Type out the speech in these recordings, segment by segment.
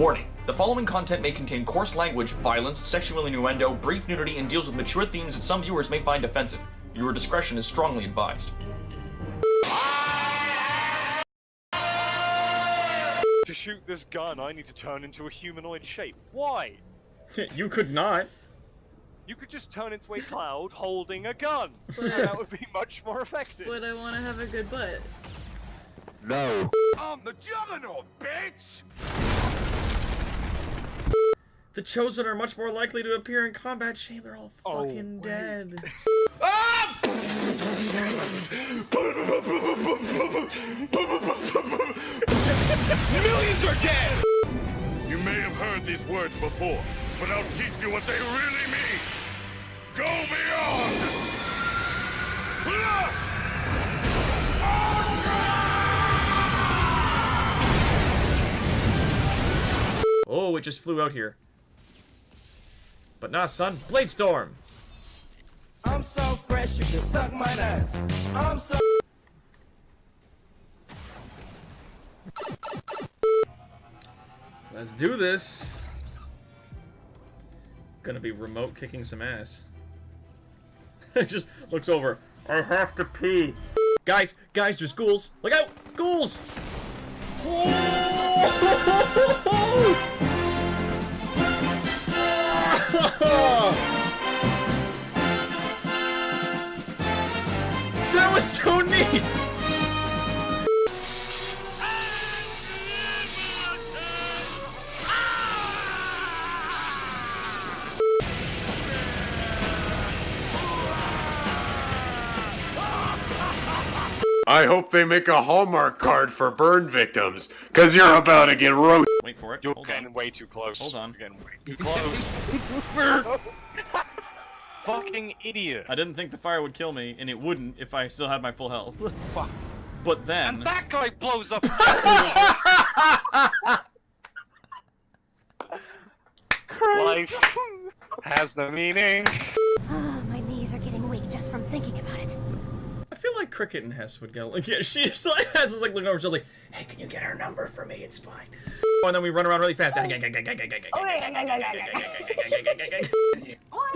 Warning: the following content may contain coarse language, violence, sexual innuendo, brief nudity, and deals with mature themes that some viewers may find offensive. Viewer discretion is strongly advised. To shoot this gun, I need to turn into a humanoid shape. Why? You could not. You could just turn into a cloud holding a gun. And that would be much more effective. But I want to have a good butt. No. I'm the Juggernaut, bitch! The Chosen are much more likely to appear in combat. Shame they're all fucking dead. Ah! Millions are dead! You may have heard these words before, but I'll teach you what they really mean. Go beyond! Plus! Oh, it just flew out here. But nah, son. Blade Storm! I'm so fresh, you can suck my ass. I'm so... Let's do this. Gonna be remote kicking some ass. It just looks over. I have to pee. Guys, there's ghouls. Look out! Ghouls! That was so neat! I hope they make a Hallmark card for burn victims, cause you're about to get roasted. Wait for it. You're Hold getting on. way too close. Hold on. You're getting way too close. Fucking idiot. I didn't think the fire would kill me, and it wouldn't if I still had my full health. Fuck. But then... And that guy blows up. Life has no meaning. Oh, my knees are getting weak just from thinking about it. I feel like Cricket and Hess would go like, yeah, she just like Hess is like looking over, she's like, hey, can you get her number for me? It's fine. And then we run around really fast.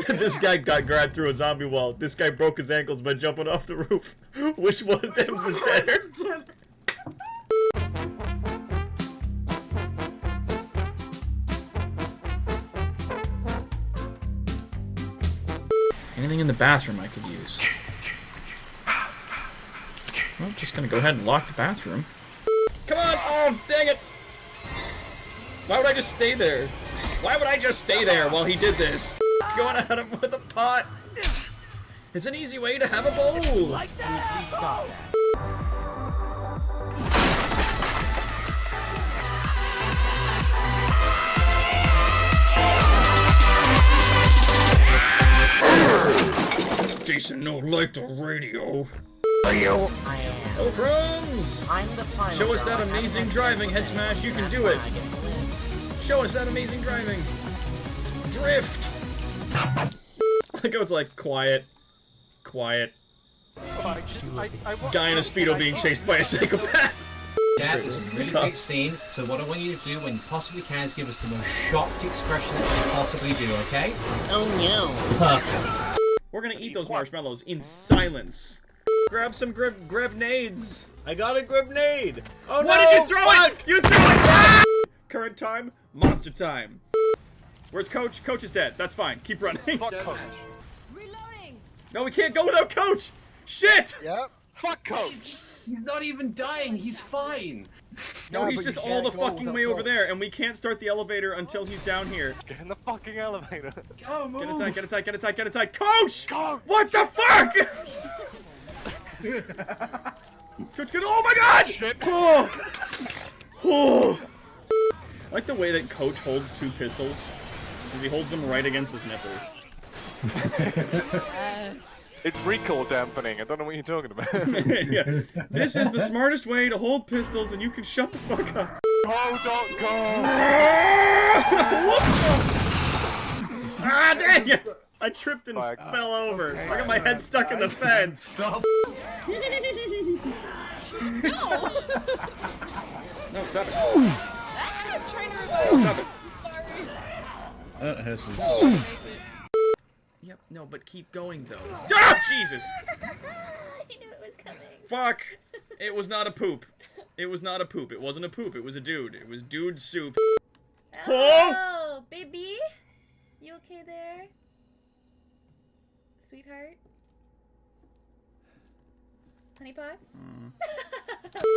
This guy got grabbed through a zombie wall. This guy broke his ankles by jumping off the roof. Which one of them is there? Anything in the bathroom I could use? Well, I'm just gonna go ahead and lock the bathroom. Come on! Oh, dang it! Why would I just stay there? Why would I just stay there while he did this? Going at him with a pot! It's an easy way to have a bowl! Like that! Please stop that. Jason don't like the radio. I am. Oh, crumbs! I'm the final Show us that girl. amazing driving, Head Smash, you can do it! Show us that amazing driving! Drift! Like how it's like, quiet. Quiet. Guy in a Speedo being chased by a psychopath! Dad, this is a really big scene, so what I want you to do when you possibly can is give us the most shocked expression that you can possibly do, okay? Oh no. Perfect. We're gonna eat those marshmallows in silence. Grab some grenades. I got a grenade. Oh no! What did you throw it? You threw it! Current time, monster time. Where's Coach? Coach is dead. That's fine. Keep running. Fuck Coach. Reloading! No, we can't go without Coach. Shit! Yep. Fuck Coach. He's not even dying, he's fine! No, he's just all the fucking way over there, and we can't start the elevator until he's down here. Get in the fucking elevator. Go, move! Get inside, get inside, get inside, get inside. Coach! Go! What the fuck? Coach, get, oh my god! Shit. Oh. Oh. I like the way that Coach holds two pistols, because he holds them right against his nipples. It's recoil dampening. I don't know what you're talking about. Yeah. This is the smartest way to hold pistols, and you can shut the fuck up. Go, don't go! Whoops! Ah, dang it! I tripped and Fuck. fell over. I got my head stuck in the fence. No, stop it. I'm trying to Oh, stop it. Sorry. Hisses. Yep, no, but keep going though. Ah, Jesus! I knew it was coming. Fuck! It was not a poop. It was not a poop. It wasn't a poop. It was a dude. It was dude soup. Oh, baby, you okay there, sweetheart? Honey pots?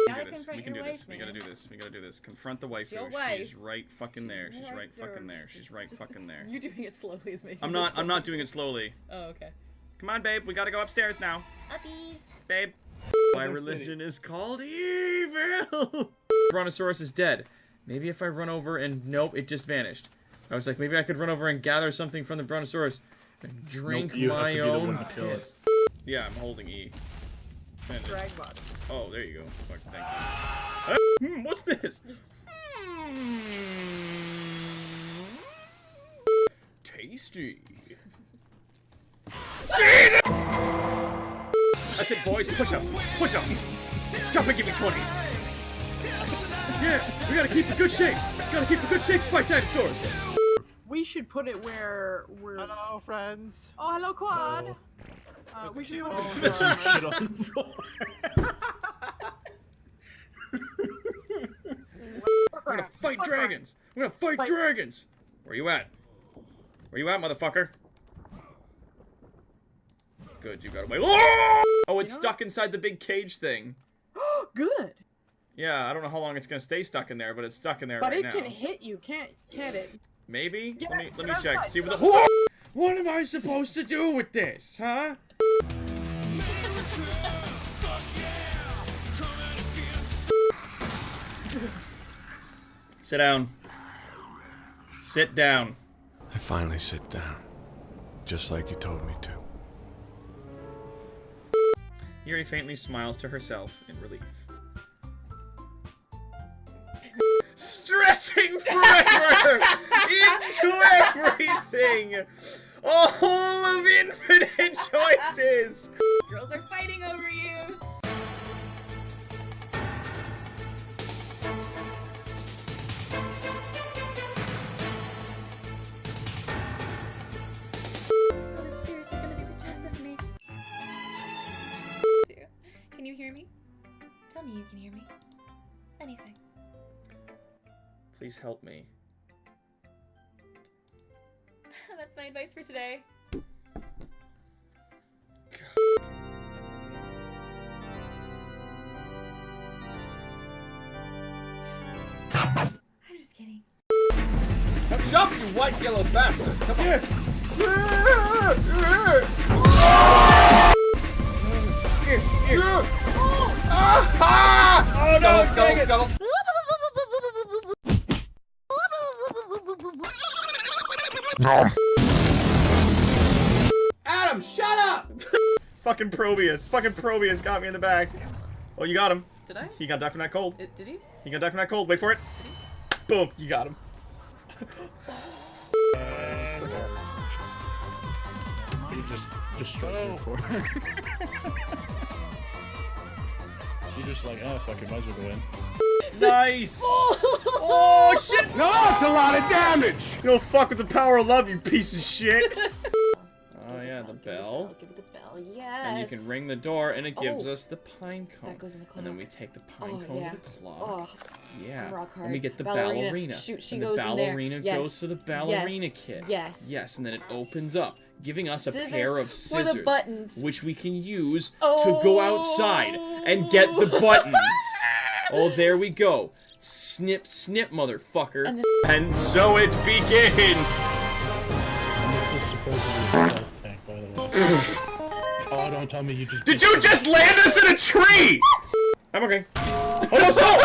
Gotta confront We can your do this. wife, We gotta man. do this. We gotta do this. Confront the waifu. your wife. She's right fucking there. She's right fucking there. She's right fucking there. You doing it slowly is making. I'm not doing it slowly. Oh, okay. Come on, babe. We gotta go upstairs now. Uppies. Babe. My religion is called evil. Brontosaurus is dead. Maybe if I run over and nope, it just vanished. I was like, maybe I could run over and gather something from the Brontosaurus and drink Nope, you have my to be the own one to kill it. piss. Yeah, I'm holding E. And Drag body. oh, there you go. Fuck, thank you. What's this? Tasty. That's it, boys. Push-ups. Push-ups. Jump and give me 20. Yeah, we gotta keep in good shape. Gotta keep in good shape to fight dinosaurs. We should put it where we're. Hello, friends. Oh, hello, Quad. We should put it. Shit on the floor. We're gonna fight dragons. We're gonna fight dragons. Where you at? Where you at, motherfucker? Good, you got away. Oh, it's stuck inside the big cage thing. Good. Yeah, I don't know how long it's gonna stay stuck in there, but it's stuck in there But right it now. can hit you, can't it? Maybe? Yeah, let me that's check. fine. See what the. What am I supposed to do with this, huh? Sit down. Sit down. I finally sit down. Just like you told me to. Yuri faintly smiles to herself in relief. Stressing forever into everything! All of infinite choices! Girls are fighting over you. This code is seriously gonna be the death of me. Can you hear me? Tell me you can hear me. Anything. Please help me. That's my advice for today. I'm just kidding. Jump, you white yellow bastard! Come here! Oh no, Scuttle, scuttle, scuttle. Adam, shut up! Fucking Probius got me in the back. Oh, you got him. Did I? He gonna die from that cold. Did he? He gonna die from that cold. Wait for it. Boom, you got him. You just struck the corner. You just like, oh fuck it, might as well go in. Nice! Oh shit! No, that's a lot of damage! You don't fuck with the power of love, you piece of shit! Oh yeah, the bell. Give it the bell, yes. And you can ring the door and it gives Oh. us the pine cone. That goes in the And then clock. we take the pine Oh, cone yeah. to the clock. Oh, Yeah. rock And we hard. get the Ballerina. ballerina. Shoot, she and goes the in there. ballerina Yes. goes to the ballerina Yes. kit. Yes. Yes, and then it opens up, giving us a Scissors pair of for the scissors. buttons. Which we can use to go outside and get the buttons. Oh, there we go. Snip, snip, motherfucker. And so it begins! And this is supposedly a stealth tank, by the way. Oh, don't tell me you just. Did you just land us in a tree?! I'm okay. Oh no, stop!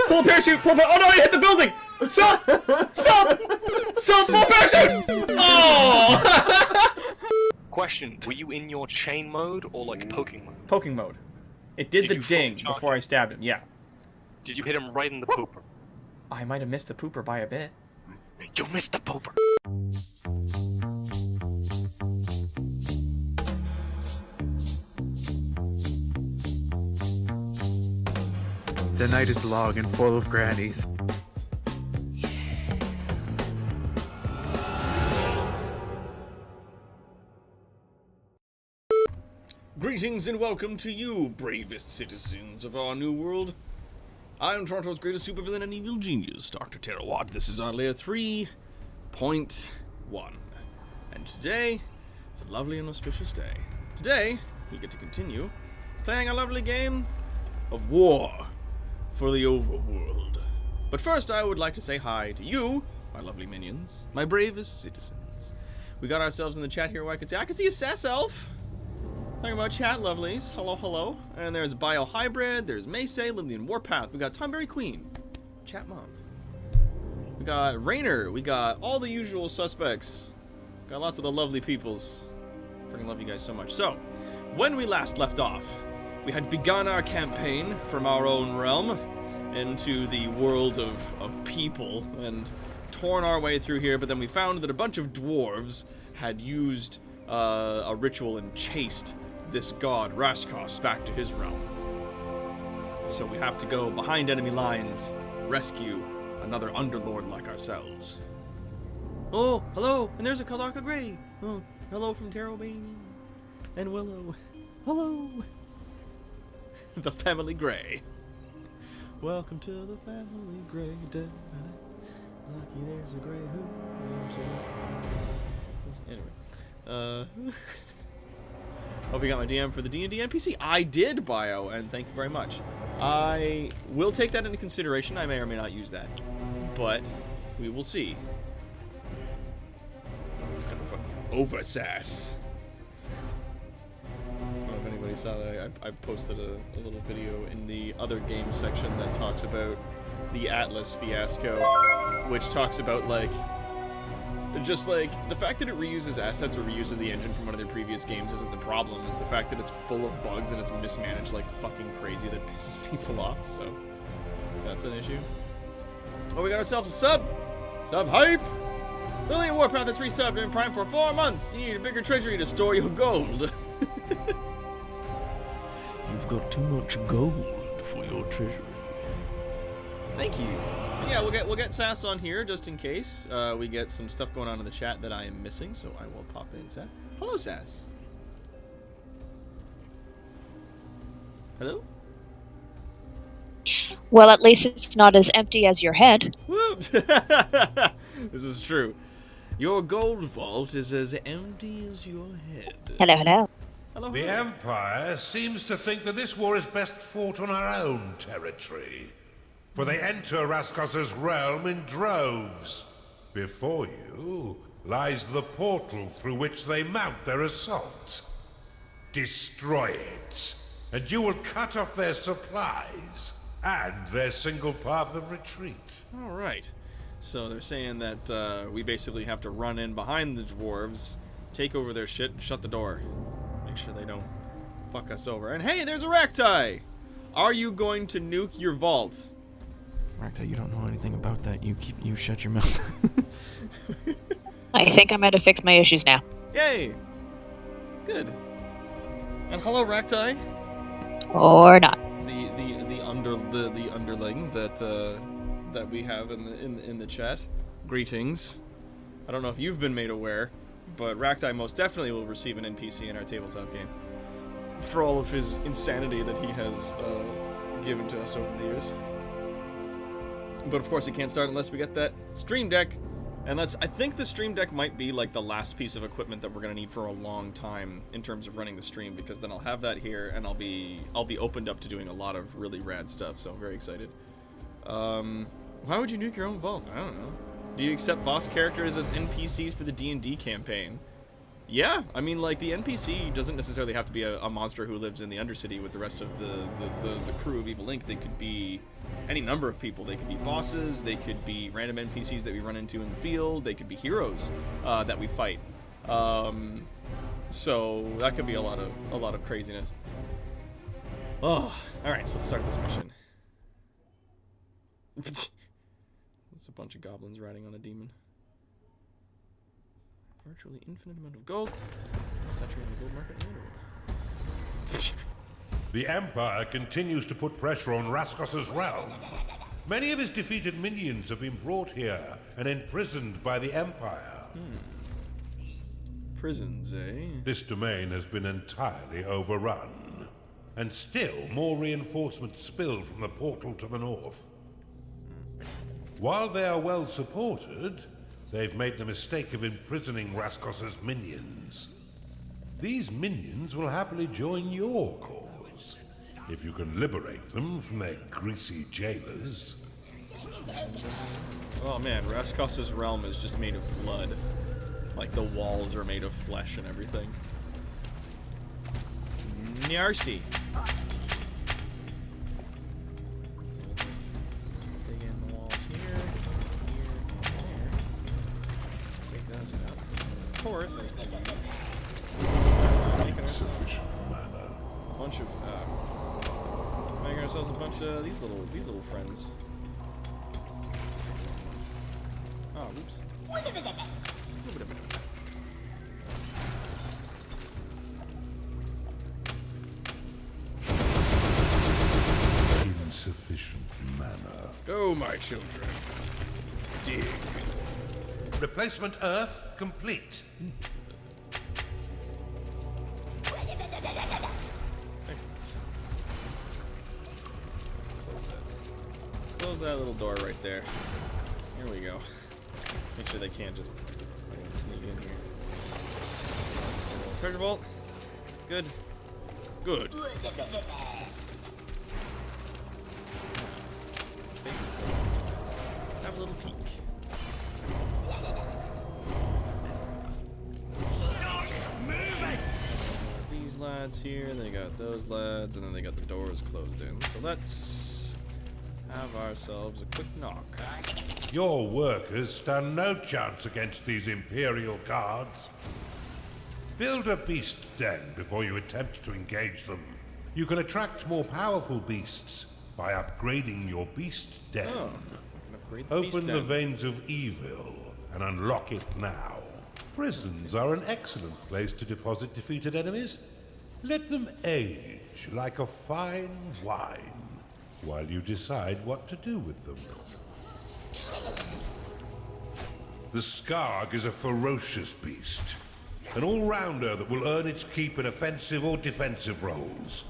Pull a parachute! Pull a Oh no, I hit the building! Stop! Stop! Stop! Pull a parachute! Oh! Question, were you in your chain mode or like poking mode? Poking mode. It did Did the you ding fully charge before I stabbed him, yeah. Did you hit him right in the pooper? I might have missed the pooper by a bit. You missed the pooper! The night is long and full of grannies. Greetings and welcome to you, bravest citizens of our new world. I am Toronto's greatest supervillain and evil genius, Dr. Terawatt. This is our layer 3.1. And today is a lovely and auspicious day. Today, we get to continue playing a lovely game of war for the Overworld. But first, I would like to say hi to you, my lovely minions, my bravest citizens. We got ourselves in the chat here where I can see a Sass Elf. Talking about chat lovelies. Hello, hello. And there's Biohybrid, there's Maysay, Lillian Warpath. We got Tomberry Queen, Chat Mom. We got Rainer. We got all the usual suspects. Got lots of the lovely peoples. Freaking love you guys so much. So, when we last left off, we had begun our campaign from our own realm into the world of people and torn our way through here, but then we found that a bunch of dwarves had used a ritual and chased this god, Raskos, back to his realm. So we have to go behind enemy lines, rescue another underlord like ourselves. Oh, hello, and there's a Kaldaka Grey. Oh, hello from Terrobane and Willow. Hello. The family Grey. Welcome to the family Grey. Lucky there's a Grey who... Anyway. Hope you got my DM for the D&D NPC. I did, Bio, and thank you very much. I will take that into consideration. I may or may not use that, but we will see. Oversass. I don't know if anybody saw that. I posted a little video in the other game section that talks about the Atlas fiasco, which talks about, like, just like the fact that it reuses assets or reuses the engine from one of their previous games isn't the problem. It's the fact that it's full of bugs and it's mismanaged like fucking crazy that pisses people off. So that's an issue. Oh, we got ourselves a sub hype. Lillian Warpath that's resubbed in Prime for 4 months. You need a bigger treasury to store your gold. You've got too much gold for your treasury. Thank you. Yeah, we'll get Sass on here just in case we get some stuff going on in the chat that I am missing, so I will pop in Sass. Hello, Sass. Hello? Well, at least it's not as empty as your head. Whoop! This is true. Your gold vault is as empty as your head. Hello, hello. Hello, The Empire seems to think that this war is best fought on our own territory. For they enter Raskos's realm in droves. Before you lies the portal through which they mount their assault. Destroy it, and you will cut off their supplies and their single path of retreat. All right. So they're saying that we basically have to run in behind the dwarves, take over their shit, and shut the door. Make sure they don't fuck us over. And hey, there's a Raktai! Are you going to nuke your vault? Raktai, you don't know anything about that. You shut your mouth. I think I might have fixed my issues now. Yay! Good. And hello, Raktai. Or not. The underling that we have in the chat. Greetings. I don't know if you've been made aware, but Raktai most definitely will receive an NPC in our tabletop game for all of his insanity that he has given to us over the years. But of course, it can't start unless we get that stream deck. And I think the stream deck might be like the last piece of equipment that we're gonna need for a long time in terms of running the stream, because then I'll have that here and I'll be opened up to doing a lot of really rad stuff. So I'm very excited. Why would you nuke your own vault? I don't know. Do you accept boss characters as NPCs for the D&D campaign? Yeah, I mean, like, the NPC doesn't necessarily have to be a monster who lives in the Undercity with the rest of the crew of Evil Inc. They could be any number of people. They could be bosses, they could be random NPCs that we run into in the field, they could be heroes that we fight. So that could be a lot of craziness. Oh, alright, so let's start this mission. It's a bunch of goblins riding on a demon. Virtually infinite amount of gold. Saturating the gold market in the underworld. The Empire continues to put pressure on Raskos's realm. Many of his defeated minions have been brought here and imprisoned by the Empire. Prisons, eh? This domain has been entirely overrun, and still more reinforcements spill from the portal to the north. While they are well supported, they've made the mistake of imprisoning Raskos's minions. These minions will happily join your cause, if you can liberate them from their greasy jailers. Oh man, Raskos's realm is just made of blood. Like the walls are made of flesh and everything. Narsty. Dig in the walls here, and there. Take those out. Of course, Insufficient mana. A bunch of making ourselves a bunch of these little friends. Oh, oops. Insufficient mana. Go, my children. Dig. Replacement Earth complete. Close that little door right there. Here we go. Make sure they can't just sneak in here. Treasure vault. Good. Good. Have a little peek. These lads here, they got those lads, and then they got the doors closed in. So let's have ourselves a quick knock. Your workers stand no chance against these Imperial guards. Build a beast den before you attempt to engage them. You can attract more powerful beasts by upgrading your beast den. Oh, upgrade the Open beast the den. veins of evil and unlock it now. Prisons are an excellent place to deposit defeated enemies. Let them age like a fine wine while you decide what to do with them. The Skarg is a ferocious beast, an all-rounder that will earn its keep in offensive or defensive roles.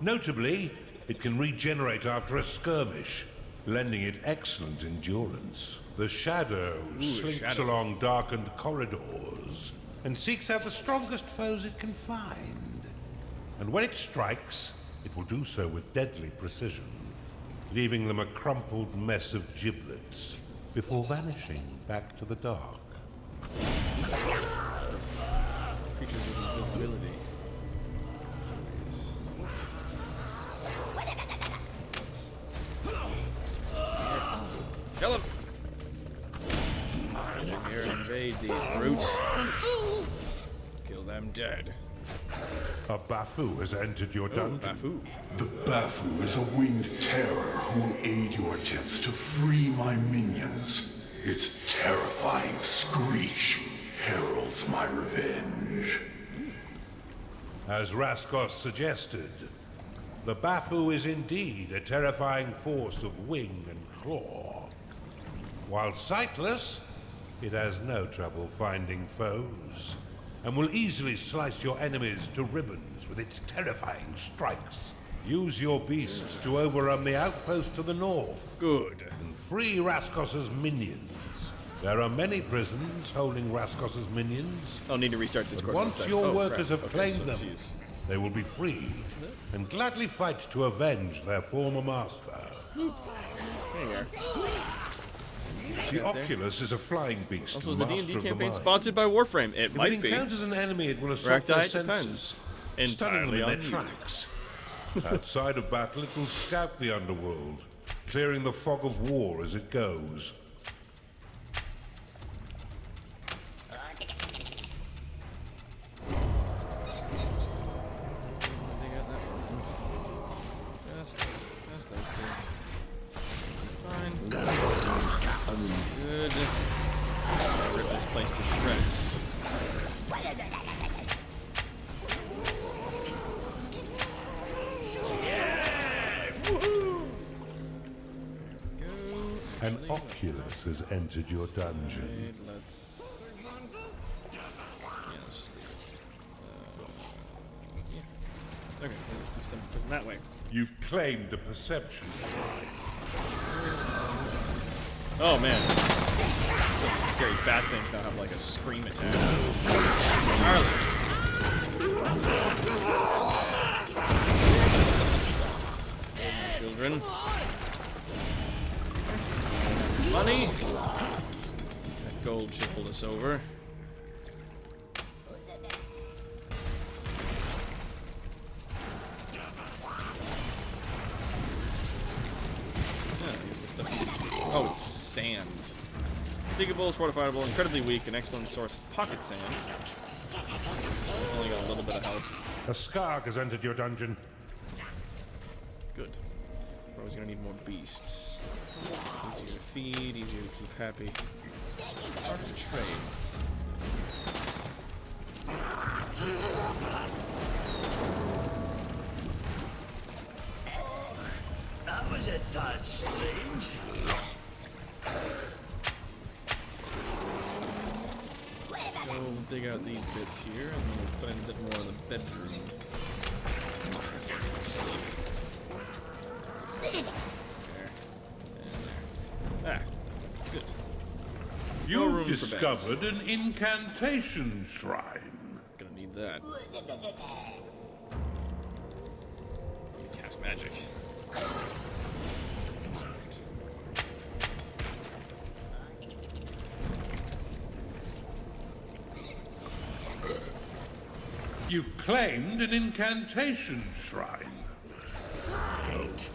Notably, it can regenerate after a skirmish, lending it excellent endurance. The Shadow slinks along darkened corridors and seeks out the strongest foes it can find. And when it strikes, it will do so with deadly precision, leaving them a crumpled mess of giblets before vanishing back to the dark. Creatures with invisibility. Kill him! Here, invade these brutes. Kill them dead. A Bafu has entered your dungeon. Bafu. The Bafu is a winged terror who will aid your attempts to free my minions. Its terrifying screech heralds my revenge. As Raskos suggested, the Bafu is indeed a terrifying force of wing and claw. While sightless, it has no trouble finding foes, and will easily slice your enemies to ribbons with its terrifying strikes. Use your beasts to overrun the outpost to the north. Good. And free Raskos's minions. There are many prisons holding Raskos's minions. I'll need to restart But Discord. once your workers have claimed them, they will be freed and gladly fight to avenge their former master. There you are. The Oculus is a flying beast. Also, is the master D&D of the campaign mind. sponsored by Warframe? It If might it be. encounters an enemy, it will assault their Recti, it senses, depends. stunning them in Entirely their on you. tracks. Outside of battle, it will scout the underworld, clearing the fog of war as it goes. Just those two. Fine. Good. Rip this place to shreds. An Oculus has entered your dungeon. Let's. Okay, let's do something that way. You've claimed a perception shrine. Oh man. Those scary bad things now have like a scream attack. Gnarly. Children. Money. That gold should pull us over. Oh, it's sand. Diggable is fortifiable, incredibly weak, an excellent source of pocket sand. It's only got a little bit of health. A Skarg has entered your dungeon. Good. We're always gonna need more beasts. Easier to feed, easier to keep happy. Harder to trade. That was a touch strange. Go dig out these bits here, and then we'll put in a bit more of the bedroom. There. And there. Ah, good. No room You've for discovered an incantation shrine. Gonna need that. Cast magic. Excellent. You've claimed an incantation shrine. Right.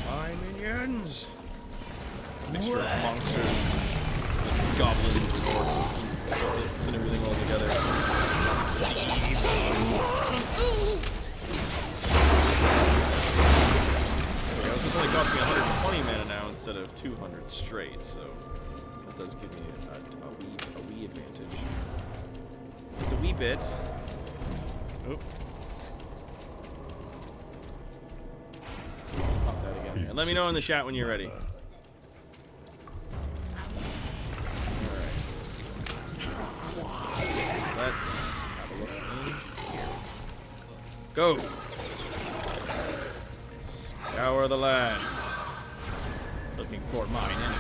My minions! It's a mixture of monsters, goblins, orcs, cultists, and everything all together. Okay, this only cost me 120 mana now instead of 200 straight, so that does give me a wee advantage. Just a wee bit. Oh. Pop that again. And let me know in the chat when you're ready. Alright. Let's have a look in here. Go! Scour the land. Looking for mine enemy.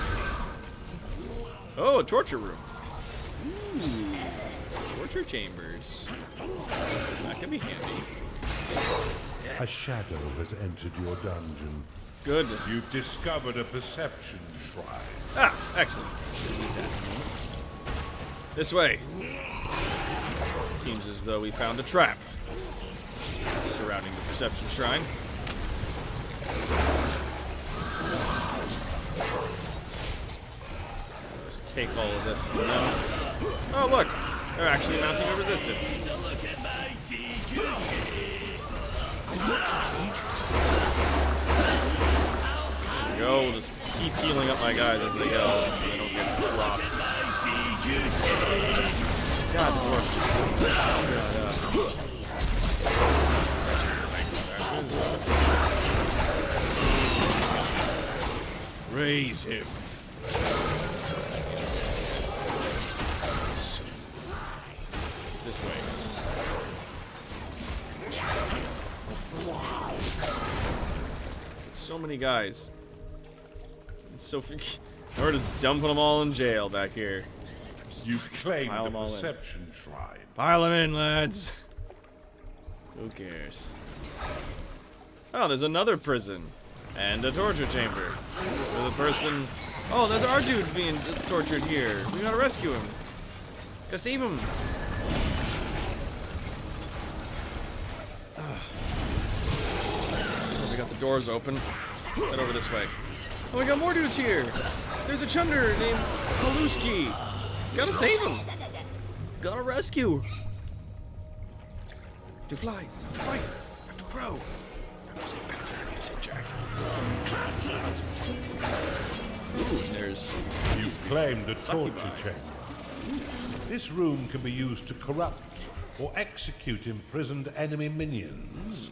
Oh, a torture room. Ooh. Torture chambers. That can be handy. A shadow has entered your dungeon. Good. You've discovered a perception shrine. Ah, excellent. This way. Seems as though we found a trap surrounding the perception shrine. Let's take all of this for now. Oh, look. They're actually mounting a resistance. There we go. We'll just keep healing up my guys as they go so they don't get dropped. God, Lord. Raise him. This way. It's so many guys. It's so. We're just dumping them all in jail back here. You've claimed the perception shrine. Pile them in, lads. Who cares? Oh, there's another prison. And a torture chamber. With a person. Oh, there's our dude being tortured here. We gotta rescue him. Gotta save him. Oh, we got the doors open. Head over this way. Oh, we got more dudes here. There's a chunder named Paluski. Gotta save him. Gotta rescue. To fly. To fight. Have to grow. Have to save Panther. Have to save Jack. Ooh, there's... You've claimed a torture chamber. This room can be used to corrupt or execute imprisoned enemy minions.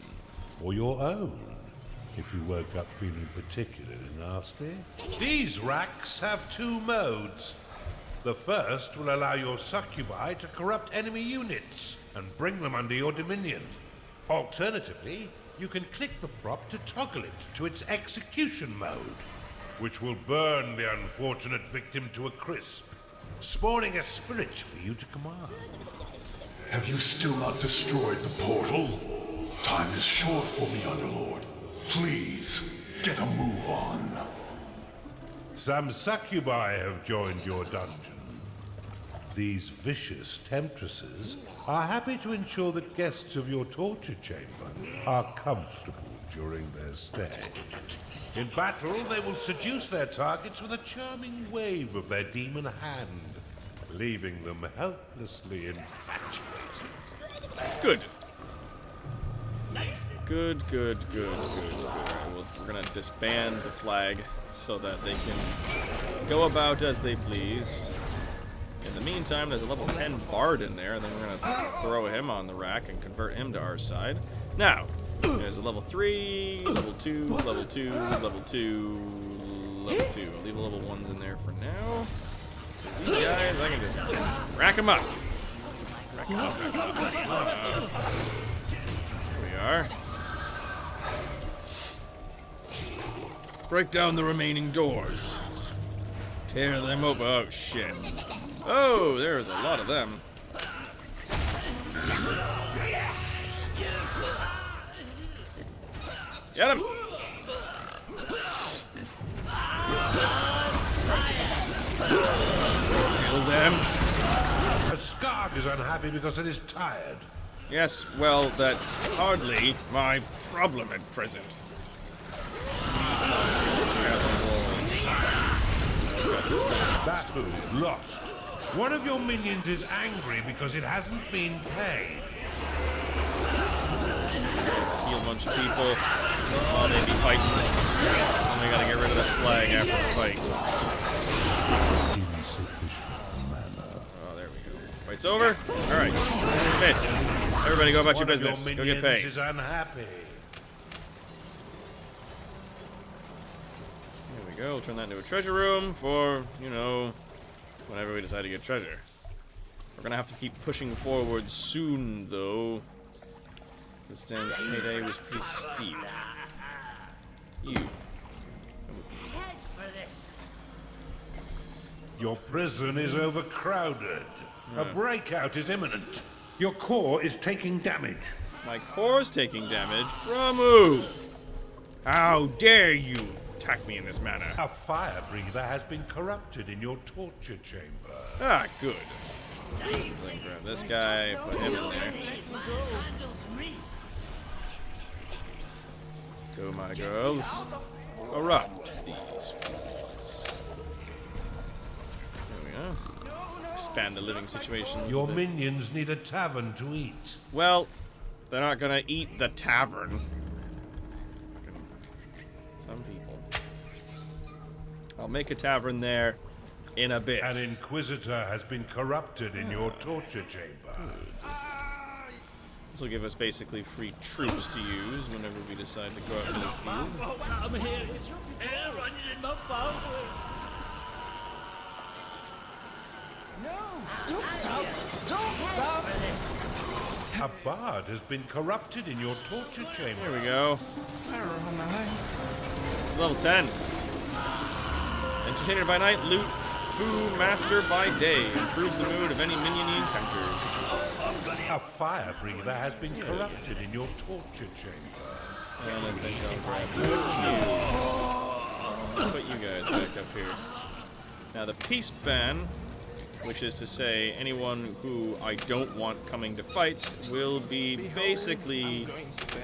Or your own. if you woke up feeling particularly nasty. These racks have 2 modes. The first will allow your succubi to corrupt enemy units and bring them under your dominion. Alternatively, you can click the prop to toggle it to its execution mode, which will burn the unfortunate victim to a crisp, spawning a spirit for you to command. Have you still not destroyed the portal? Time is short for me, Underlord. Please, get a move on. Some succubi have joined your dungeon. These vicious temptresses are happy to ensure that guests of your torture chamber are comfortable during their stay. In battle, they will seduce their targets with a charming wave of their demon hand, leaving them helplessly infatuated. Good. Good. We're gonna disband the flag so that they can go about as they please. In the meantime, there's a level 10 bard in there, and then we're gonna throw him on the rack and convert him to our side. Now, there's a level 3, level 2, level 2, level 2, level 2. I'll leave the level 1s in there for now. These guys, I can just rack them up. Rack them up. Here we are. Break down the remaining doors. Tear them open. Oh, shit. Oh, there's a lot of them. Get him! Kill them. A Scarg is unhappy because it is tired. Yes, well, that's hardly my problem at present. Battle lost. One of your minions is angry because it hasn't been paid. Heal a bunch of people while they be fighting. And we gotta get rid of this flag after the fight. Oh, there we go. Fight's over. Alright. Miss. Everybody go about your business. Go get paid. Is unhappy. There we go. We'll turn that into a treasure room for, you know, whenever we decide to get treasure. We're gonna have to keep pushing forward soon, though. This stands payday was pretty steep. You. Your prison is overcrowded. A breakout is imminent. Your core is taking damage. My core's taking damage? From who? How dare you attack me in this manner? A fire breather has been corrupted in your torture chamber. Ah, good. Then grab this guy, put him in there. Go, my girls. Corrupt these fools. There we go. Expand the living situation. Your minions need a tavern to eat. Well, they're not gonna eat the tavern. Some people. I'll make a tavern there in a bit. An inquisitor has been corrupted in your torture chamber. This will give us basically free troops to use whenever we decide to go out into the field. I'm here. Air runs in my family. No! Don't stop! Don't stop! A bard has been corrupted in your torture chamber. There we go. Level 10. Entertainer by night, loot, foo, master by day. Improves the mood of any minion he encounters. A fire breather has been corrupted in your torture chamber. And I think I'll grab put you guys back up here. Now the peace ban, which is to say anyone who I don't want coming to fights, will be basically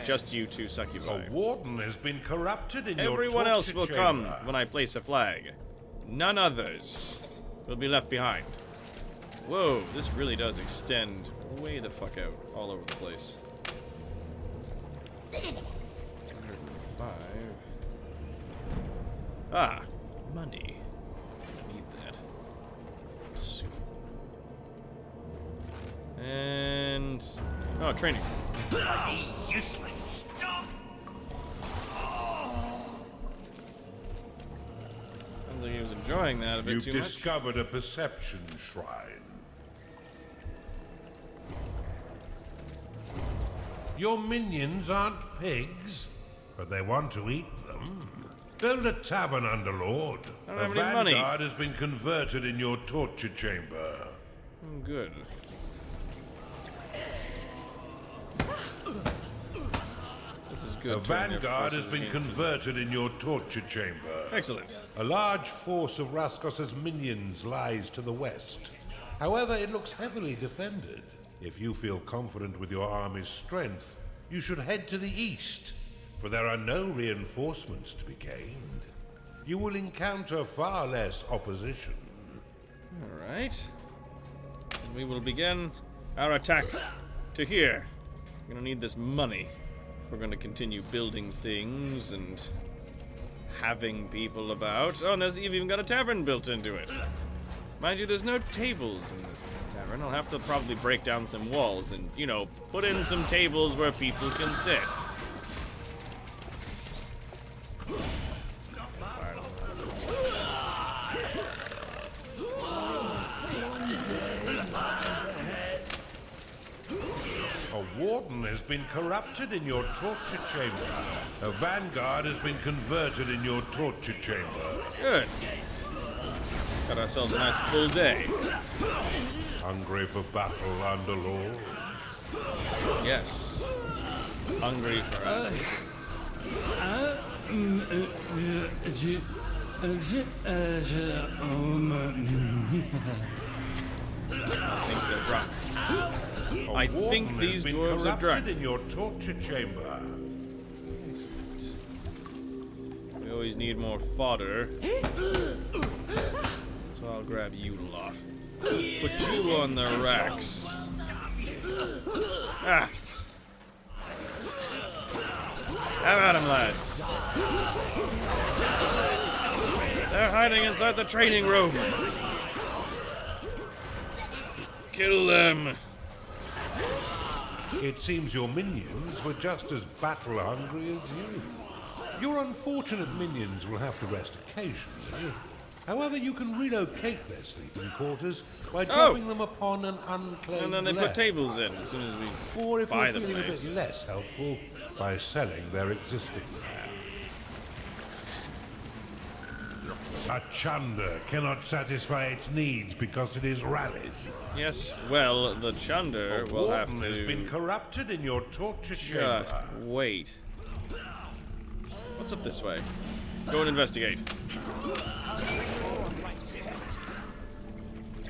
just you two succubi. A warden has been corrupted in your torture Everyone else will chamber. come when I place a flag. None others will be left behind. Whoa, this really does extend way the fuck out all over the place. 105. Ah, money. I need that. Soup. And oh, training. Bloody useless stuff! Oh. enjoying that a bit You've too much. discovered a perception shrine. Your minions aren't pigs, but they want to eat them. Build a tavern, Underlord. I don't A have any money. vanguard has been converted in your torture chamber. Good. This is good. A turning their vanguard has forces been against them. converted in your torture chamber. Excellent. A large force of Raskos's minions lies to the west. However, it looks heavily defended. If you feel confident with your army's strength, you should head to the east, for there are no reinforcements to be gained. You will encounter far less opposition. All right. And we will begin our attack to here. We're gonna need this money. We're gonna continue building things and having people about. Oh, and you've even got a tavern built into it. Mind you, there's no tables in this tavern. I'll have to probably break down some walls and, you know, put in some tables where people can sit. A warden has been corrupted in your torture chamber. A vanguard has been converted in your torture chamber. Good. Got ourselves a nice full day. Hungry for battle, Underlord? Yes. Hungry for I think these dwarves are drunk. In your torture chamber. We always need more fodder. So I'll grab you lot. Put you on the racks. Ah! Have at him, lads. They're hiding inside the training room. Kill them. It seems your minions were just as battle-hungry as you. Your unfortunate minions will have to rest occasionally. However, you can relocate their sleeping quarters by dropping them upon an unclaimed And then they land. put tables in as soon as we Or if buy you're the feeling a place. bit less helpful, by selling their existing land. A chunder cannot satisfy its needs because it is rallied. Yes, well, the chunder A will have warden to... has been corrupted in your torture chamber. Just wait. What's up this way? Go and investigate.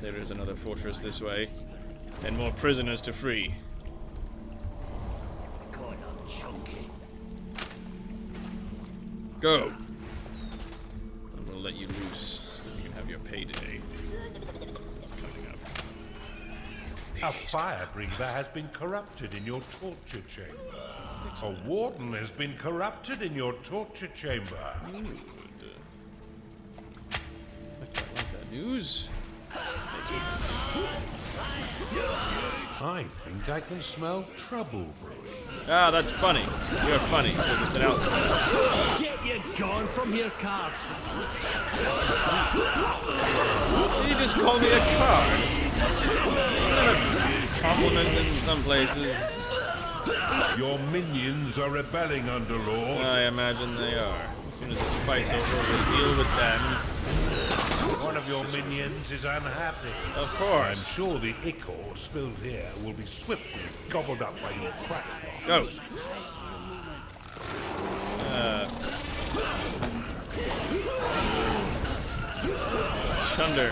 There is another fortress this way, and more prisoners to free. Go! And we'll let you loose so that you can have your payday. It's coming up. A fire breather has been corrupted in your torture chamber. A warden has been corrupted in your torture chamber. I like that news. I think I can smell trouble brewing. Ah, that's funny. You're funny because it's an outfit. Get you gone from here, card. Did you just call me a card? Compliment in some places. Your minions are rebelling, Underlord. I imagine they are. As soon as this fight's over, we'll deal with them. One of your minions is unhappy. Of course. I'm sure the ichor spilled here will be swiftly gobbled up by your crackpots. Go. Chunder.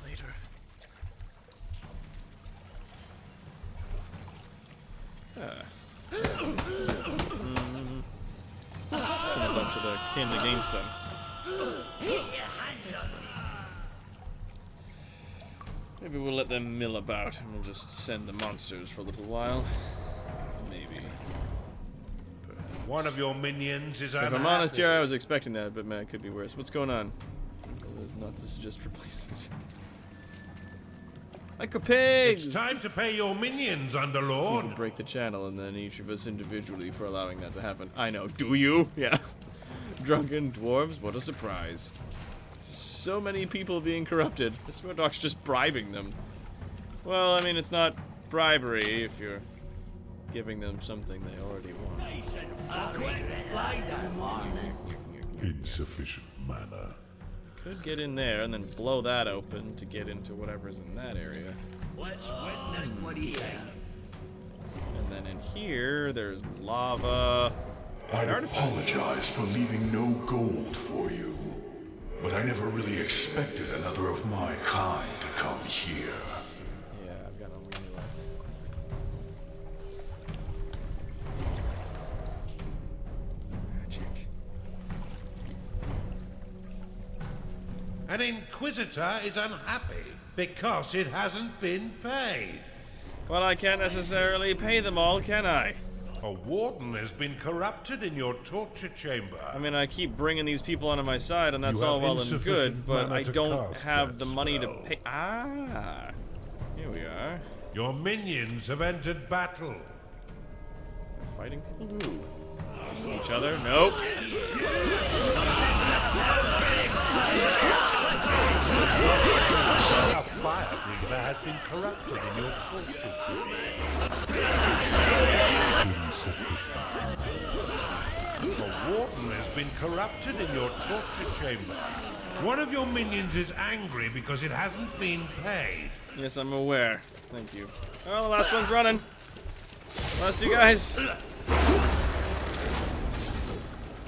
Later. A bunch of the kin against them. Maybe we'll let them mill about and we'll just send the monsters for a little while. Maybe. One of your minions is If unhappy. I'm honest here, I was expecting that, but man, it could be worse. What's going on? Those nuts is just replacing. Like a pig! It's time to pay your minions, Underlord. Break the channel and then each of us individually for allowing that to happen. I know. Do you? Yeah. Drunken dwarves, what a surprise. So many people being corrupted. This Murdoch's just bribing them. Well, I mean, it's not bribery if you're giving them something they already want. Insufficient mana. Could get in there and then blow that open to get into whatever's in that area. Let's win this bloody thing. And then in here, there's lava. I'd apologize for leaving no gold for you, but I never really expected another of my kind to come here. Yeah, I've got no money left. Magic. An Inquisitor is unhappy because it hasn't been paid. Well, I can't necessarily pay them all, can I? A warden has been corrupted in your torture chamber. I mean, I keep bringing these people onto my side, and that's You have all well and insufficient good, but mana I to don't cast have that the money to spell. pay. Ah, here we are. Your minions have entered battle. They're fighting people who? Each other? Nope. A fire breather has been corrupted in your torture chamber. Insufficient. A warden has been corrupted in your torture chamber. One of your minions is angry because it hasn't been paid. Yes, I'm aware. Thank you. Oh, the last one's running. Last two guys.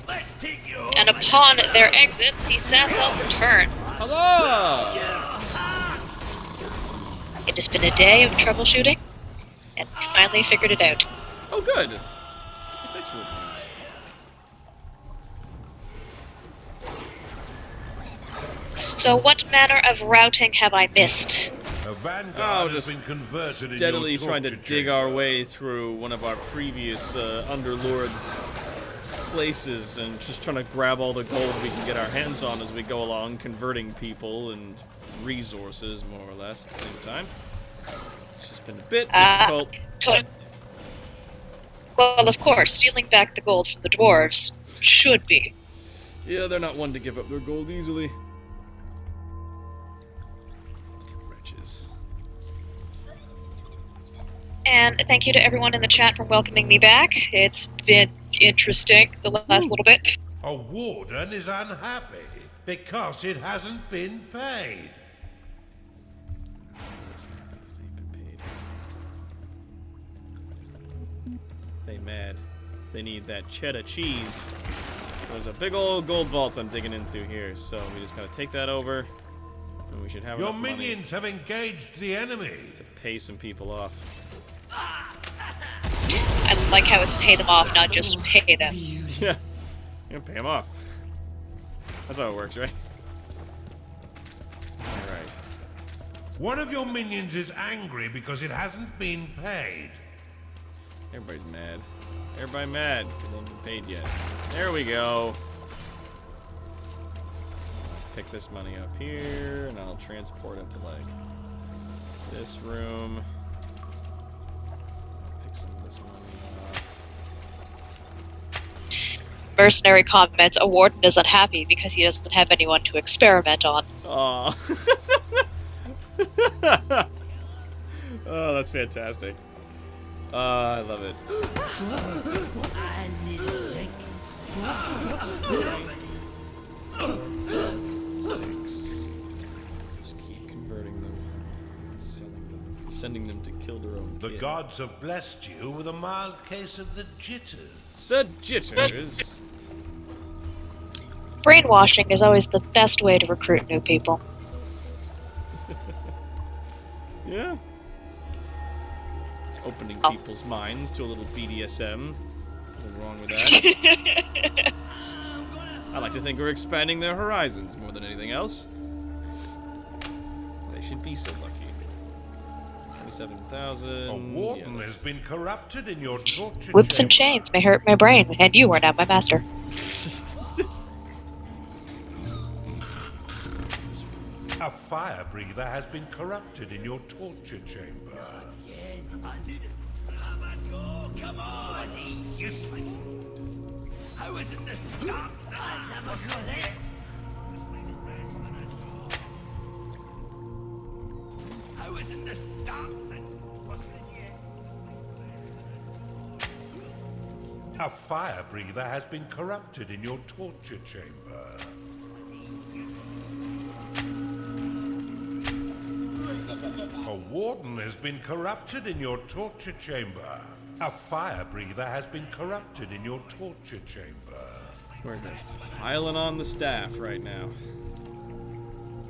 Let's take you. And upon their exit, the SAS elf return. Hello! It has been a day of troubleshooting, and we finally figured it out. Oh, good. That's excellent news. So what manner of routing have I missed? A vanguard has just been converted steadily in your trying to torture dig chamber. our way through one of our previous underlords' places and just trying to grab all the gold we can get our hands on as we go along, converting people and resources, more or less, at the same time. It's just been a bit difficult. Well, of course, stealing back the gold from the dwarves should be. Yeah, they're not one to give up their gold easily. Wretches. And thank you to everyone in the chat for welcoming me back. It's been interesting the last little bit. A warden is unhappy because it hasn't been paid. They mad. They need that cheddar cheese. There's a big old gold vault I'm digging into here, so we just gotta take that over, and we should have Your enough money minions have engaged the enemy. to pay some people off. I like how it's pay them off, not just pay them. Yeah, you pay them off. That's how it works, right? All right. One of your minions is angry because it hasn't been paid. Everybody's mad. Everybody mad because they haven't been paid yet. There we go. Pick this money up here, and I'll transport it to like this room. Pick some of this money up. Mercenary comments, a warden is unhappy because he doesn't have anyone to experiment on. Aw. Oh, that's fantastic. I love it. I need Jenkins. 6. Just keep converting them, and sending them to kill their own The kid. gods have blessed you with a mild case of the jitters. The jitters. Brainwashing is always the best way to recruit new people. Yeah. Opening people's minds to a little BDSM. Nothing wrong with that. I like to think we're expanding their horizons more than anything else. They should be so lucky. 27,000. A warden has been corrupted in your torture Whips and chamber. chains may hurt my brain, and you are now my master. A fire breather has been corrupted in your torture chamber. Have a go, come on! Bloody useless! How is it this dark? Let's have a go then! How is it this dark thing? A fire breather has been corrupted in your torture chamber. A warden has been corrupted in your torture chamber. A fire breather has been corrupted in your torture chamber. We're just piling on the staff right now.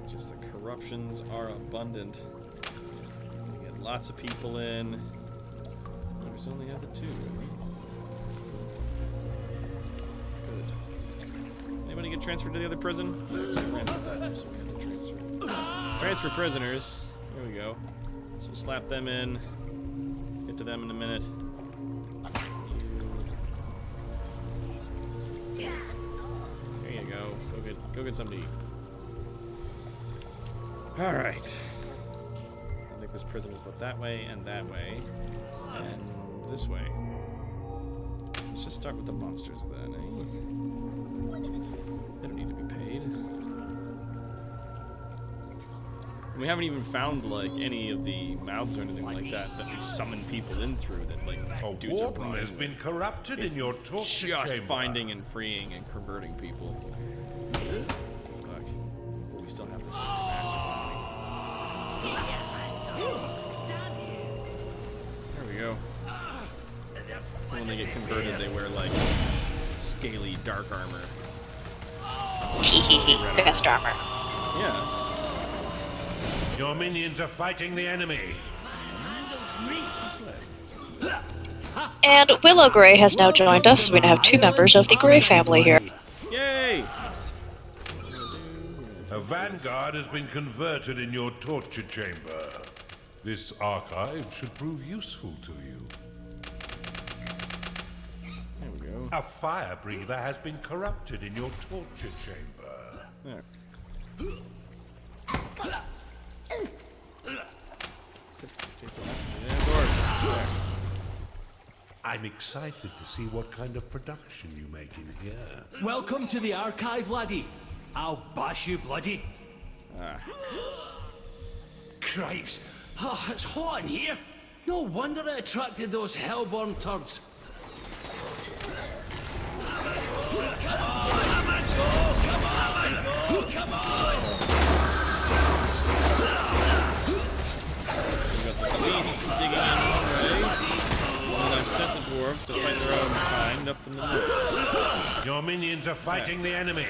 Just the corruptions are abundant. We get lots of people in. There's only the other two. Good. Anybody get transferred to the other prison? Transfer prisoners. There we go. So we'll slap them in. Get to them in a minute. There you go. Go get something to eat. All right. I think this prison is both that way, and this way. Let's just start with the monsters then, eh? They don't need to be paid. We haven't even found like any of the mouths or anything like that we summon people in through that like dudes are warden has been corrupted in your torture just chamber. finding and freeing and converting people. Fuck. But we still have this massive army. There we go. And when they get converted, they wear like scaly dark armor. Best armor. Yeah. Your minions are fighting the enemy. And Willow Grey has now joined us. We now have 2 members of the Grey family here. Yay! A vanguard has been converted in your torture chamber. This archive should prove useful to you. There we go. A fire breather has been corrupted in your torture chamber. There. I'm excited to see what kind of production you make in here. Welcome to the archive, laddie. I'll bash you bloody. Cripes. Oh, it's hot in here. No wonder it attracted those hellborn turds. Come on! Beasts digging in one way, and I've sent the dwarves to fight their own kind up in the north. Your minions are fighting the enemy.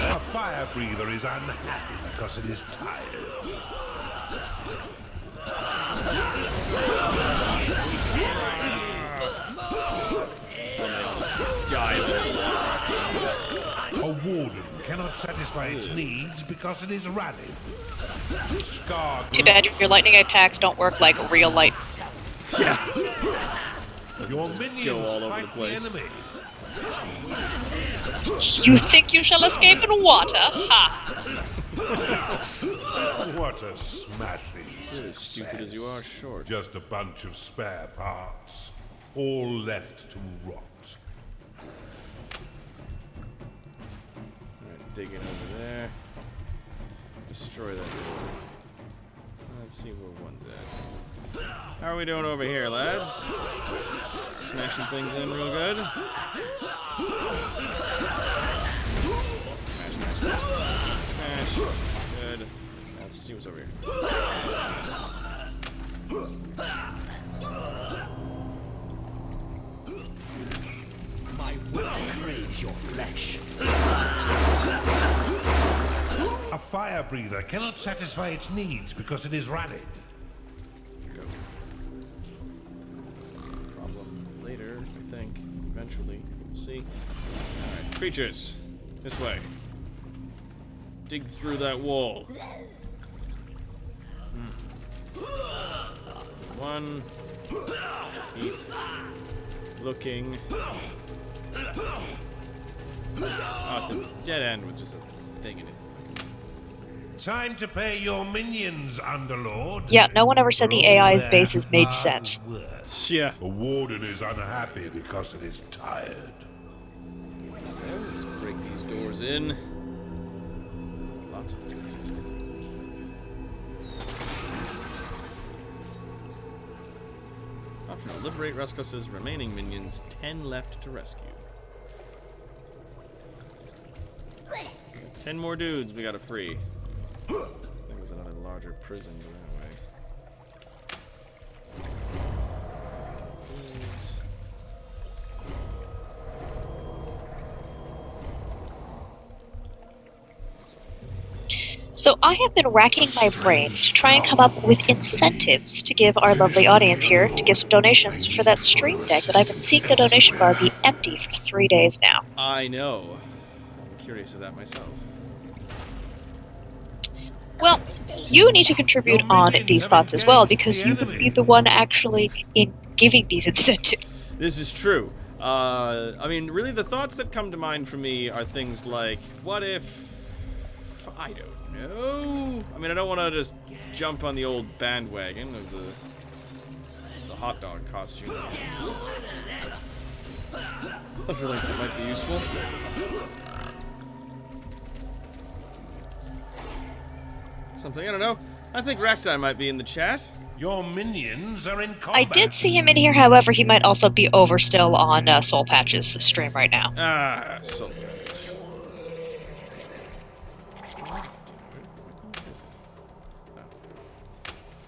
A fire breather is unhappy because it is tired. A warden cannot satisfy its needs because it is rallied. Scar. Too bad your lightning attacks don't work like real light. Yeah. Your minions go all over fight the place. enemy. You think you shall escape in water? Ha! What a smashing. You're as stupid as you are short. Just a bunch of spare parts, all left to rot. Alright, dig it over there. Destroy that door. Let's see where one's at. How are we doing over here, lads? Smashing things in real good. Smash. Good. Let's see what's over here. My will craves your flesh. A fire breather cannot satisfy its needs because it is rallied. Go. Problem later, I think. Eventually. We'll see. Alright, creatures. This way. Dig through that wall. One. Keep looking. Oh, it's a dead end with just a thing in it. Time to pay your minions, Underlord. Yeah, no one ever said the For all AI's their bases made hard sense. work. Yeah. The warden is unhappy because it is tired. Let's break these doors in. Lots of places to do. Optional. Liberate Ruskos' remaining minions. 10 left to rescue. 10 more dudes we gotta free. I think there's another larger prison that way. So I have been racking my brain to try and come up with incentives to give our lovely audience here to give some donations for that stream deck that I've been seeing the donation bar be empty for 3 days now. I know. I'm curious of that myself. Well, you need to contribute on these thoughts as well, because you would be the one actually in giving these incentives. This is true. I mean, really, the thoughts that come to mind for me are things like, what if... I don't know. I mean, I don't want to just jump on the old bandwagon of the hot dog costume. I feel like that might be useful. Something, I don't know. I think Raktai might be in the chat. Your minions are in combat. I did see him in here, however, he might also be over still on Soul Patch's stream right now. Ah, Soul Patch.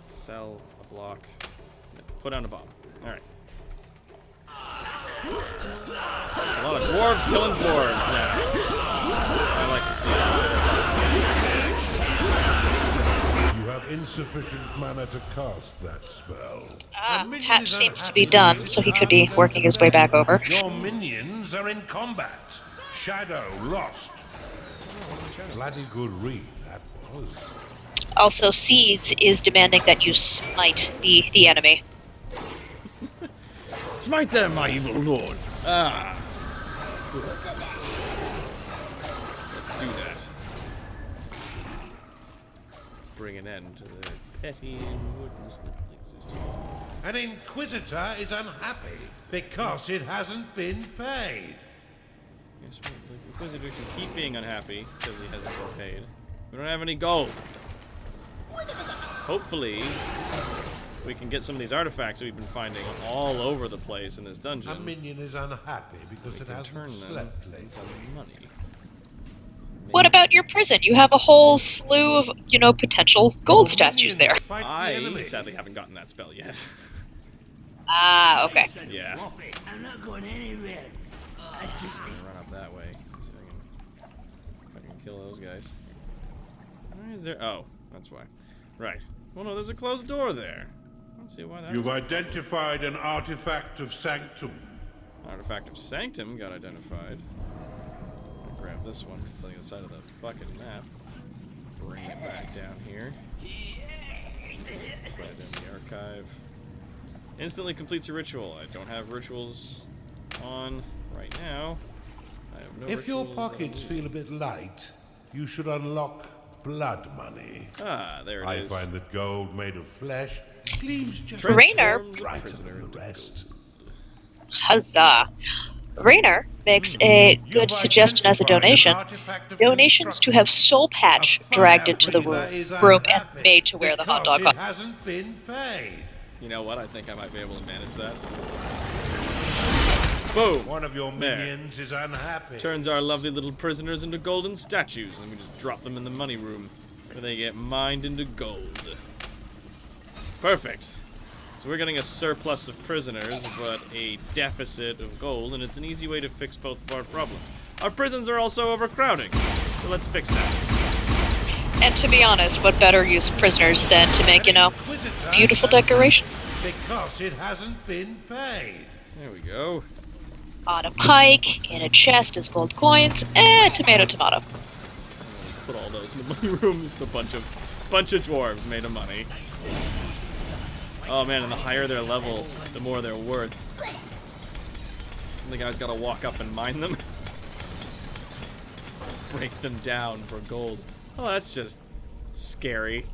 Sell a block. Put down a bomb. Alright. A lot of dwarves killing dwarves now. I like to see it. You have insufficient mana to cast that spell. Patch seems to be done, so he could be working his way back over. Your minions are in combat. Shadow lost. Bloody good read that was. Also, Seeds is demanding that you smite the enemy. Smite them, my evil lord. Ah. Let's do that. Bring an end to their petty and wooden existence. An Inquisitor is unhappy because it hasn't been paid. Yes, well, the Inquisitor should keep being unhappy because he hasn't been paid. We don't have any gold. Hopefully, we can get some of these artifacts that we've been finding all over the place in this dungeon. A minion is unhappy because it hasn't slept lately. Money. What about your prison? You have a whole slew of, potential gold statues there. I sadly haven't gotten that spell yet. Ah, okay. Yeah. I'm not going anywhere. I just Run up that way. See if I can kill those guys. Why is there? Oh, that's why. Right. Well, no, there's a closed door there. I don't see why that. You've identified an artifact of sanctum. Artifact of Sanctum got identified. I'll grab this one because it's on the other side of the fucking map. Bring it back down here. Put it in the archive. Instantly completes a ritual. I don't have rituals on right now. I have no If your rituals pockets on. feel a bit light, you should unlock blood money. Ah, there it is. I find that gold made of flesh gleams just Rainer. brighter than the rest. Huzzah. Rainer makes a good suggestion as a donation. Donations to have Soul Patch dragged into the room and made to wear the hot dog. It hasn't been paid. You know what? I think I might be able to manage that. Boom! One of your There. minions is unhappy. Turns our lovely little prisoners into golden statues, and we just drop them in the money room, where they get mined into gold. Perfect. So we're getting a surplus of prisoners, but a deficit of gold, and it's an easy way to fix both of our problems. Our prisons are also overcrowding, so let's fix that. And to be honest, what better use of prisoners than to make, beautiful decoration? Because it hasn't been paid. There we go. On a pike, in a chest as gold coins, tomato. Let's put all those in the money room. Just a bunch of dwarves made of money. Oh man, and the higher their level, the more they're worth. And the guy's gotta walk up and mine them. break them down for gold. Oh, that's just scary.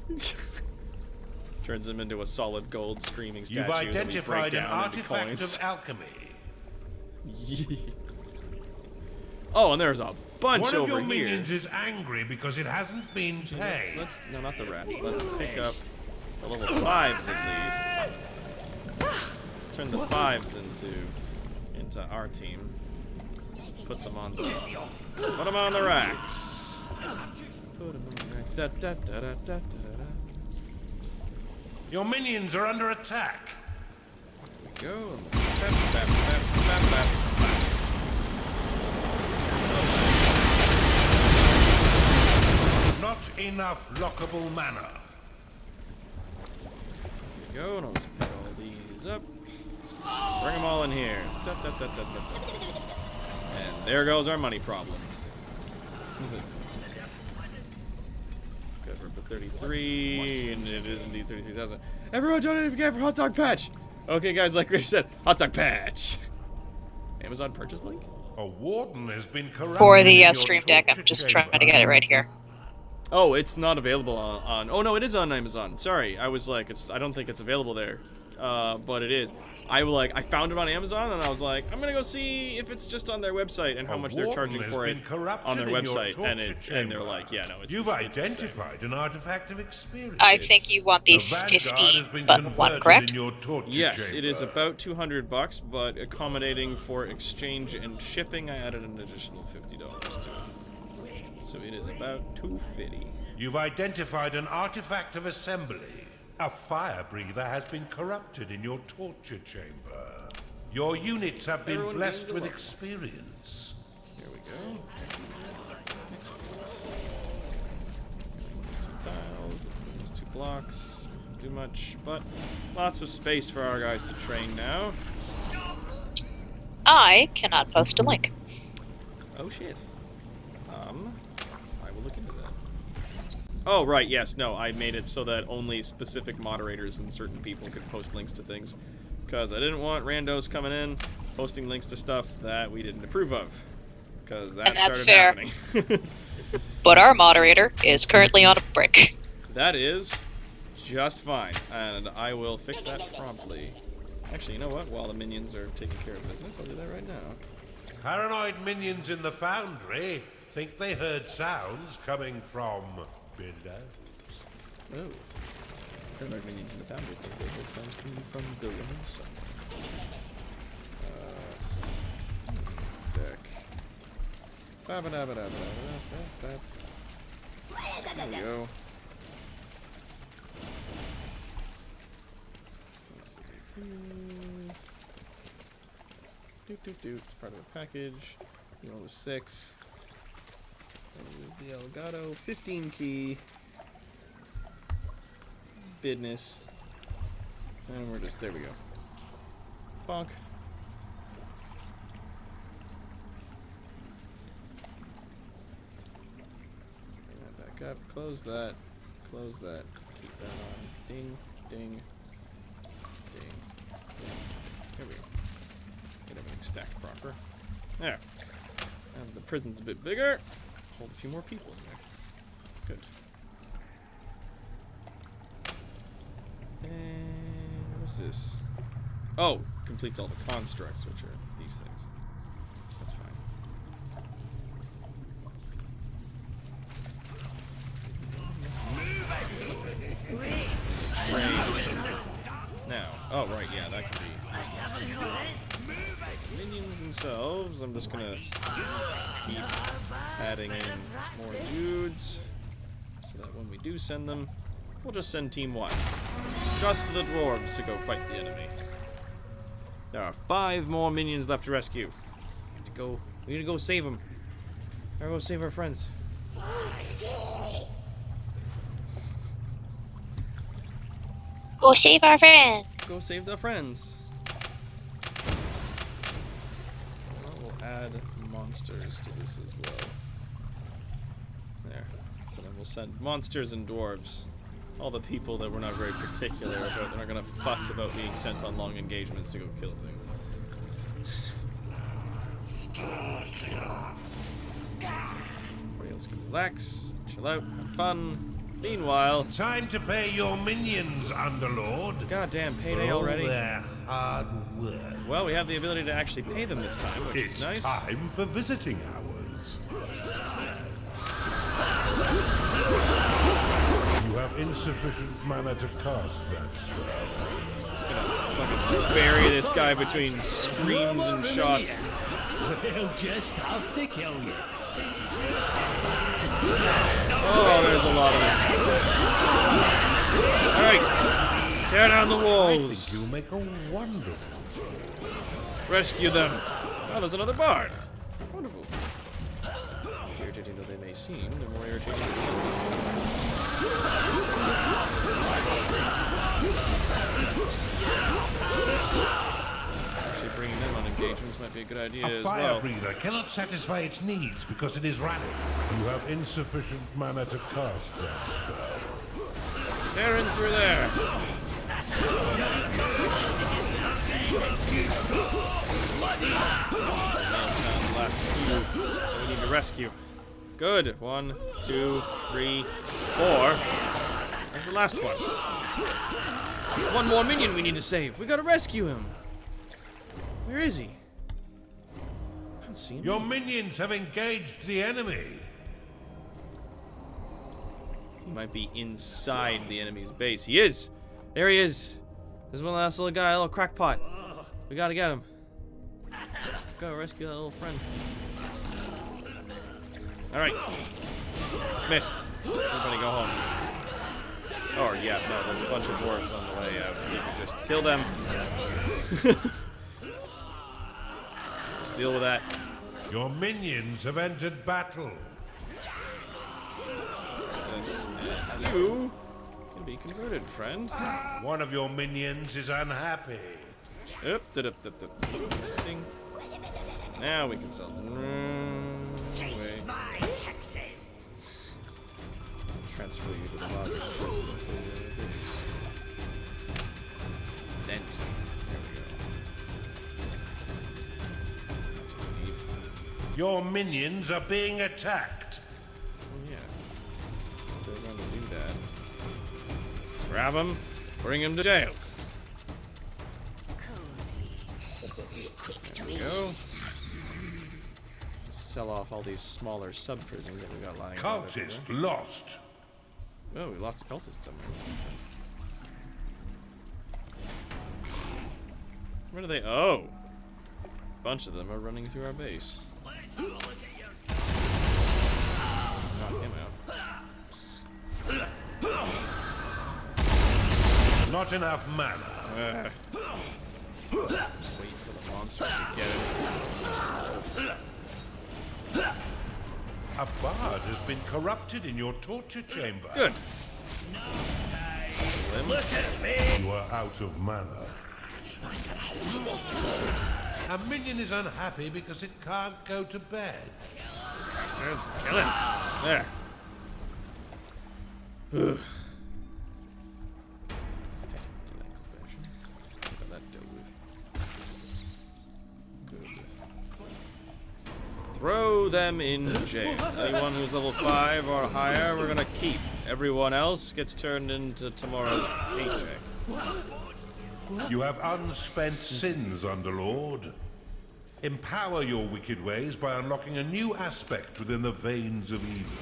Turns them into a solid gold screaming statue. You've identified an artifact into of alchemy. Oh, and there's a bunch One of over your here. minions is angry because it hasn't been paid. No, not the rats. Let's pick up the level 5s at least. Let's turn the 5s into our team. Put them on the racks. Put them on the racks. Da, da, da, da, da, da, da. Your minions are under attack. There we go. Bap, bap, bap, bap, bap, bap. Not enough lockable mana. There we go, and I'll just pick all these up. Bring them all in here. Da, da, da, da, da, da. And there goes our money problem. Good, we're up to 33, and it is indeed 33,000. Everyone donate if you can for Hot Dog Patch! Okay, guys, like Grace said, Hot Dog Patch! Amazon purchase link? A warden has been corrupted. For the stream deck, I'm just trying to get it right here. Oh, it's not available on oh no, it is on Amazon. Sorry, I was like, I don't think it's available there, but it is. I found it on Amazon, and I was like, I'm gonna go see if it's just on their website and how much they're charging for it on their website, and they're like, yeah, no, it's. You've identified an artifact of experience. I think you want the 50 button one, correct? Yes, it is about $200, but accommodating for exchange and shipping, I added an additional $50 to it. So it is about $250. You've identified an artifact of assembly. A fire breather has been corrupted in your torture chamber. Your units have been blessed with experience. Here we go. Those 2 tiles, those 2 blocks. Don't do much, but lots of space for our guys to train now. I cannot post a link. Oh shit. I will look into that. Oh, right, yes, no, I made it so that only specific moderators and certain people could post links to things. Because I didn't want randos coming in, posting links to stuff that we didn't approve of. Because that started happening. But our moderator is currently on a break. That is just fine, and I will fix that promptly. Actually, you know what? While the minions are taking care of business, I'll do that right now. Paranoid minions in the foundry think they heard sounds coming from below. Oh. Paranoid minions in the foundry think they heard sounds coming from below. Deck. There we go. It's part of a package. You know, 6. The Elgato 15 key business. And we're just there we go. Bonk. Bring that back up. Close that. Close that. Keep that on. Ding, ding, ding, ding. There we go. Get everything stacked proper. There. And the prison's a bit bigger. Hold a few more people in there. Good. And what's this? Oh, completes all the constructs, which are these things. That's fine. Train. Now, oh right, yeah, that can be. Minions themselves, I'm just gonna keep adding in more dudes, so that when we do send them, we'll just send Team 1. Just to the dwarves to go fight the enemy. There are 5 more minions left to rescue. We need to go save them. Or go save our friends. Go save our friend. Go save the friends. We'll add monsters to this as well. There. So then we'll send monsters and dwarves. All the people that we're not very particular about that are gonna fuss about being sent on long engagements to go kill things. Everybody else Let's go relax, chill out, have fun. Meanwhile, time to pay your minions, Underlord. Goddamn payday for all already. Their hard work. Well, we have the ability to actually pay them this time, which It's is nice. time for visiting hours. You have insufficient mana to cast that spell. Fucking bury this guy between screams and shots. We'll just have to kill you. Oh, there's a lot of them. Alright, tear down the walls. I think you'll make a wonderful. Rescue them. Oh, there's another bard. Wonderful. Irritating though they may seem, they're more irritating than the enemies. Actually, bringing them on engagements might be a good idea A as fire well. breather cannot satisfy its needs because it is radical. You have insufficient mana to cast that spell. Tear in through there. Last few we need to rescue. Good. 1, 2, 3, 4. That's the last one. One more minion we need to save. We gotta rescue him. Where is he? I don't see him. Your minions have engaged the enemy. He might be inside the enemy's base. He is! There he is! There's one last little guy, a little crackpot. We gotta get him. Go rescue that little friend. Alright. Dismissed. Everybody go home. Oh, yeah, no, there's a bunch of dwarves on the way out. You can just kill them. Just deal with that. Your minions have entered battle. You can be converted, friend. One of your minions is unhappy. Up. Ding. Now we can sell them. Transfer you to the lobby. Dancing. There we go. That's what we need. Your minions are being attacked. Oh, yeah. They're going to do that. Grab him, bring him to jail. There we go. Sell off all these smaller sub-prisons that we got lying around Cultist everywhere. lost. Oh, we lost a cultist somewhere. Where do they? Oh! A bunch of them are running through our base. Knock him out. Not enough mana. Wait for the monsters to get it. A bard has been corrupted in your torture chamber. Good. Look at me. You are out of mana. A minion is unhappy because it can't go to bed. Bastards, kill him. There. Ugh. Got that dealt with. Good. Throw them in jail. Anyone who's level 5 or higher, we're gonna keep. Everyone else gets turned into tomorrow's paycheck. You have unspent sins, Underlord. Empower your wicked ways by unlocking a new aspect within the veins of evil.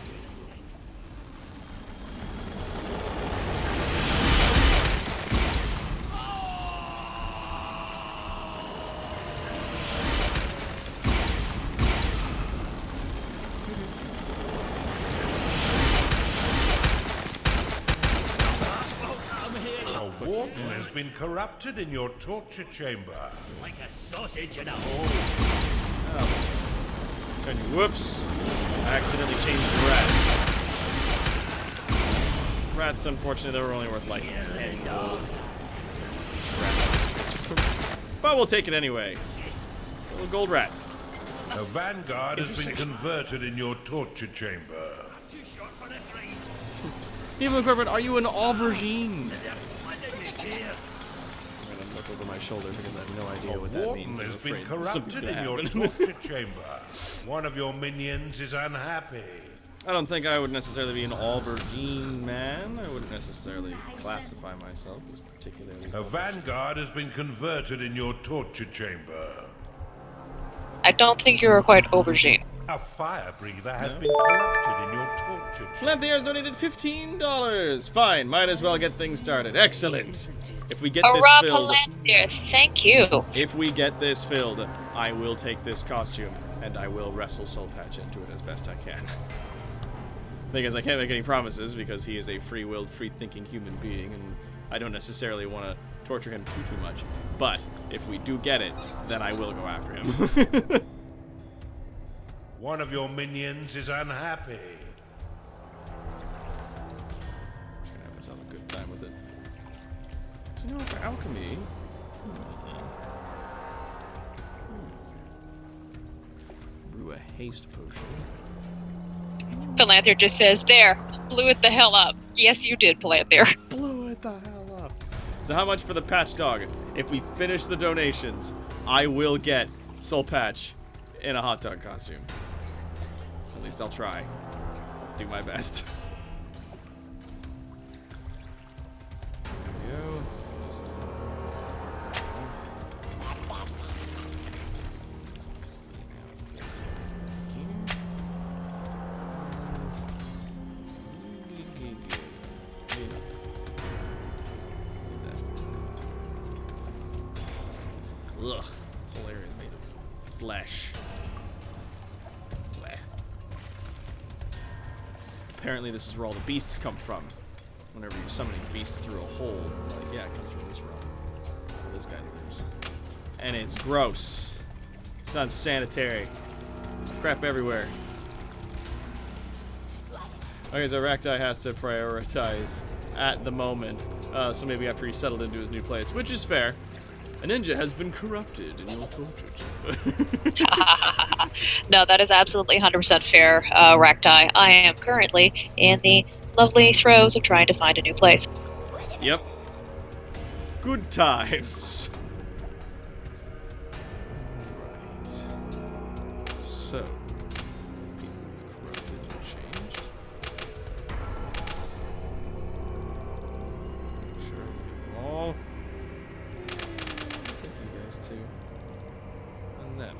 A warden has been corrupted in your torture chamber. Like a sausage in a hole. Turn you. Whoops. I accidentally changed the rat. Rats, unfortunately, they were only worth like 10 gold. But we'll take it anyway. A little gold rat. A vanguard has been converted in your torture chamber. People in corporate, are you an aubergine? I'm gonna look over my shoulder because I have no idea what that Warden means. has I'm been afraid corrupted something's in gonna your happen. torture chamber. One of your minions is unhappy. I don't think I would necessarily be an aubergine man. I wouldn't necessarily classify myself as particularly... A vanguard has been converted in your torture chamber. I don't think you're quite aubergine. A fire breather has been corrupted in your torture chamber. Clanthier's donated $15. Fine, might as well get things started. Excellent. If we get this Hurrah, filled... Palantir, thank you. If we get this filled, I will take this costume, and I will wrestle Soul Patch into it as best I can. Thing is, I can't make any promises because he is a free-willed, free-thinking human being, and I don't necessarily want to torture him too much. But if we do get it, then I will go after him. One of your minions is unhappy. I'm just gonna have myself a good time with it. You know, for alchemy... Brew a haste potion. Palantir just says, there, blew it the hell up. Yes, you did, Palantir. Blew it the hell up. So how much for the patch dog? If we finish the donations, I will get Soul Patch in a hot dog costume. At least I'll try. Do my best. There we go. Ugh, this whole area is made of flesh. Blech. Apparently this is where all the beasts come from. Whenever you're summoning beasts through a hole, like, yeah, it comes from this realm. Where this guy lives. And it's gross. It's unsanitary. There's crap everywhere. Okay, so Raktai has to prioritize at the moment. So maybe after he's settled into his new place, which is fair. A ninja has been corrupted in your torture chamber. No, that is absolutely 100% fair, Raktai. I am currently in the lovely throes of trying to find a new place. Yep. Good times. Right. So. People have corrupted and changed. Let's make sure we get them all. Take you guys too. And then.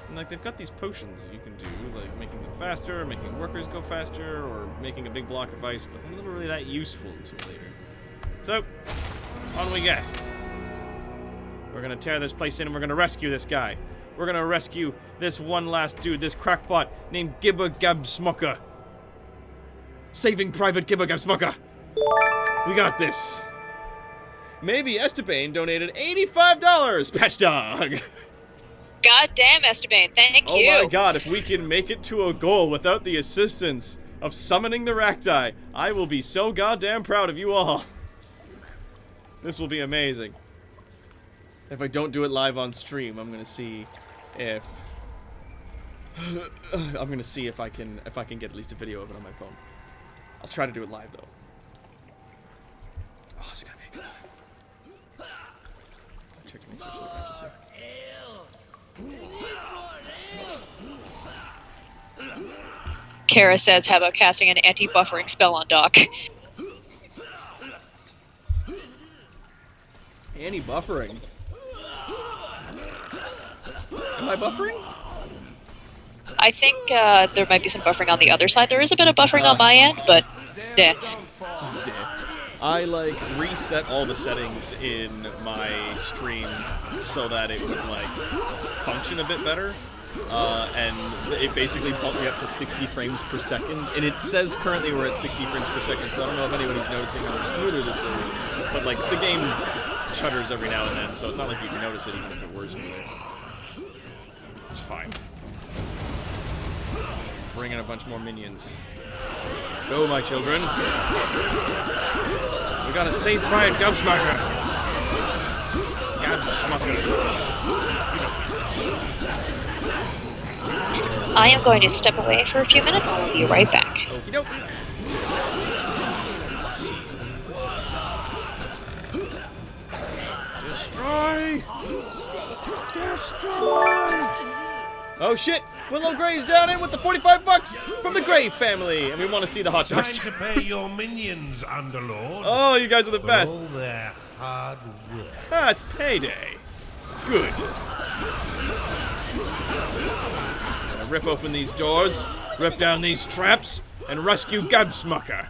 And like they've got these potions that you can do, like making them faster, making workers go faster, or making a big block of ice, but they're not really that useful until later. So, on we get. We're gonna tear this place in and we're gonna rescue this guy. We're gonna rescue this one last dude, this crackpot named Gibba Gab Smucker. Saving Private Gibba Gab Smucker. We got this. Maybe Esteban donated $85. Patch dog. God damn, Esteban, thank you. Oh my god, if we can make it to a goal without the assistance of summoning the Raktai, I will be so goddamn proud of you all. This will be amazing. If I don't do it live on stream, I'm gonna see if I can get at least a video of it on my phone. I'll try to do it live though. Oh, it's gonna be a good time. I'll check to make sure it's matches here. Kara says, how about casting an anti-buffering spell on Doc? Anti-buffering? Am I buffering? I think there might be some buffering on the other side. There is a bit of buffering on my end, but yeah. I like reset all the settings in my stream so that it would like function a bit better. And it basically bumped me up to 60 frames per second. And it says currently we're at 60 frames per second, so I don't know if anybody's noticing how much smoother this is. But like the game chutters every now and then, so it's not like you can notice it even if it were smoother. It's fine. Bring in a bunch more minions. Go, my children. We gotta save Private Gubsmacker. I am going to step away for a few minutes. I will be right back. Okie doke. Destroy! Destroy! Oh shit! Willow Gray's down in with the 45 bucks from the Gray family, and we want to see the hot dogs. Time to pay your minions, Underlord. Oh, you guys are the for best. all their hard work. Ah, it's payday. Good. Gonna rip open these doors, rip down these traps, and rescue Gabsmucker.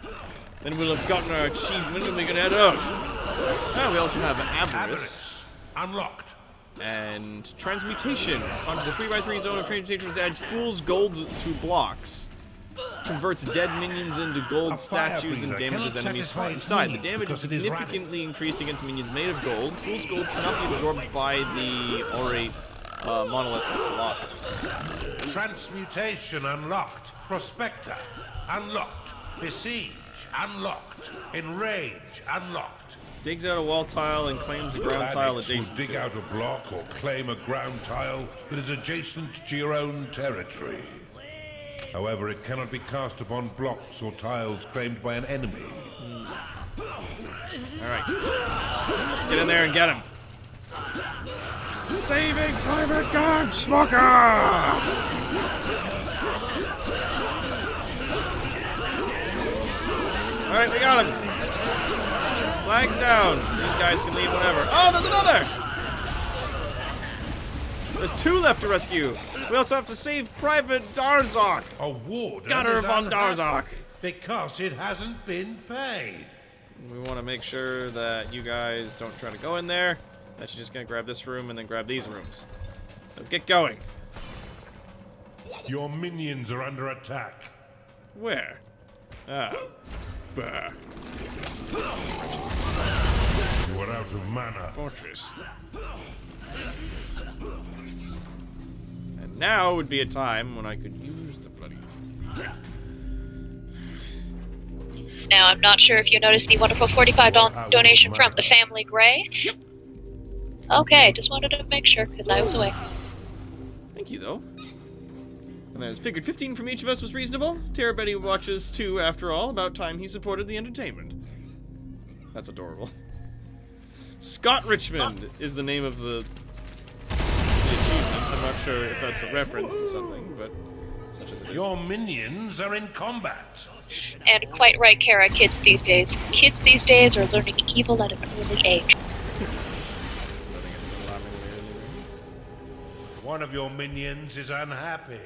Then we'll have gotten our achievement and we can head out. Ah, we also have Avarice. Unlocked. And Transmutation. Conjures a 3x3 zone of transmutation which adds fool's gold to blocks. Converts dead minions into gold statues and damages enemies fought inside. The damage is significantly increased against minions made of gold. Fool's gold cannot be absorbed by the orate monolith of Colossus. Transmutation unlocked. Prospector unlocked. Besiege unlocked. Enrage unlocked. Digs out a wall tile and claims a ground tile adjacent dig to out it. a block or claim a ground tile that is adjacent to your own territory. However, it cannot be cast upon blocks or tiles claimed by an enemy. Alright. Let's get in there and get him. Saving Private Gunsmoker! Alright, we got him. Flags down. These guys can leave whenever. Oh, there's another! There's 2 left to rescue. We also have to save Private Darzok. A warden Gunner is von unhappy Darzok. because it hasn't been paid. We want to make sure that you guys don't try to go in there. That you're just going to grab this room and then grab these rooms. So get going. Your minions are under attack. Where? Ah. Bah. You are out of mana. Fortress. And now would be a time when I could use the bloody... Now, I'm not sure if you noticed the wonderful $45 donation from the family Gray. Yep. Okay, just wanted to make sure, because I was away. Thank you, though. And there's figured 15 from each of us was reasonable. Tara Betty watches too, after all. About time he supported the entertainment. That's adorable. Scott Richmond is the name of the achievement. I'm not sure if that's a reference to something, but such as it is. Your minions are in combat. And quite right, Kara, kids these days. Kids these days are learning evil at an early age. One of your minions is unhappy.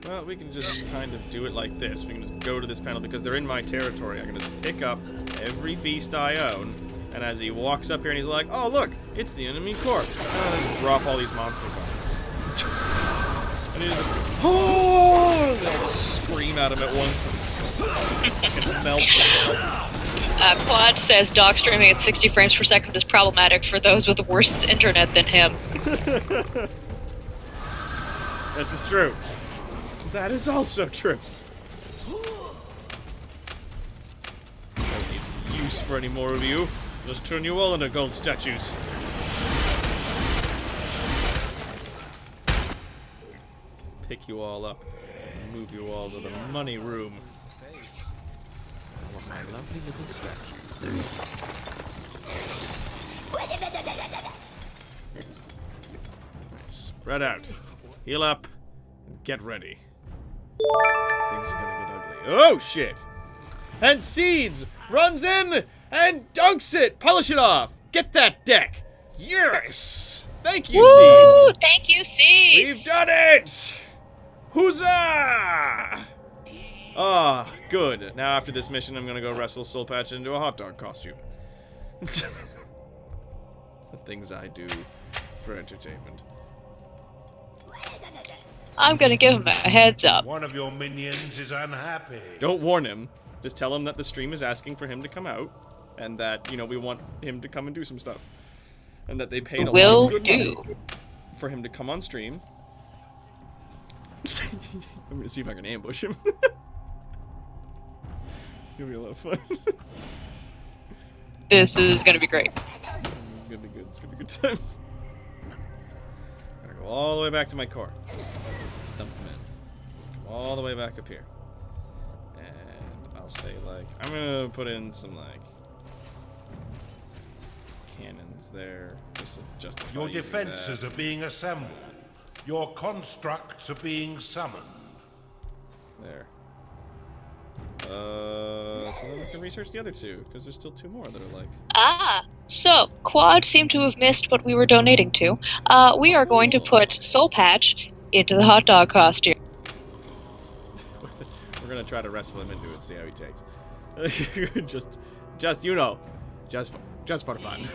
Well, we can just kind of do it like this. We can just go to this panel because they're in my territory. I can just pick up every beast I own, and as he walks up here and he's like, oh look, it's the enemy corps. And I just drop all these monsters on him. And he just, oh! They all scream at him at once. It melts. Quad says dog streaming at 60 frames per second is problematic for those with worse internet than him. This is true. That is also true. I don't need use for any more of you. Just turn you all into gold statues. Pick you all up and move you all to the money room. I want my lovely little statues. Spread out. Heal up. And get ready. Things are gonna get ugly. Oh, shit! And Seeds runs in and dunks it! Polish it off! Get that deck! Yes! Thank you, Woo! Seeds! Thank you, Seeds! We've done it! Huzzah! Ah, good. Now after this mission, I'm gonna go wrestle Soul Patch into a hot dog costume. The things I do for entertainment. I'm gonna give him a heads up. One of your minions is unhappy. Don't warn him. Just tell him that the stream is asking for him to come out, and that, you know, we want him to come and do some stuff. And that they paid a lot of good money for him to come on stream. I'm gonna see if I can ambush him. It'll be a lot of fun. This is gonna be great. It's gonna be good. It's gonna be good times. Gotta go all the way back to my core. Dump them in. Come all the way back up here. And I'll say, like, I'm gonna put in some, like, cannons there. Just to justify Your using defenses that. are being assembled. Your constructs are being summoned. There. So then we can research the other two, because there's still 2 more that are like... Ah, so Quad seemed to have missed what we were donating to. We are going to put Soul Patch into the hot dog costume. We're gonna try to wrestle him into it, see how he takes. just you know, just for fun.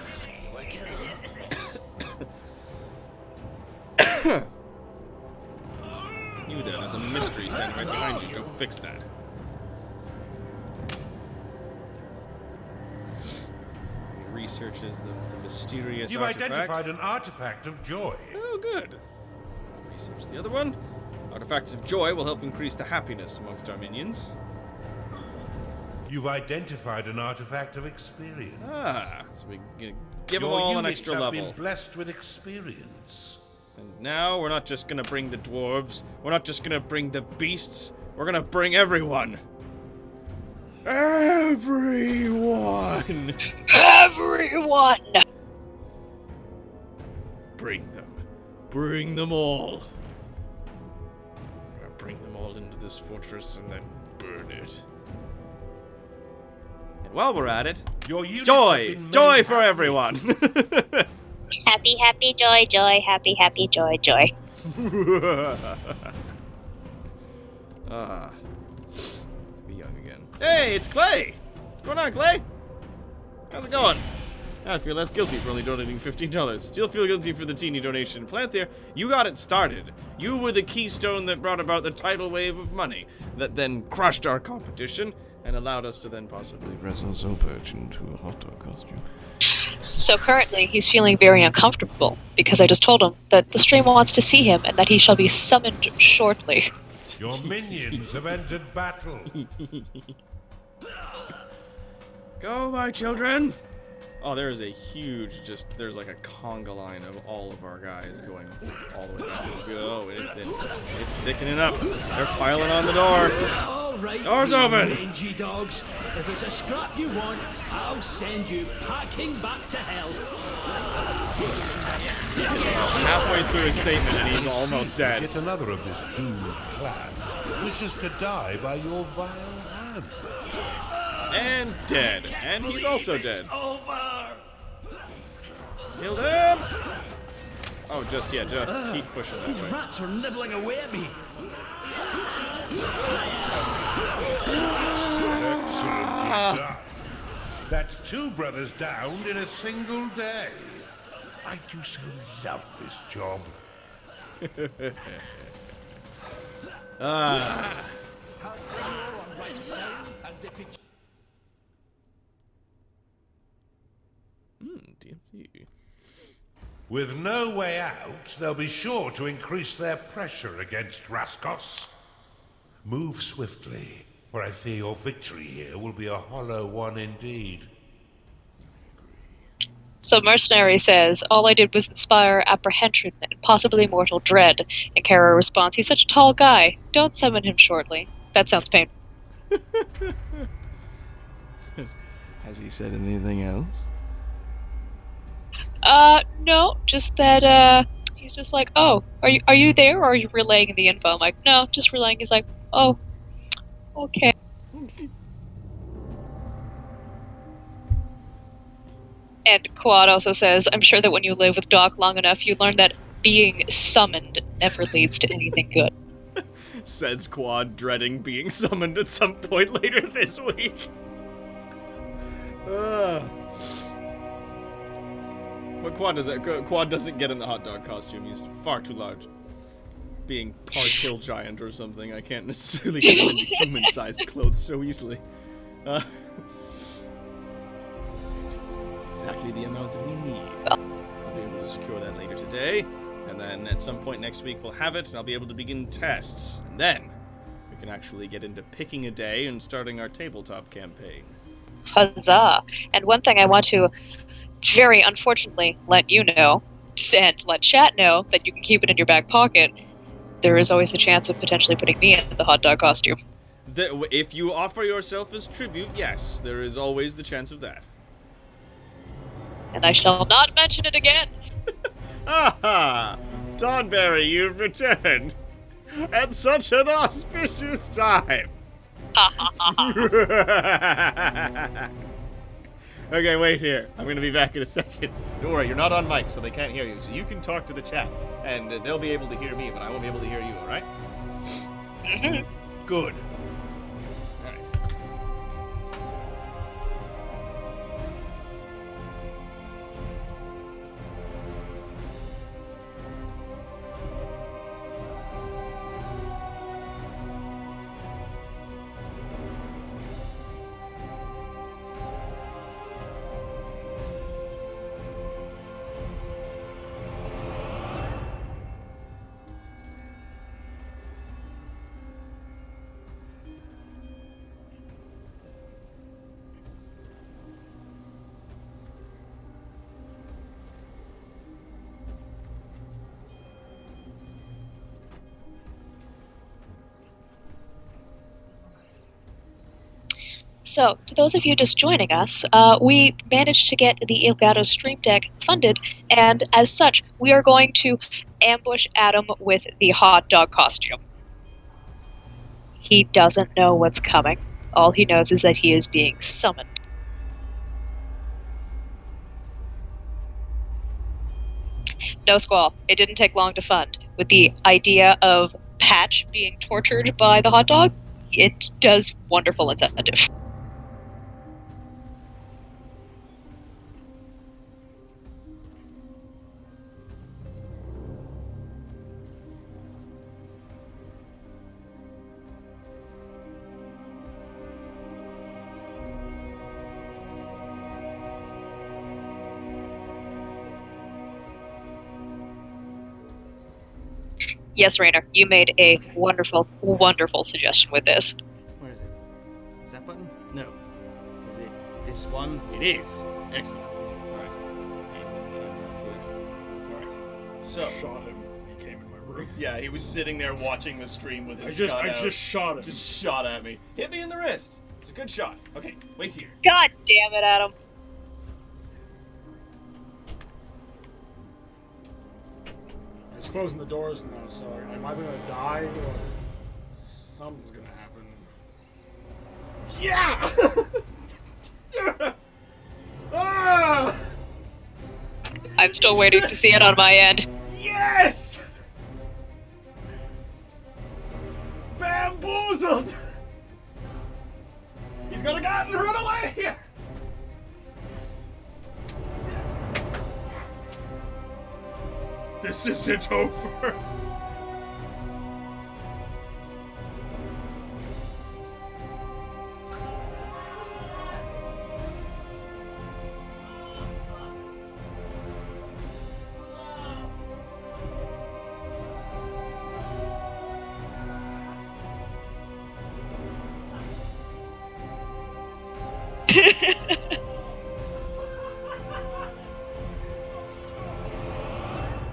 You there, there's a mystery standing right behind you. Go fix that. He researches the mysterious You've artifact. identified an artifact of joy. Oh, good. Research the other one. Artifacts of joy will help increase the happiness amongst our minions. You've identified an artifact of experience. Ah, so we can give them all an extra level. Your units have been blessed with experience. And now we're not just gonna bring the dwarves. We're not just gonna bring the beasts. We're gonna bring everyone. Everyone. Everyone. Bring them. Bring them all. Bring them all into this fortress and then burn it. And while we're at it, joy! Joy for everyone! Happy, happy, joy, joy, happy, happy, joy, joy. Be young again. Hey, it's Clay! What's going on, Clay? How's it going? I feel less guilty for only donating $15. Still feel guilty for the teeny donation. Planthier, you got it started. You were the keystone that brought about the tidal wave of money that then crushed our competition and allowed us to then possibly wrestle Soul Patch into a hot dog costume. So currently, he's feeling very uncomfortable because I just told him that the stream wants to see him and that he shall be summoned shortly. Your minions have entered battle. Go, my children! Oh, there is a huge, there's like a conga line of all of our guys going all the way down. Go, it's thickening up. They're piling on the door. All right, Door's open. Mangy dogs. If it's a scrap you want, I'll send you packing back to hell. Halfway through his statement and he's almost dead. Yet another of this doomed clan wishes to die by your vile hand. And dead. And he's also dead. Over. Killed him! Oh, just keep pushing that These way. rats are nibbling away at me. Excellent done. That's 2 brothers downed in a single day. I do so love this job. DMC. With no way out, they'll be sure to increase their pressure against Raskos. Move swiftly, or I fear your victory here will be a hollow one indeed. So Mercenary says, all I did was inspire apprehension and possibly mortal dread. And Kara responds, he's such a tall guy. Don't summon him shortly. That sounds painful. Has he said anything else? No, just that, he's just like, oh, are you there, or are you relaying the info? I'm like, no, just relaying. He's like, oh, okay. And Quad also says, I'm sure that when you live with Doc long enough, you learn that being summoned never leads to anything good. Says Quad, dreading being summoned at some point later this week. But Quad doesn't get in the hot dog costume. He's far too large. Being part hill giant or something, I can't necessarily get him into human-sized clothes so easily. It's exactly the amount that we need. I'll be able to secure that later today, and then at some point next week we'll have it, and I'll be able to begin tests. And then we can actually get into picking a day and starting our tabletop campaign. Huzzah! And one thing I want to very unfortunately let you know, and let chat know, that you can keep it in your back pocket. There is always the chance of potentially putting me in the hot dog costume. If you offer yourself as tribute, yes, there is always the chance of that. And I shall not mention it again. Aha! Tonberry, you've returned! At such an auspicious time! Okay, wait here. I'm gonna be back in a second. Don't worry, you're not on mic, so they can't hear you. So you can talk to the chat, and they'll be able to hear me, but I won't be able to hear you, alright? Good. Alright. So, to those of you just joining us, we managed to get the Elgato Stream Deck funded, and as such, we are going to ambush Adam with the hot dog costume. He doesn't know what's coming. All he knows is that he is being summoned. No squall. It didn't take long to fund. With the idea of Patch being tortured by the hot dog, it does wonderful incentive. Yes, Rainer, you made a wonderful, wonderful suggestion with this. Where is it? Is that button? No. Is it this one? It is. Excellent. Alright. Alright. So. Shot him. He came in my room. Yeah, he was sitting there watching the stream with his gun I out. just shot him. Just shot at me. Hit me in the wrist. It's a good shot. Okay, wait here. God damn it, Adam. He's closing the doors now, so I'm either gonna die or something's gonna happen. Yeah! Ah! I'm still waiting to see it on my end. Yes! Bamboozled! He's got a gun! Run away here! This isn't over.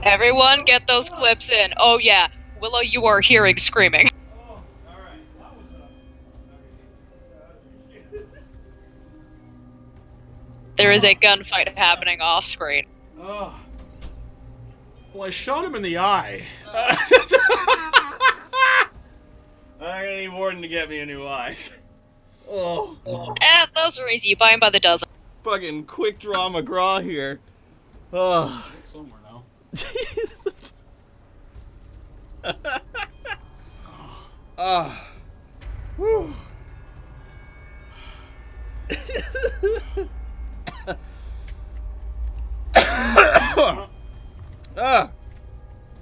Everyone get those clips in. Oh yeah, Willow, you are hearing screaming. There is a gunfight happening off screen. Well, I shot him in the eye. I'm gonna need Warden to get me a new eye. Oh. Those are easy. You buy them by the dozen. Fucking quick draw McGraw here. Oh. It's somewhere now. Whew.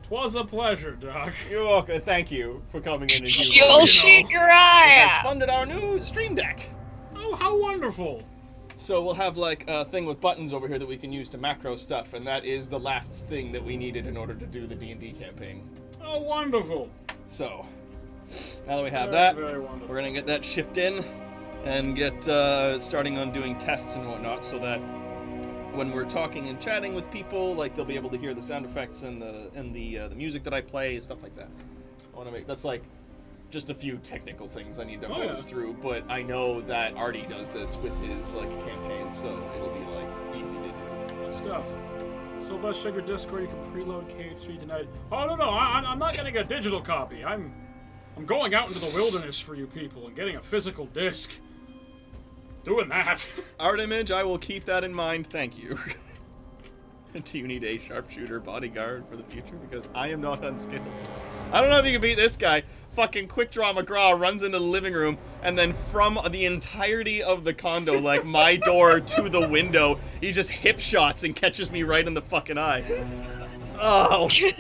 Twas a pleasure, Doc. You're welcome. Thank you for coming in. You'll shoot your eye out. out. Funded our new stream deck. Oh, how wonderful. So we'll have like a thing with buttons over here that we can use to macro stuff, and that is the last thing that we needed in order to do the D&D campaign. Oh, wonderful. So, now that we have Very, that, very wonderful. we're gonna get that shipped in and get starting on doing tests and whatnot, so that when we're talking and chatting with people, like they'll be able to hear the sound effects and the music that I play, stuff like that. I want to make that's like just a few technical things I need to hose through, but I know that Artie does this with his like campaign, so it'll be like easy to do. Good stuff. So let's check your Discord. You can preload KH3 tonight. Oh no, I'm not getting a digital copy. I'm going out into the wilderness for you people and getting a physical disc. Doing that. Art Image, I will keep that in mind. Thank you. Do you need a sharpshooter bodyguard for the future? Because I am not unskilled. I don't know if you can beat this guy. Fucking Quick Draw McGraw runs into the living room, and then from the entirety of the condo, like my door to the window, he just hip shots and catches me right in the fucking eye. Oh. You were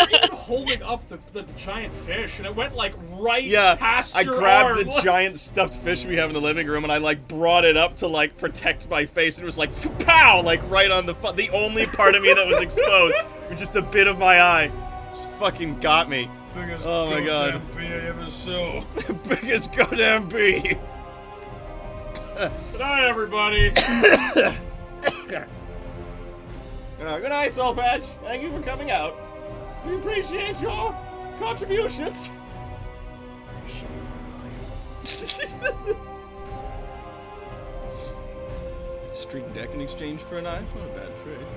even holding up the giant fish, and it went like right past your arm. I grabbed the giant stuffed fish we have in the living room, and I like brought it up to like protect my face, and it was like pow, like right on the only part of me that was exposed, with just a bit of my eye. Just fucking got me. Biggest oh my god. bee I ever saw. Biggest goddamn bee. Good night, everybody. Good night, Soul Patch. Thank you for coming out. We appreciate your contributions. Stream Deck in exchange for an eye? Not a bad trade.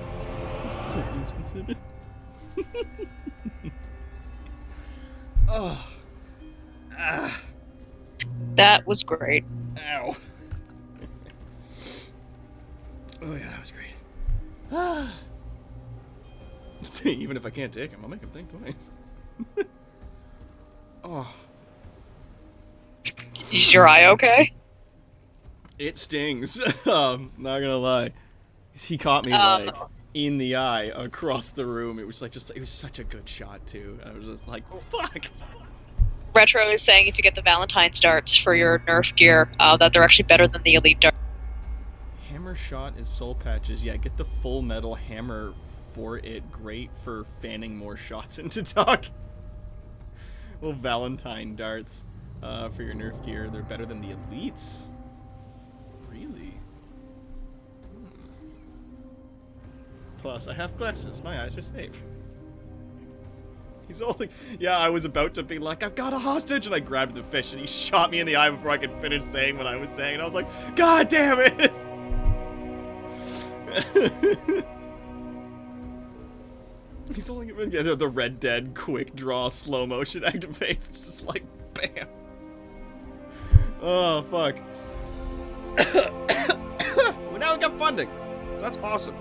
Oh. Ah. That was great. Ow. Oh yeah, that was great. Ah. Even if I can't take him, I'll make him think twice. Oh. Is your eye okay? It stings. Not gonna lie. He caught me like in the eye across the room. It was like it was such a good shot too. I was just like, fuck. Retro is saying if you get the Valentine's darts for your Nerf gear, that they're actually better than the Elite dart. Hammer shot is soul patches. Yeah, get the full metal hammer for it. Great for fanning more shots into Doc. Little Valentine darts for your Nerf gear. They're better than the Elites. Really? Plus, I have glasses. My eyes are safe. He's only... Yeah, I was about to be like, I've got a hostage, and I grabbed the fish, and he shot me in the eye before I could finish saying what I was saying, and I was like, God damn it! He's only... Yeah, the Red Dead quick draw slow motion activates. It's just like, bam. Oh, fuck. Well, now we got funding. That's awesome.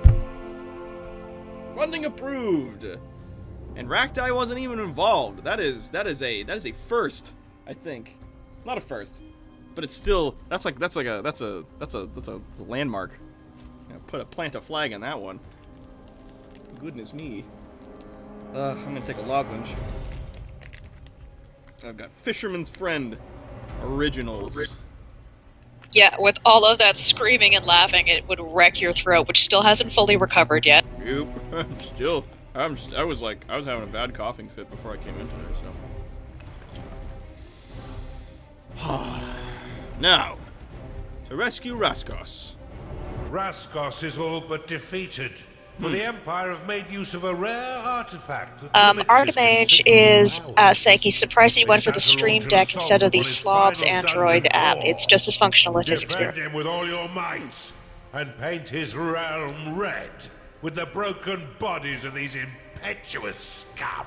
Funding approved. And Raktai wasn't even involved. That is a first, I think. Not a first, but it's still that's a landmark. Plant a flag on that one. Goodness me. I'm gonna take a lozenge. I've got Fisherman's Friend Originals. Yeah, with all of that screaming and laughing, it would wreck your throat, which still hasn't fully recovered yet. Yep. I was having a bad coughing fit before I came in today, so. Now, to rescue Raskos. Raskos is all but defeated, for the Empire have made use of a rare artifact that limits his Archimage is saying he's surprised he went for the Stream Deck instead of the Slobs Android app. It's just as functional in his Defend experience. him with all your might, and paint his realm red with the broken bodies of these impetuous scum.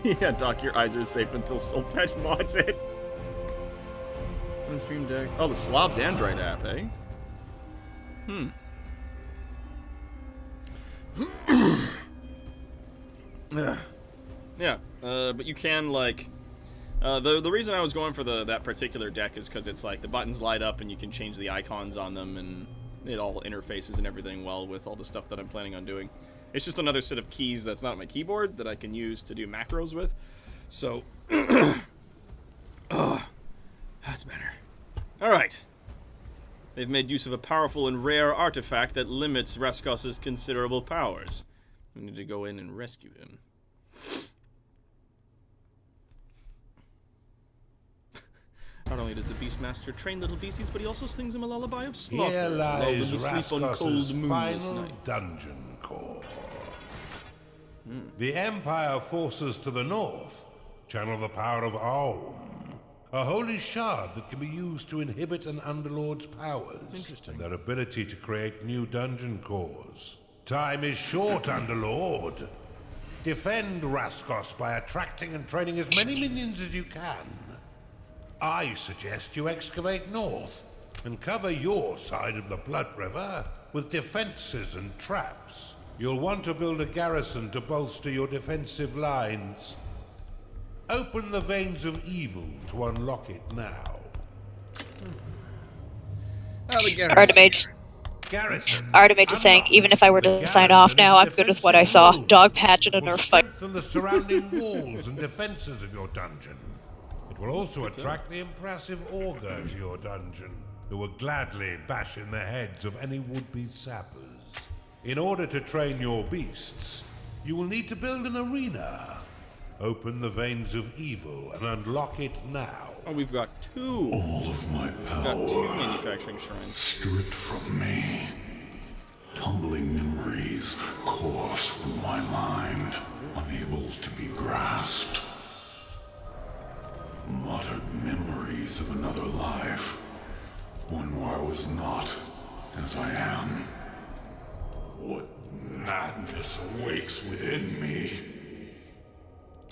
Yeah, Doc, your eyes are safe until Soul Patch mods it. Stream Deck. Oh, the Slobs Android app, eh? Yeah, but you can, like... the reason I was going for that particular deck is because it's like the buttons light up and you can change the icons on them and it all interfaces and everything well with all the stuff that I'm planning on doing. It's just another set of keys that's not on my keyboard that I can use to do macros with. So, oh, that's better. Alright. They've made use of a powerful and rare artifact that limits Raskos' considerable powers. We need to go in and rescue him. Not only does the Beastmaster train little beasties, but he also sings them a lullaby of slaughter. Here lies sleep on cold, Raskos' moonless final night. dungeon core. The Empire forces to the north channel the power of Aum, A holy shard that can be used to inhibit an Underlord's powers. Interesting. And their ability to create new dungeon cores. Time is short, Underlord. Defend Raskos by attracting and training as many minions as you can. I suggest you excavate north and cover your side of the Blood River with defenses and traps. You'll want to build a garrison to bolster your defensive lines. Open the Veins of Evil to unlock it now. Artemage is saying, even if I were to sign off now, I'm good with what I saw. Dog patch and a nerf fight. Strengthen the surrounding walls and defenses of your dungeon. It will also attract the impressive Augur to your dungeon, who will gladly bash in the heads of any would-be sappers. In order to train your beasts, you will need to build an arena. Open the Veins of Evil and unlock it now. Oh, we've got two. All of my power We've got two manufacturing shrines. stripped from me. Tumbling memories course through my mind, unable to be grasped. Muttered memories of another life, one where I was not as I am. What madness awakes within me?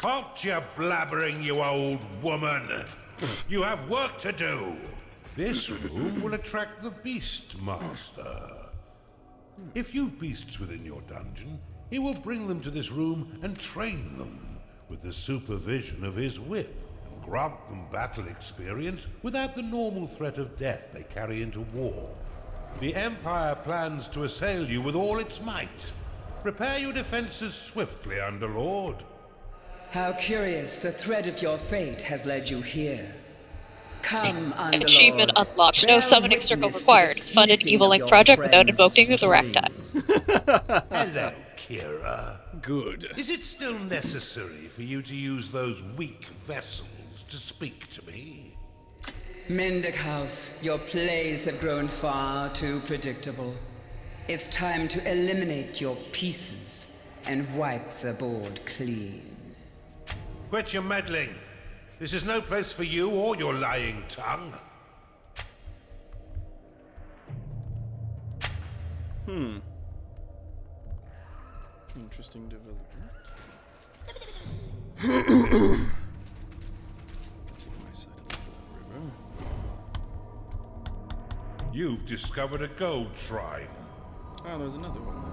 Halt your blabbering, you old woman! You have work to do! This room will attract the Beast Master. If you've beasts within your dungeon, he will bring them to this room and train them with the supervision of his whip, and grant them battle experience without the normal threat of death they carry into war. The Empire plans to assail you with all its might. Prepare your defenses swiftly, Underlord. How curious the thread of your fate has led you here. Come, Underlord. Achievement unlocked. No summoning circle required. Funded Evil Link project without invoking the Raktai. Hello, Kira. Good. Is it still necessary for you to use those weak vessels to speak to me? Mendickhouse, your plays have grown far too predictable. It's time to eliminate your pieces and wipe the board clean. Quit your meddling. This is no place for you or your lying tongue. Interesting development. You've discovered a gold shrine. Oh, there's another one there.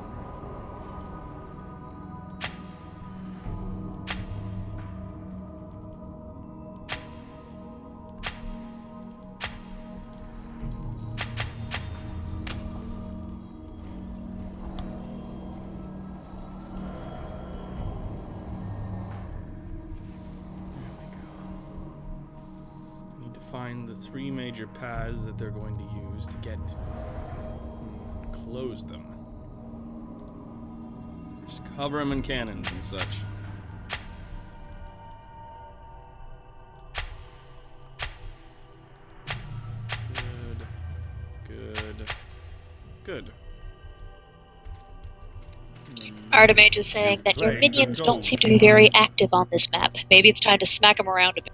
Find the three major paths that they're going to use to get close them. Just cover them in cannons and such. Good. Artemage is saying that your minions don't seem to be very active on this map. Maybe it's time to smack them around a bit.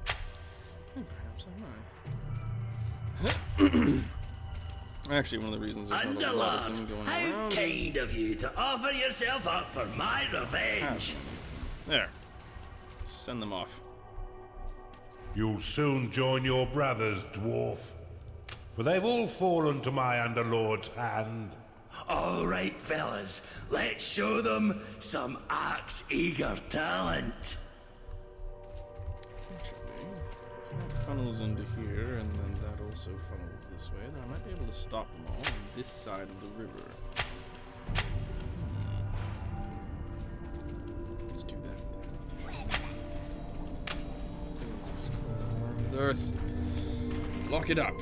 Actually, one of the reasons there's not a lot of them going how around kind of you to offer yourself up for my revenge. There. Send them off. You'll soon join your brothers, dwarf. For they've all fallen to my Underlord's hand. All right, fellas. Let's show them some axe-eager talent. Funnels into here, and then that also funnels this way. Then I might be able to stop them all on this side of the river. Let's do that. With earth. Lock it up.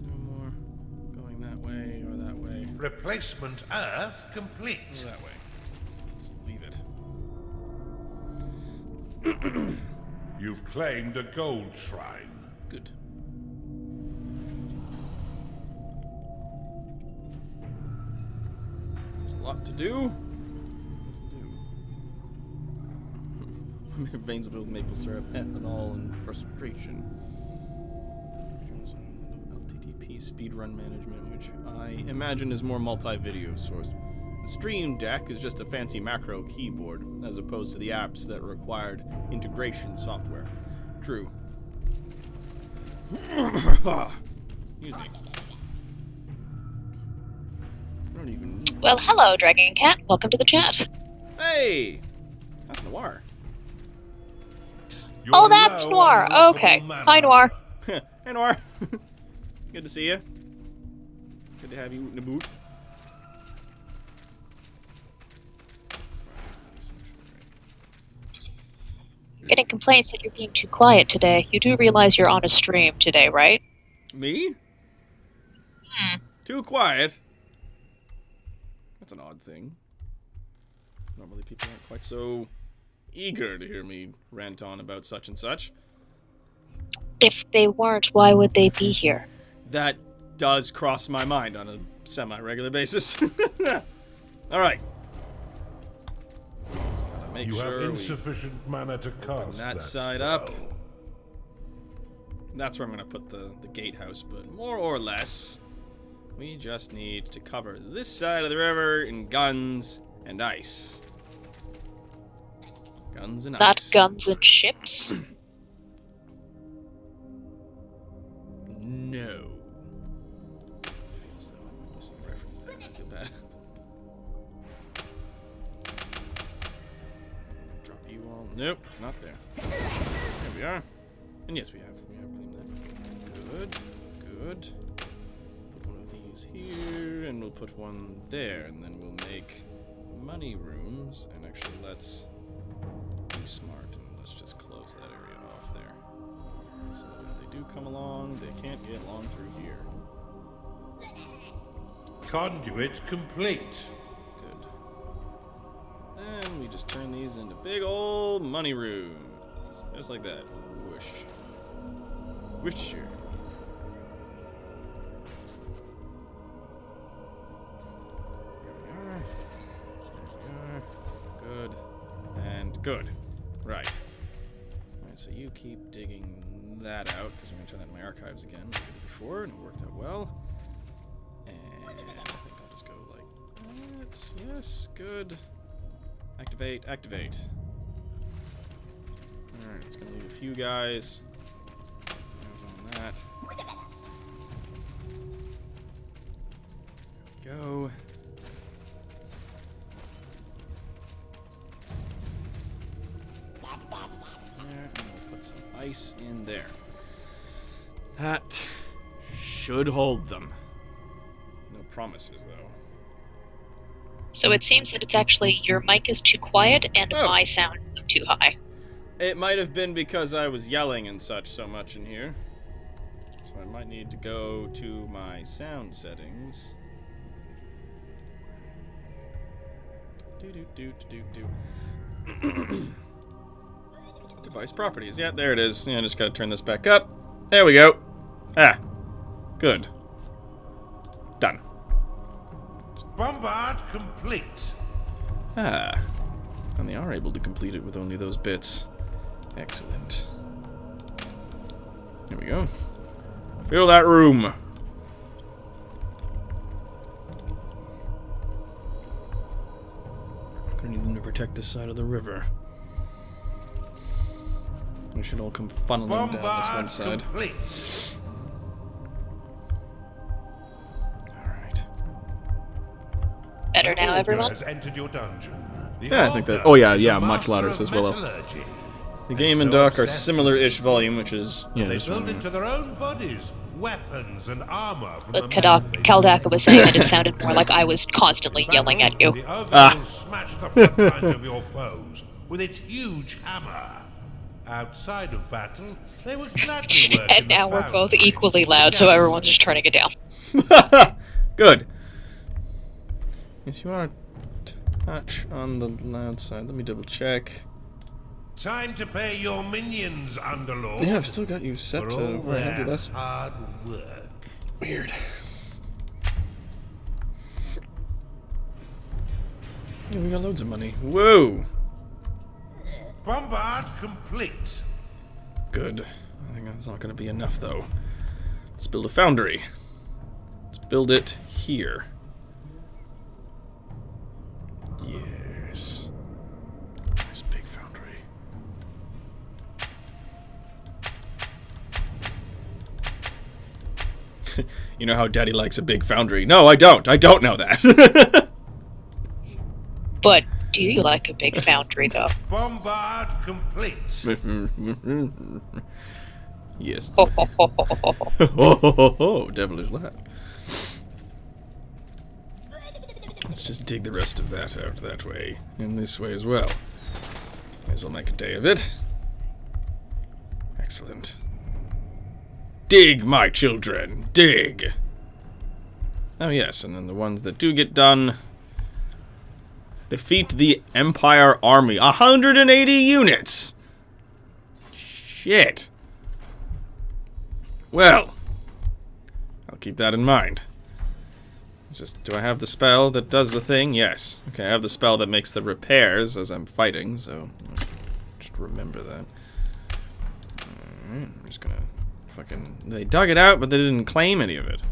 No more going that way or that way. Replacement Earth complete. That way. Just leave it. You've claimed a gold shrine. Good. There's a lot to do. Veins with maple syrup, ethanol, and frustration. LTTP speedrun management, which I imagine is more multi-video sourced. The Stream Deck is just a fancy macro keyboard, as opposed to the apps that required integration software. True. Excuse me. I don't even need... Well, hello, Dragon Cat. Welcome to the chat. Hey! That's Noir. Oh, that's Noir. Okay. Hi, Noir. Hey, Noir. Good to see you. Good to have you in the boot. Getting complaints that you're being too quiet today. You do realize you're on a stream today, right? Me? Too quiet? That's an odd thing. Normally people aren't quite so eager to hear me rant on about such and such. If they weren't, why would they be here? That does cross my mind on a semi-regular basis. Alright. Make you sure have insufficient mana to cast that side spell. up. That's where I'm going to put the gatehouse, but more or less, we just need to cover this side of the river in guns and ice. Guns and Not ice. guns and ships? No. Feels though I'm missing a reference there. I feel bad. Drop you all. Nope, not there. There we are. And yes, we have claimed that. Good. Good. Put one of these here, and we'll put one there, and then we'll make money rooms. And actually, let's be smart and let's just close that area off there. So if they do come along, they can't get along through here. Conduit complete. Good. Then we just turn these into big old money rooms. Just like that. Whoosh. Whoosh. Good. And good. Right. Alright, so you keep digging that out, because I'm going to turn that in my archives again, like I did before, and it worked out well. And I think I'll just go like that. Yes, good. Activate, activate. Alright, it's going to leave a few guys. On that. There we go. And we'll put some ice in there. That should hold them. No promises, though. So it seems that it's actually your mic is too quiet and my sound is too high. It might have been because I was yelling and such so much in here. So I might need to go to my sound settings. Device properties. Yeah, there it is. Yeah, I just gotta turn this back up. There we go. Ah. Good. Done. Bombard complete. Ah. And they are able to complete it with only those bits. Excellent. There we go. Fill that room. Gonna need them to protect this side of the river. We should all come funneling down this one side. Complete. Alright. Better now, everyone? Has entered your dungeon. Yeah, I think that. Oh, yeah, much louder says Willow. The game and Doc are similar-ish volume, which is. Yeah, They build into their own bodies weapons and armor from But Kaldaka was saying that it sounded more like I was constantly yelling at you. The ogre will smash the front lines of your foes with its huge hammer. Outside of battle, they would gladly work And now we're both equally loud, so everyone's just turning it down. Good. Yes, you are touch on the loud side. Let me double check. Time to pay your minions, Underlord. Yeah, I've still got you set for to all their less. hard work. Weird. Yeah, we got loads of money. Whoa! Bombard complete. Good. I think that's not going to be enough, though. Let's build a foundry. Let's build it here. Yes. Nice big foundry. You know how Daddy likes a big foundry? No, I don't. I don't know that. But do you like a big foundry, though? Bombard complete. Yes. Ho, ho, ho, ho, ho, ho. Oh, devilish laugh. Let's just dig the rest of that out that way, and this way as well. May as well make a day of it. Excellent. Dig, my children, dig! Oh yes, and then the ones that do get done... Defeat the Empire Army. 180 units! Shit. Well, I'll keep that in mind. Just, do I have the spell that does the thing? Yes. Okay, I have the spell that makes the repairs as I'm fighting, so just remember that. Alright, I'm just gonna fucking... They dug it out, but they didn't claim any of it.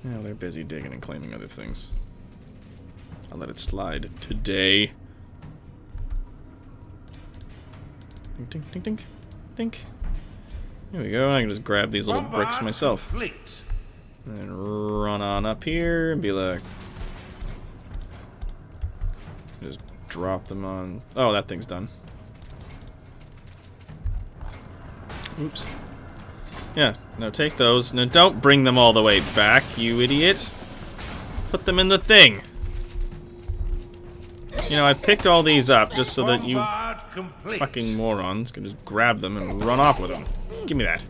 Yeah, they're busy digging and claiming other things. I'll let it slide today. Dink, dink, dink, dink, dink. There we go. I can just grab these little bricks myself. Complete. And run on up here and be like... Just drop them on... Oh, that thing's done. Oops. Yeah, no, take those. No, don't bring them all the way back, you idiot. Put them in the thing. You know, I picked all these up just so that you fucking morons can just grab them and run off with them. Give me that.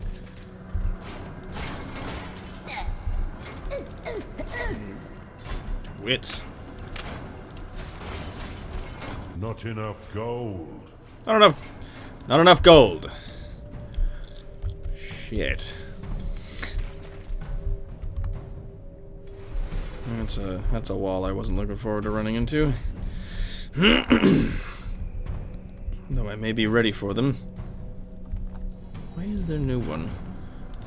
Wits. Not enough gold. Not enough gold. Shit. That's a wall I wasn't looking forward to running into. Though I may be ready for them. Why is there no one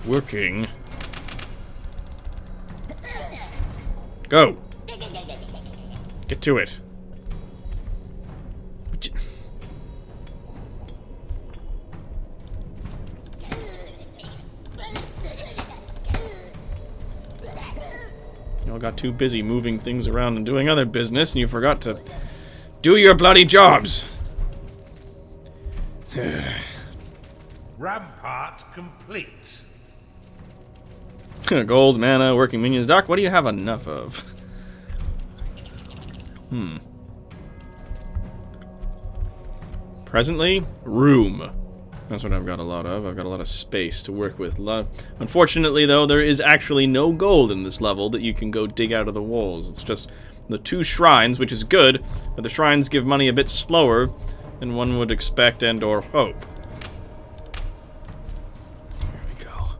working? Go! Get to it. You all got too busy moving things around and doing other business, and you forgot to do your bloody jobs. Rampart complete. Gold, mana, working minions. Doc, what do you have enough of? Presently, room. That's what I've got a lot of. I've got a lot of space to work with. Unfortunately, though, there is actually no gold in this level that you can go dig out of the walls. It's just the 2 shrines, which is good, but the shrines give money a bit slower than one would expect and or hope. There we go.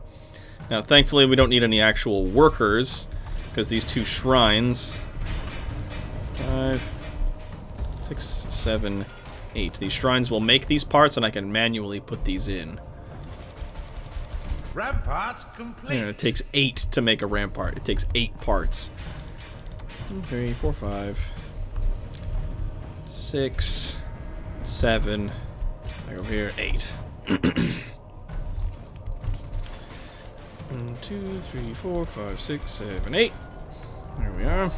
Now, thankfully, we don't need any actual workers, because these 2 shrines... 5, 6, 7, 8. These shrines will make these parts, and I can manually put these in. Rampart complete. You know, it takes 8 to make a rampart. It takes 8 parts. 2, 3, 4, 5, 6, 7. I go here, 8. 1, 2, 3, 4, 5, 6, 7, 8. There we are.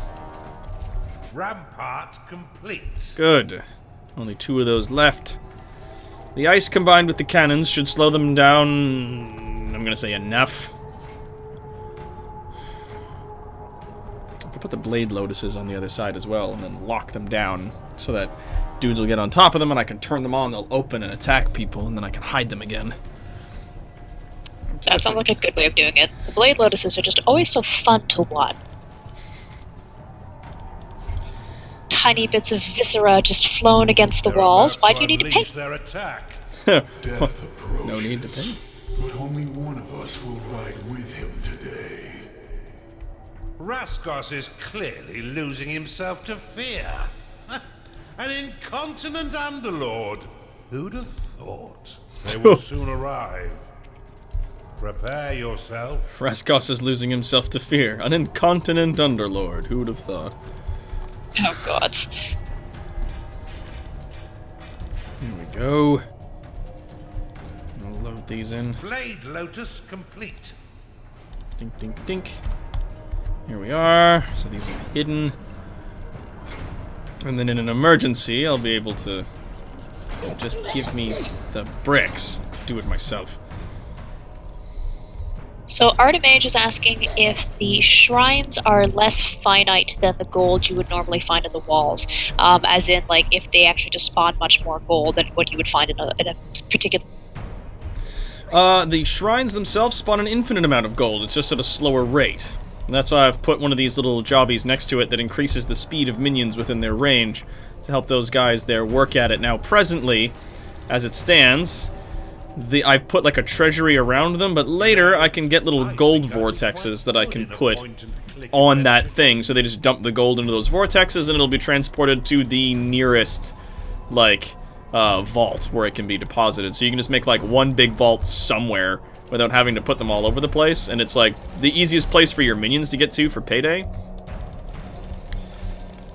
Rampart complete. Good. Only 2 of those left. The ice combined with the cannons should slow them down. I'm gonna say enough. I could put the blade lotuses on the other side as well and then lock them down so that dudes will get on top of them and I can turn them on, they'll open and attack people, and then I can hide them again. That sounds like a good way of doing it. The blade lotuses are just always so fun to watch. Tiny bits of viscera just flown against the walls. Why do you need to pay? Their attack. Death approaches. No need to pay. But only one of us will ride with him today. Raskos is clearly losing himself to fear. An incontinent underlord. Who'd have thought? They will soon arrive. Prepare yourself. Raskos is losing himself to fear. An incontinent underlord. Who would have thought? Oh god. Here we go. I'll load these in. Blade Lotus complete. Dink, dink, dink. Here we are. So these are hidden. And then in an emergency, I'll be able to just give me the bricks. Do it myself. So Artemage is asking if the shrines are less finite than the gold you would normally find in the walls. As in, like, if they actually just spawn much more gold than what you would find in a particular... The shrines themselves spawn an infinite amount of gold. It's just at a slower rate. And that's why I've put one of these little jobbies next to it that increases the speed of minions within their range to help those guys there work at it. Now, presently, as it stands... I've put like a treasury around them, but later I can get little gold vortexes that I can put on that thing, so they just dump the gold into those vortexes and it'll be transported to the nearest, like, vault where it can be deposited. So you can just make like one big vault somewhere without having to put them all over the place, and it's like the easiest place for your minions to get to for payday.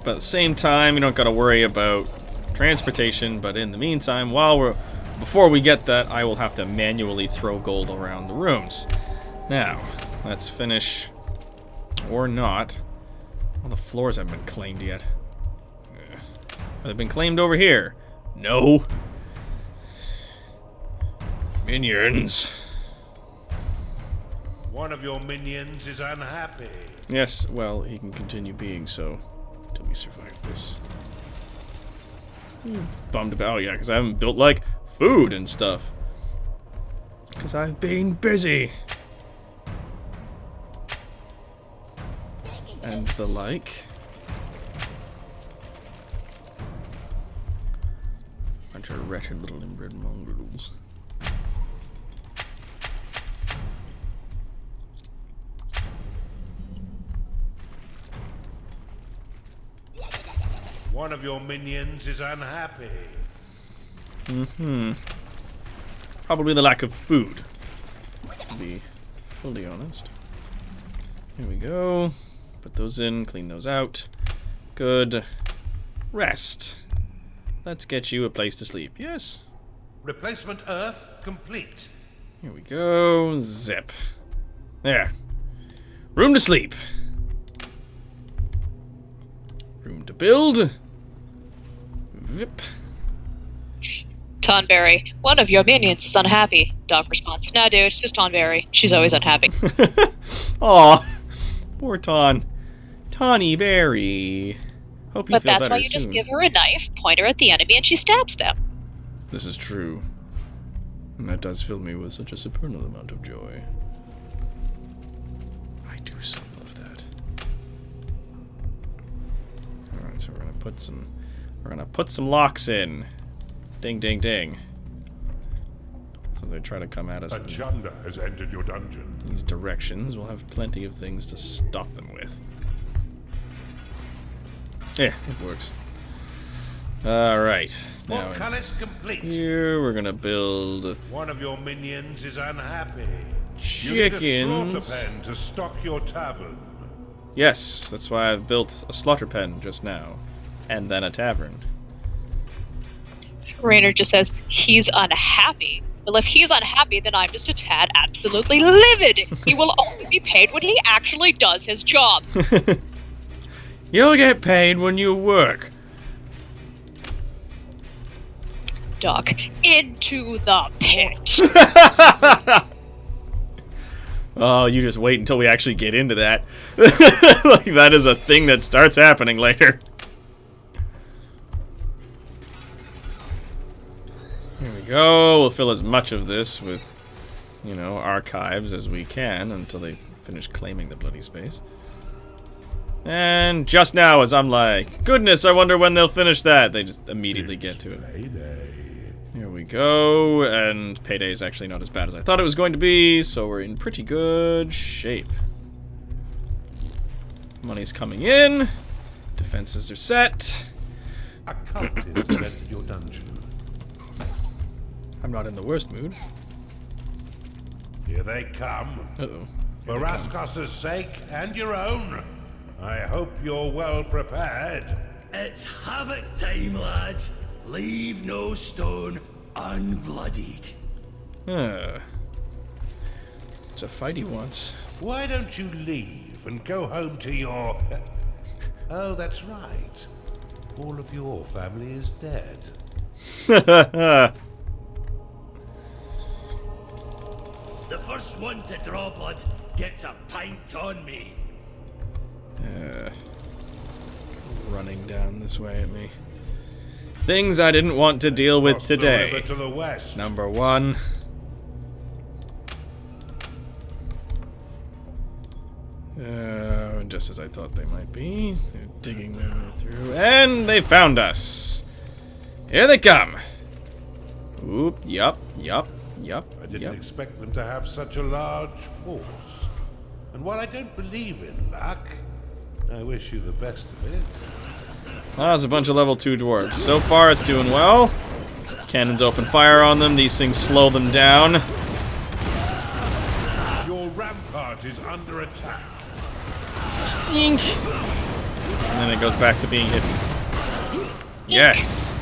But at the same time, you don't gotta worry about transportation, but in the meantime, before we get that, I will have to manually throw gold around the rooms. Now, let's finish, or not. All the floors haven't been claimed yet. Have they been claimed over here? No. Minions. One of your minions is unhappy. Yes, well, he can continue being so until we survive this. Bummed about, yeah, because I haven't built, like, food and stuff. Because I've been busy. And the like. Bunch of wretched little inbred mongrels. One of your minions is unhappy. Probably the lack of food, to be fully honest. Here we go. Put those in, clean those out. Good. Rest. Let's get you a place to sleep. Yes. Replacement earth complete. Here we go. Zip. There. Room to sleep. Room to build. Vip. Tonberry, one of your minions is unhappy. Dog response. Nah, dude, it's just Tonberry. She's always unhappy. Aw, poor Ton. Tawny Berry. Hope you But feel that's better why you just soon. give her a knife, point her at the enemy, and she stabs them. This is true. And that does fill me with such a supernal amount of joy. I do so love that. Alright, so we're gonna put some locks in. Ding, ding, ding. So they try to come at us A Chunda has entered your dungeon. in these directions. We'll have plenty of things to stop them with. Yeah, it works. Alright. Now, Portcullis complete. here we're gonna build One of your minions is unhappy. chickens. You need a slaughter pen to stock your tavern. Yes, that's why I've built a slaughter pen just now. And then a tavern. Raynor just says he's unhappy. Well, if he's unhappy, then I'm just a tad absolutely livid. He will only be paid when he actually does his job. You'll get paid when you work. Duck into the pit. Oh, you just wait until we actually get into that. Like, that is a thing that starts happening later. Here we go. We'll fill as much of this with, you know, archives as we can until they finish claiming the bloody space. And just now, as I'm like, goodness, I wonder when they'll finish that, they just immediately get to it. Here we go, and payday is actually not as bad as I thought it was going to be, so we're in pretty good shape. Money's coming in, defenses are set, A cultist entered your dungeon. I'm not in the worst mood. Here they come. Uh-oh. For Raskos's sake and your own, I hope you're well prepared. It's havoc time, lads. Leave no stone unbloodied. It's a fight he wants. Why don't you leave and go home to your... Oh, that's right. All of your family is dead. The first one to draw blood gets a pint on me. Running down this way at me. Things I didn't want to deal with Across the today. river to the west. Number 1. And just as I thought they might be, they're digging their way through, and they found us. Here they come. Oop, yup. I didn't expect them to have such a large force. And while I don't believe in luck, I wish you the best of it. Well, there's a bunch of level 2 dwarves. So far, it's doing well. Cannons open fire on them. These things slow them down. Your rampart is under attack. Stink. And then it goes back to being hidden. Yes.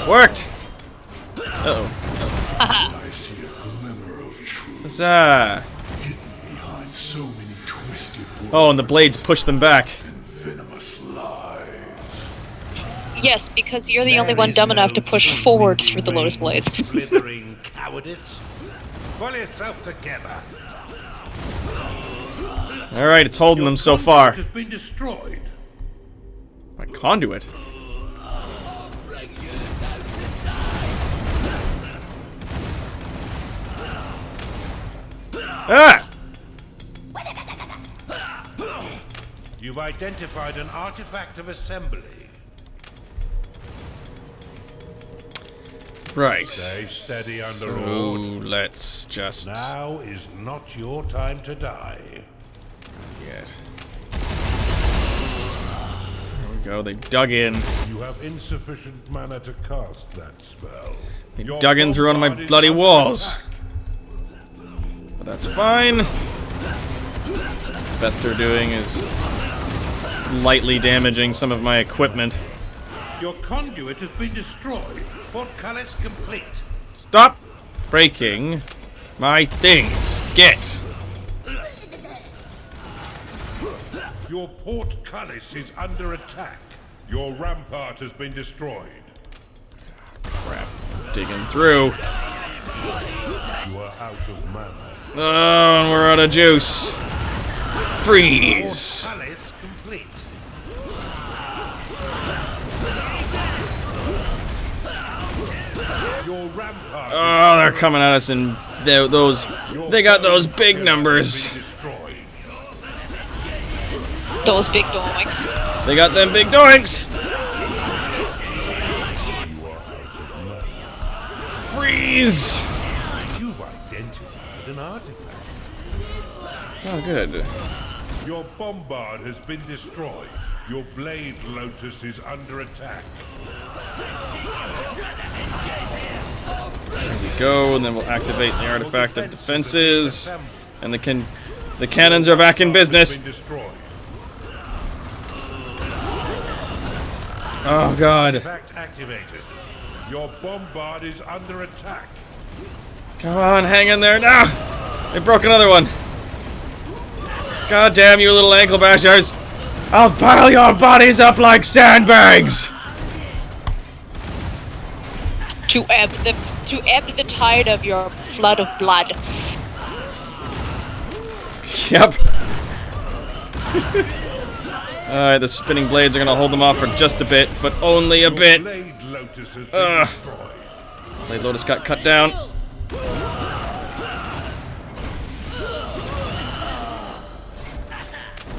Worked. Uh-oh. I see a glimmer of truth. Huzzah. Hidden behind so many twisted words. Oh, and the blades push them back. And venomous lies. Yes, because you're the only one dumb enough to push forward through the Lotus Blades. Slithering cowardice. Pull yourself together. Alright, it's holding them so far. Has been destroyed. My conduit? Ah! You've identified an artifact of assembly. Right. Stay steady, So Underlord. let's just... Now is not your time to die. Yet. There we go, they dug in. You have insufficient mana to cast that spell. They Your dug in through one of my bombard is bloody under walls. attack. But that's fine. Best they're doing is lightly damaging some of my equipment. Your conduit has been destroyed. Portcullis complete. Stop breaking my things. Get. Your portcullis is under attack. Your rampart has been destroyed. Crap. Digging through. You are out of mana. Oh, and we're out of juice. Freeze. Portcullis complete. Your rampart. Oh, they're coming at us in those. They got those big numbers. Those big doinks. They got them big doinks. Freeze. You've identified an artifact. Oh, good. Your bombard has been destroyed. Your blade lotus is under attack. There we go, and then we'll activate the artifact of defenses, and the cannons are back in business. Oh God! Artifact activated. Your bombard is under attack. Come on, hang in there now. They broke another one. God damn you, little ankle bashers! I'll pile your bodies up like sandbags. To ebb the tide of your flood of blood. Yep. Alright, the spinning blades are gonna hold them off for just a bit, but only a bit. Blade lotus has been destroyed. Blade Lotus got cut down.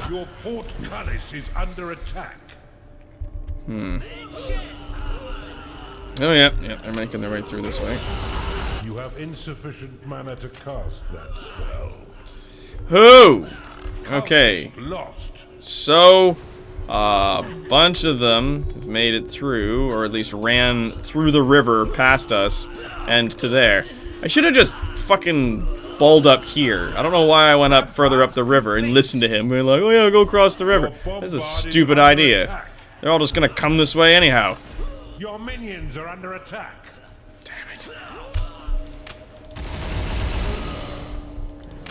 Your portcullis is under attack. Oh yeah, they're making their way through this way. You have insufficient mana to cast that spell. Who? Okay. Lost. So A bunch of them have made it through, or at least ran through the river past us and to there. I should have just fucking balled up here. I don't know why I went up further up the river and listened to him. We're like, oh yeah, go across the river. That's a stupid idea. They're all just gonna come this way anyhow. Your minions are under attack. Damn it.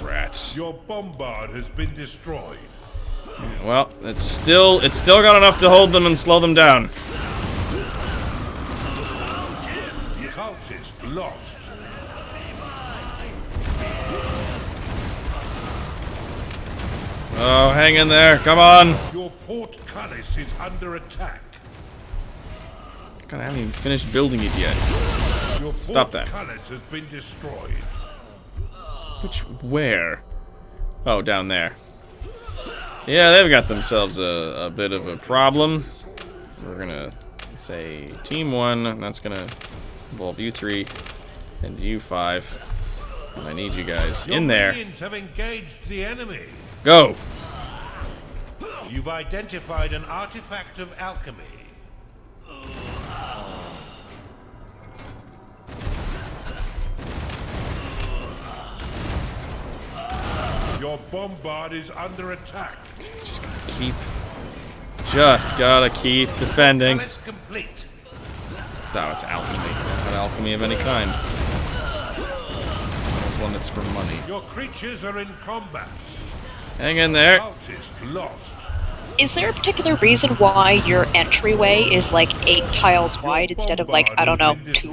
Rats. Your bombard has been destroyed. Well, it's still got enough to hold them and slow them down. Cultist lost. Oh, hang in there, come on. Your portcullis is under attack. God, I haven't even finished building it yet. Your Stop that. portcullis has been destroyed. Where? Oh, down there. Yeah, they've got themselves a bit of a problem. We're gonna say Team 1, and that's gonna involve you 3 and you 5. And I need you guys in there. Your minions have engaged the enemy. Go! You've identified an artifact of alchemy. Your bombard is under attack. Just gotta keep defending. It's complete. Oh, it's alchemy. Not alchemy of any kind. There's one that's for money. Your creatures are in combat. Hang in there. Cultist lost. Is there a particular reason why your entryway is like 8 tiles wide instead of like, I don't know, 2?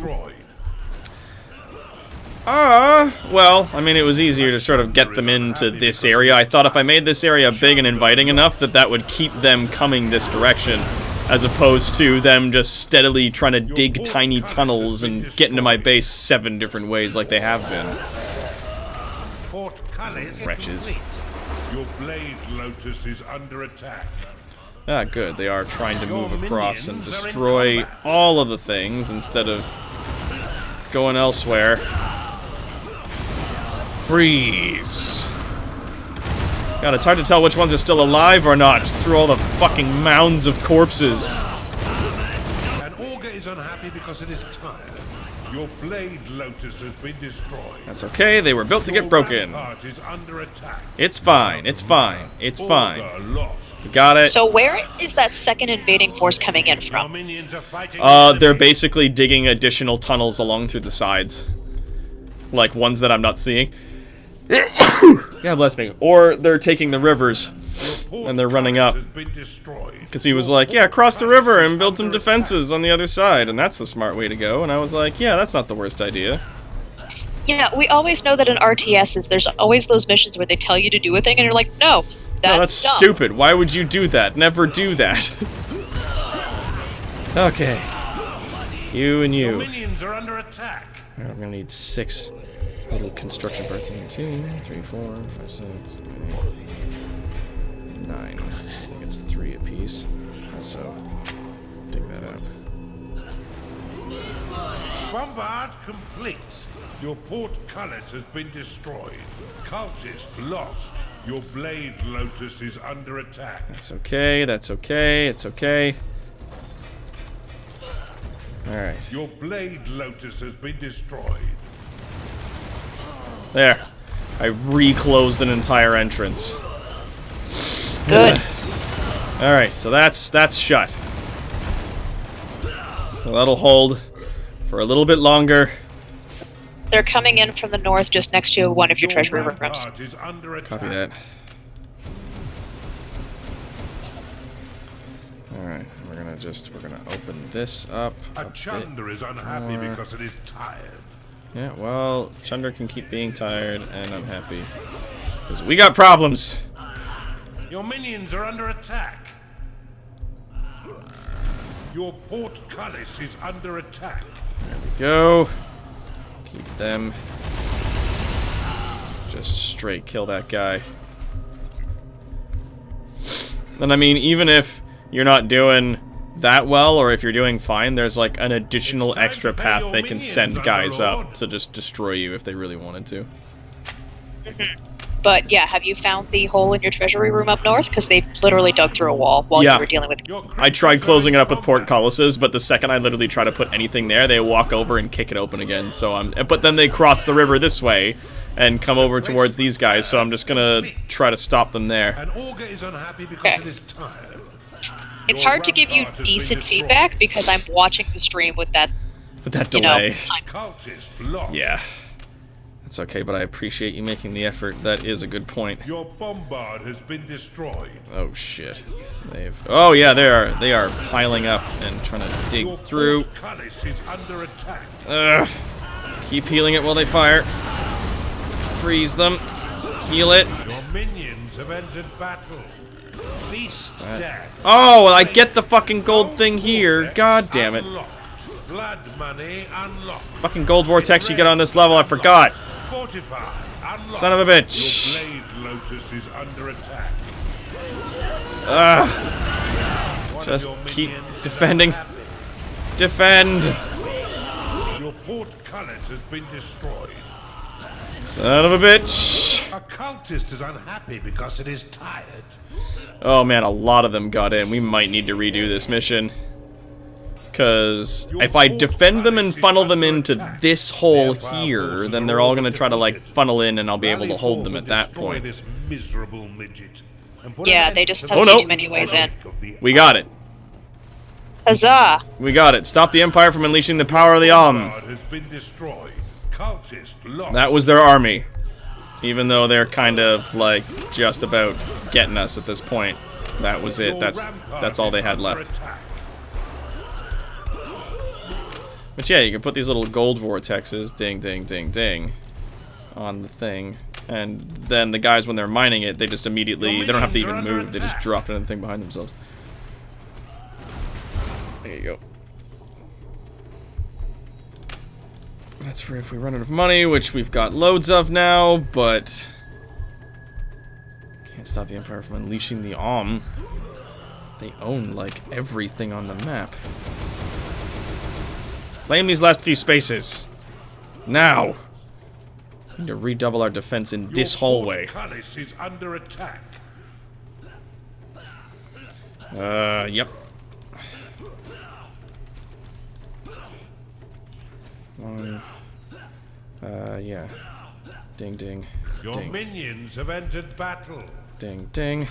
Well, I mean, it was easier to sort of get them into this area. I thought if I made this area big and inviting enough that would keep them coming this direction, as opposed to them just steadily trying to dig tiny tunnels and get into my base 7 different ways like they have been. Wretches. Your blade lotus is under attack. Ah, good. They are trying to move across and destroy all of the things instead of going elsewhere. Freeze. God, it's hard to tell which ones are still alive or not, just through all the fucking mounds of corpses. An augur is unhappy because it is tired. Your blade lotus has been destroyed. That's okay, they were built to get broken. Is under attack. It's fine, it's fine, it's fine. You got it. So where is that second invading force coming in from? They're basically digging additional tunnels along through the sides. Like ones that I'm not seeing. Yeah, bless me. Or they're taking the rivers and they're running up. Because he was like, yeah, cross the river and build some defenses on the other side. And that's the smart way to go. And I was like, yeah, that's not the worst idea. Yeah, we always know that in RTSs, there's always those missions where they tell you to do a thing and you're like, no, that's dumb. Stupid. Why would you do that? Never do that. Okay. You and you. Your minions are under attack. Alright, I'm gonna need 6 little construction parts. 2, 3, 4, 5, 6, 8, 9. I think it's 3 apiece. So, dig that out. Bombard complete. Your portcullis has been destroyed. Cultist lost. Your blade lotus is under attack. That's okay, that's okay, it's okay. Alright. Your blade lotus has been destroyed. There. I reclosed an entire entrance. Good. Alright, so that's shut. Well, that'll hold for a little bit longer. They're coming in from the north just next to one of your treasure river rooms. Copy that. Alright, we're gonna open this up. A Chunder is unhappy because it is tired. Yeah, well, Chunder can keep being tired, and I'm happy. Because we got problems! Your minions are under attack. Your portcullis is under attack. There we go. Keep them. Just straight kill that guy. And I mean, even if you're not doing that well, or if you're doing fine, there's like an additional extra path they can send guys up to just destroy you if they really wanted to. But yeah, have you found the hole in your treasury room up north? Because they literally dug through a wall while you were dealing with. I tried closing it up with portcullises, but the second I literally try to put anything there, they walk over and kick it open again. So but then they cross the river this way and come over towards these guys. So I'm just gonna try to stop them there. An augur is unhappy because it is tired. It's hard to give you decent feedback because I'm watching the stream with that. With that delay. Cultist Yeah. That's okay, but I appreciate you making the effort. That is a good point. Your bombard has been destroyed. Oh shit. Oh yeah, they are piling up and trying to dig through. Cullis is under attack. Ugh. Keep healing it while they fire. Freeze them. Heal it. Your minions have entered battle. Beast dead. Oh, I get the fucking gold thing here. God damn it. Blood money unlocked. Fucking gold vortex you get on this level, I forgot. Fortify. Unlocked. Son of a bitch. Your blade lotus is under attack. Just keep defending. Defend. Your portcullis has been destroyed. Son of a bitch. A cultist is unhappy because it is tired. Oh man, a lot of them got in. We might need to redo this mission. Because if I defend them and funnel them into this hole here, then they're all going to try to like funnel in and I'll be able to hold them at that point. Yeah, they just have too many ways in. We got it. Huzzah! We got it. Stop the Empire from unleashing the power of the That was their army. Even though they're kind of like just about getting us at this point. That was it. That's all they had left. But yeah, you can put these little gold vortexes, ding, ding, ding, ding, on the thing. And then the guys, when they're mining it, they just immediately, they don't have to even move, they just drop it in the thing behind themselves. There you go. That's for if we run out of money, which we've got loads of now, but can't stop the Empire from unleashing the They own, like, everything on the map. Claim these last few spaces. Now. We need to redouble our defense in this hallway. Is under attack. Yep. Yeah. Ding, ding. Your ding. minions have entered battle. Ding, ding.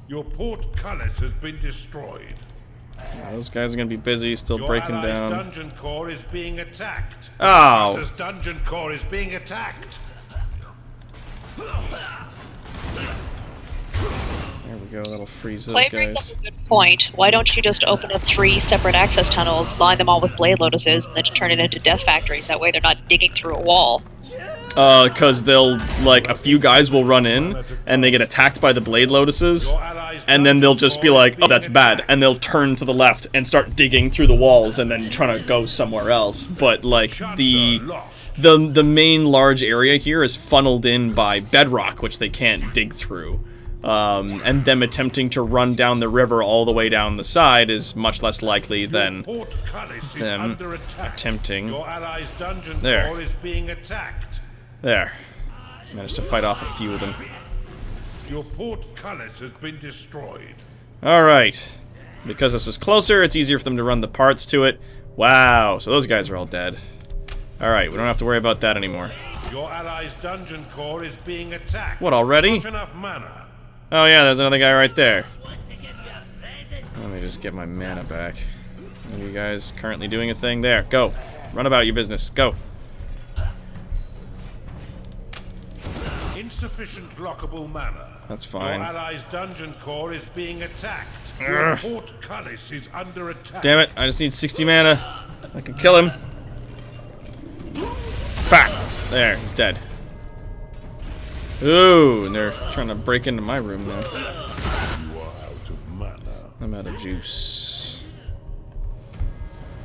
Your portcullis has been destroyed. Those guys are gonna be busy, still breaking down. Dungeon core is being attacked. Oh! This dungeon core is being attacked. There we go, that'll freeze those Clay guys. brings up a good point. Why don't you just open up 3 separate access tunnels, line them all with blade lotuses, and then just turn it into death factories? That way they're not digging through a wall. Cause they'll, like, a few guys will run in, and they get attacked by the blade lotuses, and then they'll just be like, oh, that's bad, and they'll turn to the left and start digging through the walls and then trying to go somewhere else. But, like, the main large area here is funneled in by bedrock, which they can't dig through. And them attempting to run down the river all the way down the side is much less likely than them attempting. There. There. Managed to fight off a few of them. Your portcullis has been destroyed. Alright. Because this is closer, it's easier for them to run the parts to it. Wow, so those guys are all dead. Alright, we don't have to worry about that anymore. Your allies' dungeon core is being attacked. What, already? Not enough mana. Oh yeah, there's another guy right there. Let me just get my mana back. Are you guys currently doing a thing? There, go. Run about your business. Go. Insufficient lockable mana. That's fine. Your allies' dungeon core is being attacked. Your portcullis is under attack. Damn it, I just need 60 mana. I can kill him. Bah! There, he's dead. Ooh, and they're trying to break into my room now. You are out of mana. I'm out of juice.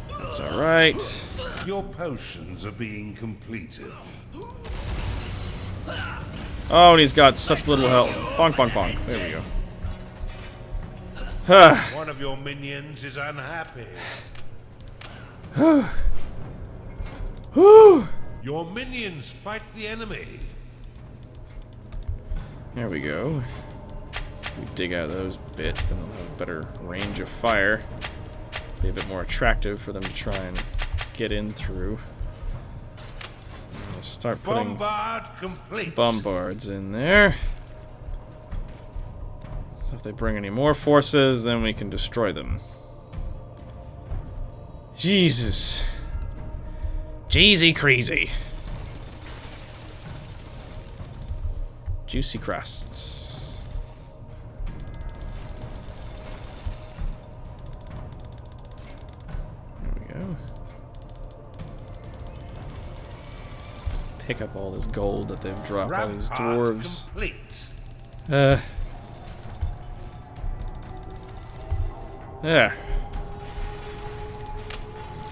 That's alright. Your potions are being completed. Oh, and he's got such little health. Bonk, bonk, bonk. There we go. One of your minions is unhappy. Your minions fight the enemy. There we go. We dig out those bits, then they'll have a better range of fire. Be a bit more attractive for them to try and get in through. We'll start putting bombards in there. So if they bring any more forces, then we can destroy them. Jesus. Jeezy crazy. Juicy crusts. There we go. Pick up all this gold that they've dropped by these dwarves. Yeah.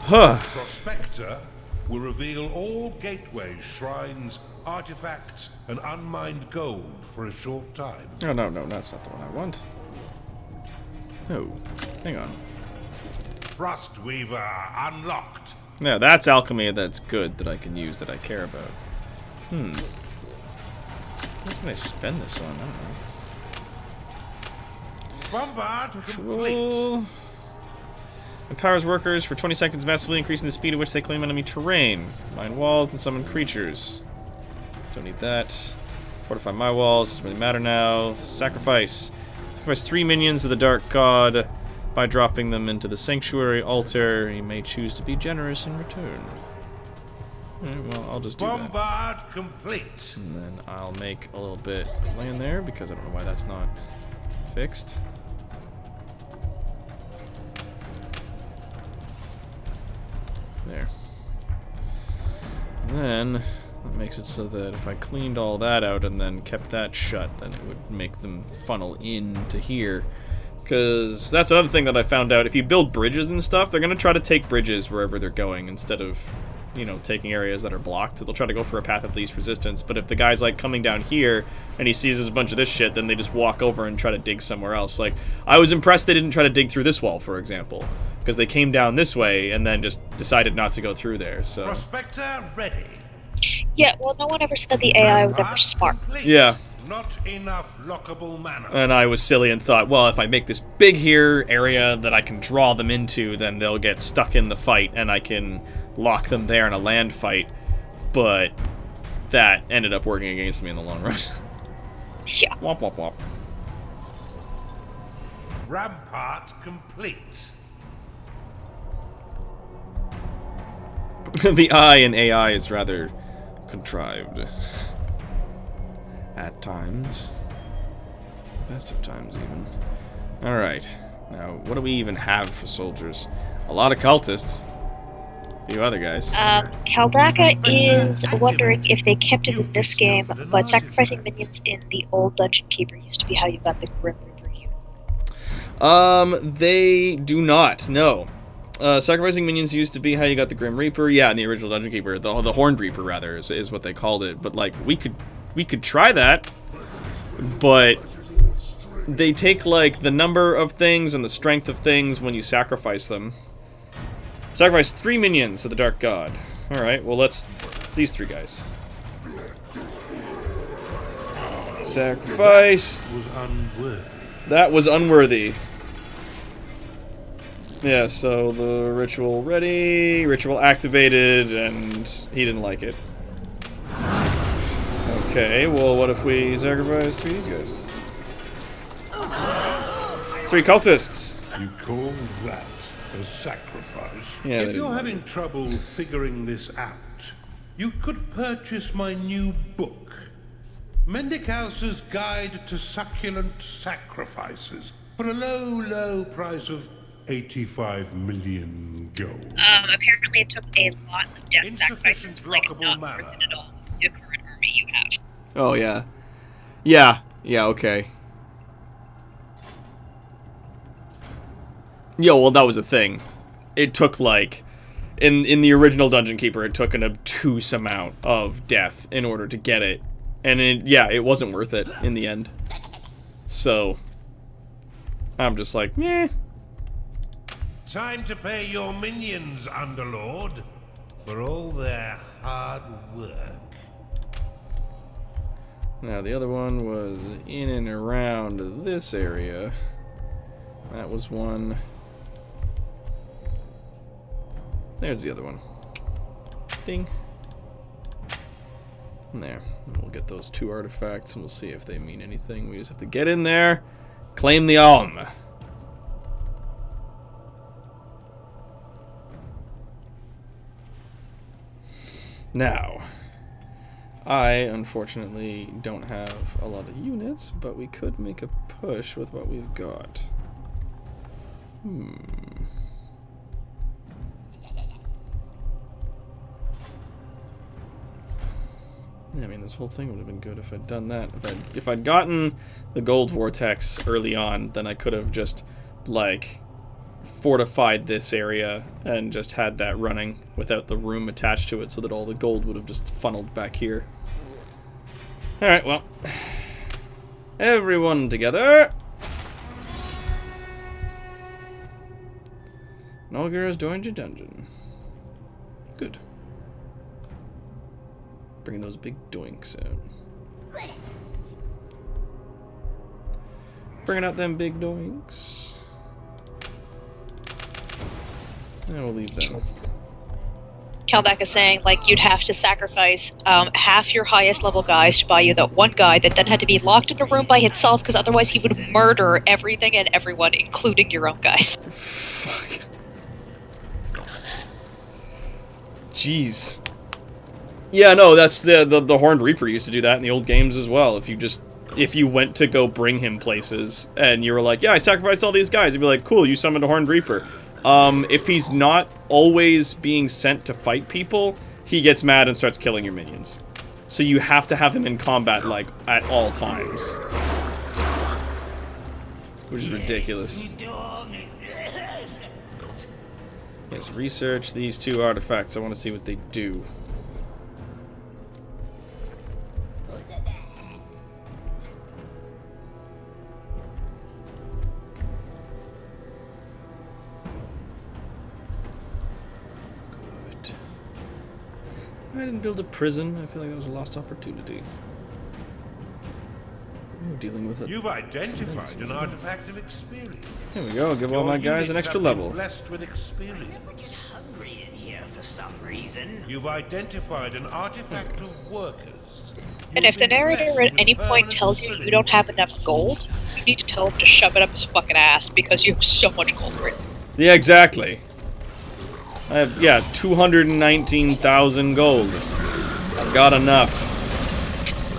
Huh. Prospector will reveal all gateways, shrines, artifacts, and unmined gold for a short time. Oh, no, that's not the one I want. Oh, hang on. Frostweaver unlocked. Yeah, that's alchemy that's good that I can use that I care about. What's when I spend this on? I don't know. Bombard complete. Empowers workers for 20 seconds, massively increasing the speed at which they claim enemy terrain. Mine walls and summon creatures. Don't need that. Fortify my walls. Doesn't really matter now. Sacrifice. Sacrifice 3 minions of the Dark God by dropping them into the sanctuary altar. You may choose to be generous in return. Alright, well, I'll just do that. Bombard complete. And then I'll make a little bit of land there because I don't know why that's not fixed. There. And then that makes it so that if I cleaned all that out and then kept that shut, then it would make them funnel into here. Because that's another thing that I found out. If you build bridges and stuff, they're going to try to take bridges wherever they're going instead of, you know, taking areas that are blocked. They'll try to go for a path of least resistance. But if the guy's, like, coming down here and he sees there's a bunch of this shit, then they just walk over and try to dig somewhere else. Like, I was impressed they didn't try to dig through this wall, for example. Because they came down this way and then just decided not to go through there, so... Prospector ready. Yeah, well, no one ever said the AI was ever smart. Yeah. Not enough lockable mana. And I was silly and thought, well, if I make this big here area that I can draw them into, then they'll get stuck in the fight and I can lock them there in a land fight. But that ended up working against me in the long run. Yeah. Womp womp womp. Rampart complete. The I in AI is rather contrived. At times. Best of times, even. Alright. Now, what do we even have for soldiers? A lot of cultists. A few other guys. Kaldaka is wondering if they kept it in this game, but sacrificing minions in the old Dungeon Keeper used to be how you got the Grim Reaper unit. They do not, no. Sacrificing minions used to be how you got the Grim Reaper. Yeah, in the original Dungeon Keeper. The Horned Reaper, rather, is what they called it. But, like, we could try that. But they take, like, the number of things and the strength of things when you sacrifice them. Sacrifice 3 minions of the Dark God. Alright, well, let's... These 3 guys. Sacrifice. That was unworthy. Yeah, so the ritual ready, ritual activated, and he didn't like it. Okay, well, what if we sacrifice 3 of these guys? 3 cultists! You call that a sacrifice? Yeah, if you're having trouble figuring this out, you could purchase my new book, Mendical's Guide to Succulent Sacrifices, for a low, low price of 85 million gold. Apparently it took a lot of death sacrifices, like not worth it at all with the current army you have. Oh, yeah. Yeah, okay. Yo, well, that was a thing. It took, like... In the original Dungeon Keeper, it took an obtuse amount of death in order to get it. And, it wasn't worth it in the end. So... I'm just like, meh. Time to pay your minions, Underlord. for all their hard work. Now, the other one was in and around this area. That was one. There's the other one. Ding. And there. And we'll get those 2 artifacts and we'll see if they mean anything. We just have to get in there, claim the Alm. Now, I unfortunately don't have a lot of units, but we could make a push with what we've got. Yeah, I mean, this whole thing would have been good if I'd done that. If I'd gotten the gold vortex early on, then I could have just, like, fortified this area and just had that running without the room attached to it so that all the gold would have just funneled back here. Alright, well. Everyone together! And all girls joined your dungeon. Good. Bring those big doinks out. Bringing out them big doinks. And we'll leave them. Kaldak is saying, like, you'd have to sacrifice half your highest level guys to buy you that one guy that then had to be locked in a room by himself, because otherwise he would murder everything and everyone, including your own guys. Fuck. Jeez. Yeah, no, that's the Horned Reaper used to do that in the old games as well. If you went to go bring him places and you were like, yeah, I sacrificed all these guys, you'd be like, cool, you summoned a Horned Reaper. If he's not always being sent to fight people, he gets mad and starts killing your minions. So you have to have him in combat, like, at all times. Which is ridiculous. Yes, research these 2 artifacts. I want to see what they do. I didn't build a prison. I feel like that was a lost opportunity. We're dealing with it. You've identified an artifact of experience. There we go. Give all my guys an extra level. Blessed with experience. Hungry in here for some reason. You've identified an artifact of workers. And if the narrator at any point tells you you don't have enough gold, you need to tell him to shove it up his fucking ass because you have so much gold written. Yeah, exactly. I have, yeah, 219,000 gold. I've got enough.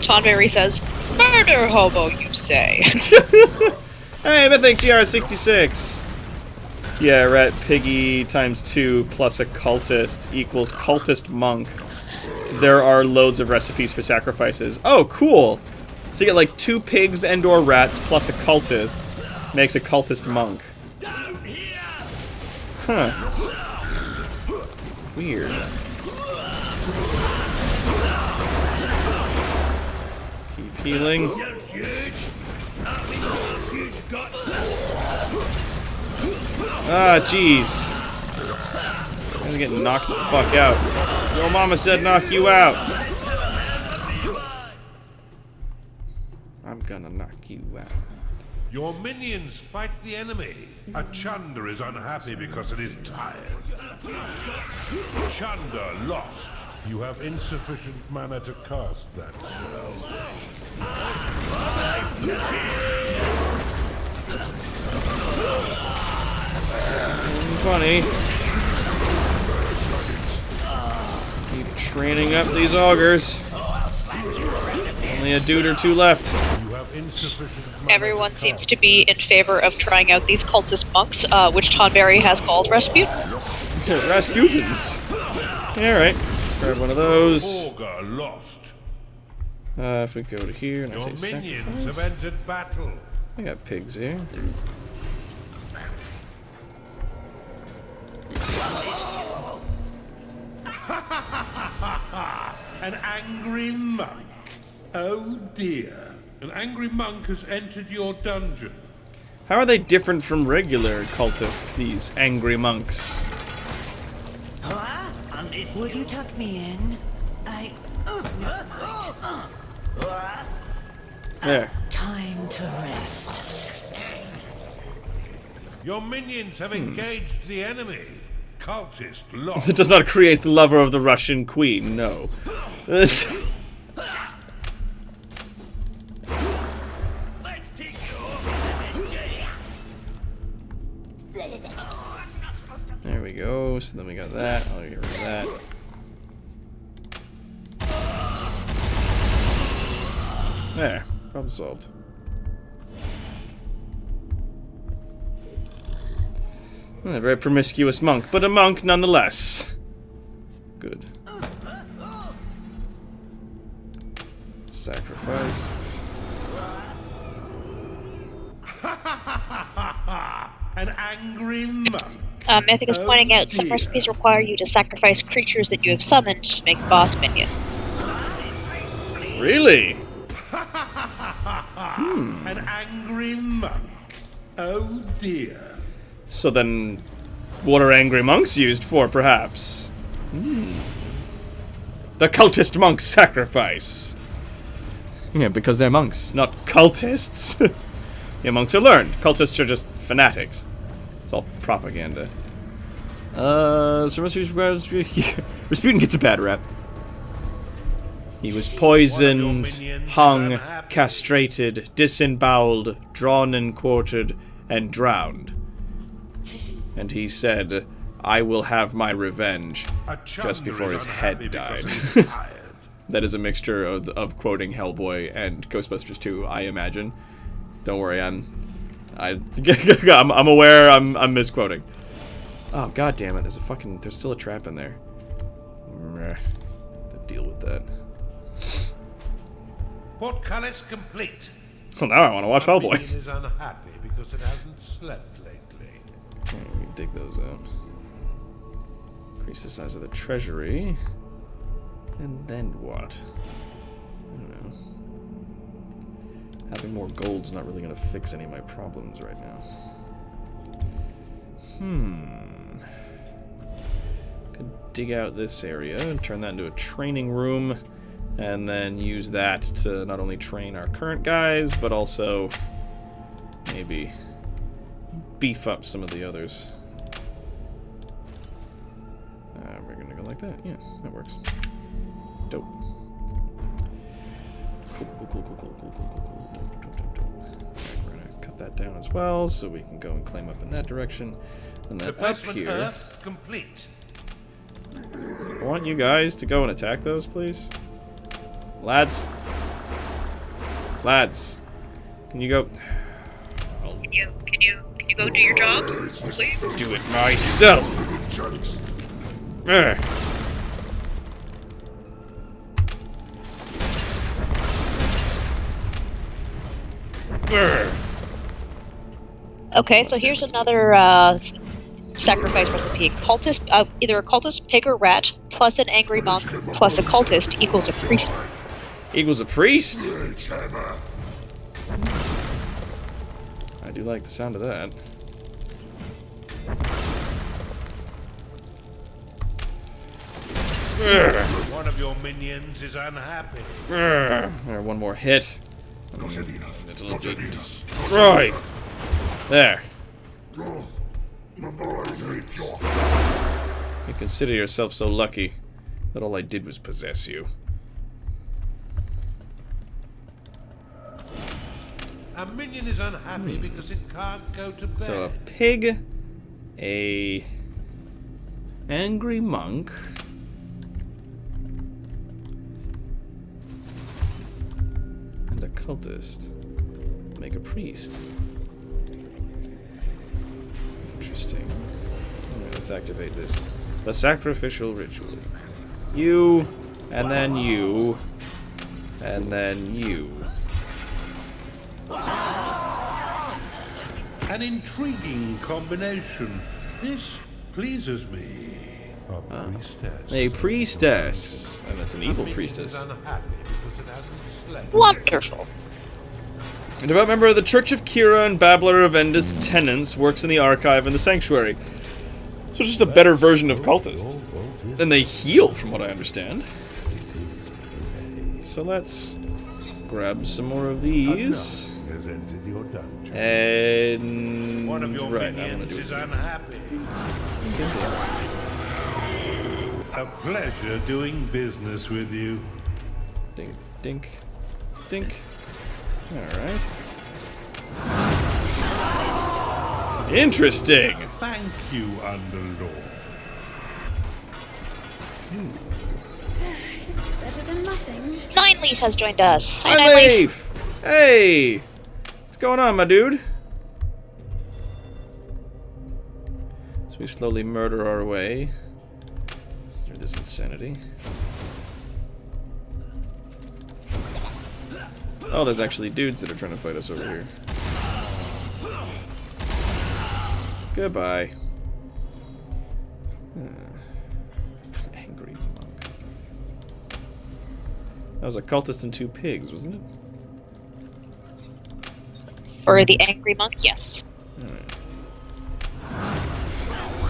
Tonberry says, murder hobo, you say. Hey, Mythic GR66. Yeah, rat piggy times 2 plus a cultist equals cultist monk. There are loads of recipes for sacrifices. Oh, cool. So you get like 2 pigs and or rats plus a cultist. Makes a cultist monk. Huh. Weird. Keep healing. Ah, jeez. I'm getting knocked the fuck out. Your mama said knock you out. I'm gonna knock you out. Your minions fight the enemy. A Chunder is unhappy because it is tired. Chunder lost. You have insufficient mana to cast that spell. 20. Keep training up these augurs. Only a dude or 2 left. You have insufficient mana. Everyone seems to be in favor of trying out these cultist monks, which Tonberry has called Rasputin. Rasputins. Yeah, alright. Grab one of those. Augur lost. If we go to here and I say Your minions sacrifice. have entered battle. I got pigs here. An angry monk. Oh dear. An angry monk has entered your dungeon. How are they different from regular cultists, these angry monks? Huh? I'm Would you tuck me in? There. Time to rest. Your minions have engaged the enemy. Cultist lost. It does not create the lover of the Russian queen, no. Let's take you over. There we go. So then we got that. I'll get rid of that. There. Problem solved. A very promiscuous monk, but a monk nonetheless. Good. Sacrifice. An angry monk. Mythic is pointing out some recipes require you to sacrifice creatures that you have summoned to make boss minions. Really? An angry monk. Oh dear. So then, what are angry monks used for, perhaps? The cultist monk sacrifice. Yeah, because they're monks, not cultists. Yeah, monks are learned. Cultists are just fanatics. It's all propaganda. So Rasputin gets a bad rep. He was poisoned, hung, castrated, disemboweled, drawn and quartered, and drowned. And he said, I will have my revenge, just before his head died. That is a mixture of quoting Hellboy and Ghostbusters 2, I imagine. Don't worry, I'm aware I'm misquoting. Oh, god damn it, there's still a trap in there. To deal with that. Portcullis complete. Well, now I want to watch Hellboy. Minion is unhappy because it hasn't slept lately. Okay, we dig those out. Increase the size of the treasury. And then what? I don't know. Having more gold's not really going to fix any of my problems right now. Could dig out this area and turn that into a training room. And then use that to not only train our current guys, but also maybe beef up some of the others. We're gonna go like that. Yeah, that works. Dope. Cool. We're gonna cut that down as well, so we can go and climb up in that direction. And then up here. Earth complete. I want you guys to go and attack those, please. Lads. Can you go? Can you go do your jobs, please? Do it myself. Okay, so here's another sacrifice recipe. Either a cultist, pig, or rat, plus an angry monk, plus a cultist equals a priest. Equals a priest? I do like the sound of that. One of your minions is unhappy. One more hit. It's a little bit destroyed. There. You consider yourself so lucky that all I did was possess you. A minion is unhappy because it can't go to bed. So a pig, a angry monk, and a cultist. Make a priest. Interesting. Okay, let's activate this. The sacrificial ritual. You, and then you, and then you. An intriguing combination. This pleases me. A priestess. A priestess. And it's an evil priestess. Wonderful. A devout member of the Church of Kira and babbler of endless tenants works in the archive in the sanctuary. So it's just a better version of cultists. And they heal, from what I understand. So let's grab some more of these. And One of your minions is unhappy. A pleasure doing business with you. Dink, dink, dink. Alright. Interesting! Thank you, Underlord. It's better than nothing. Nineleaf has joined us. Hi, Hi, Nineleaf. Leaf! Hey! What's going on, my dude? So we slowly murder our way through this insanity. Oh, there's actually dudes that are trying to fight us over here. Goodbye. Angry monk. That was a cultist and 2 pigs, wasn't it? For the angry monk, yes. Alright.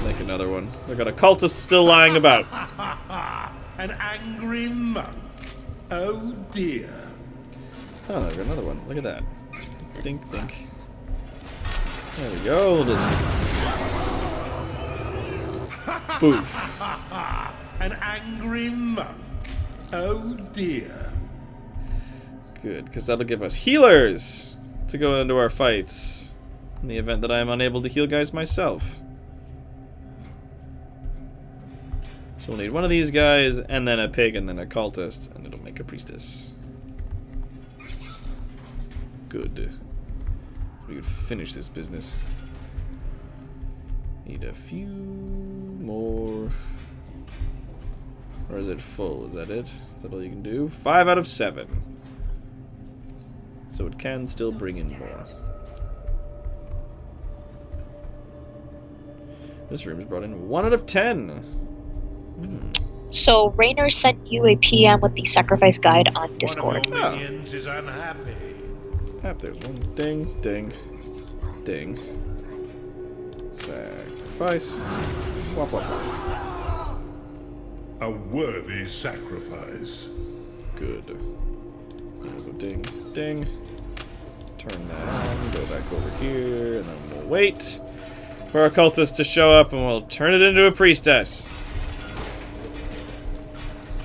Make another one. I got a cultist still lying about. An angry monk. Oh dear. Oh, I got another one. Look at that. Dink, dink. There we go. We'll just... Boof. An angry monk. Oh dear. Good, because that'll give us healers to go into our fights in the event that I am unable to heal guys myself. So we'll need one of these guys, and then a pig, and then a cultist, and it'll make a priestess. Good. We could finish this business. Need a few more. Or is it full? Is that it? Is that all you can do? 5 out of 7. So it can still bring in more. This room's brought in 1 out of 10. So Raynor sent you a PM with the sacrifice guide on Discord. One of your minions is unhappy. Yep, there's one. Ding, ding, ding. Sacrifice. Wop, wop. A worthy sacrifice. Good. Go ding, ding. Turn that on. Go back over here, and then we'll wait for our cultist to show up, and we'll turn it into a priestess.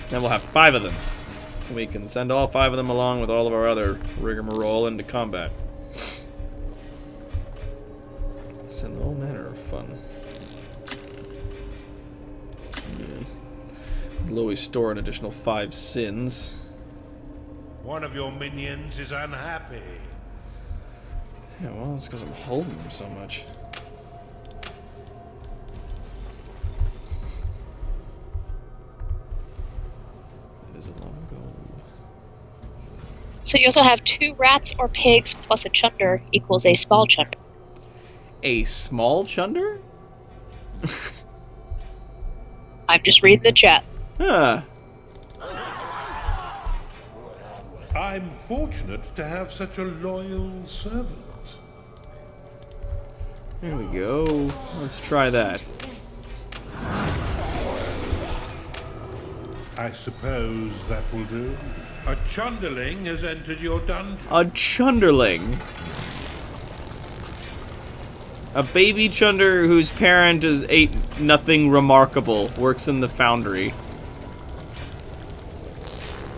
Then we'll have 5 of them. We can send all 5 of them along with all of our other rigmarole into combat. Send all manner of fun. Yeah. We'll always store an additional 5 sins. One of your minions is unhappy. Yeah, well, it's because I'm holding them so much. That is a lot of gold. So you also have 2 rats or pigs plus a chunder equals a small chunder. A small chunder? I'm just reading the chat. Huh. I'm fortunate to have such a loyal servant. There we go. Let's try that. I suppose that will do. A chunderling has entered your dungeon. A chunderling? A baby chunder whose parent is ate nothing remarkable, works in the foundry.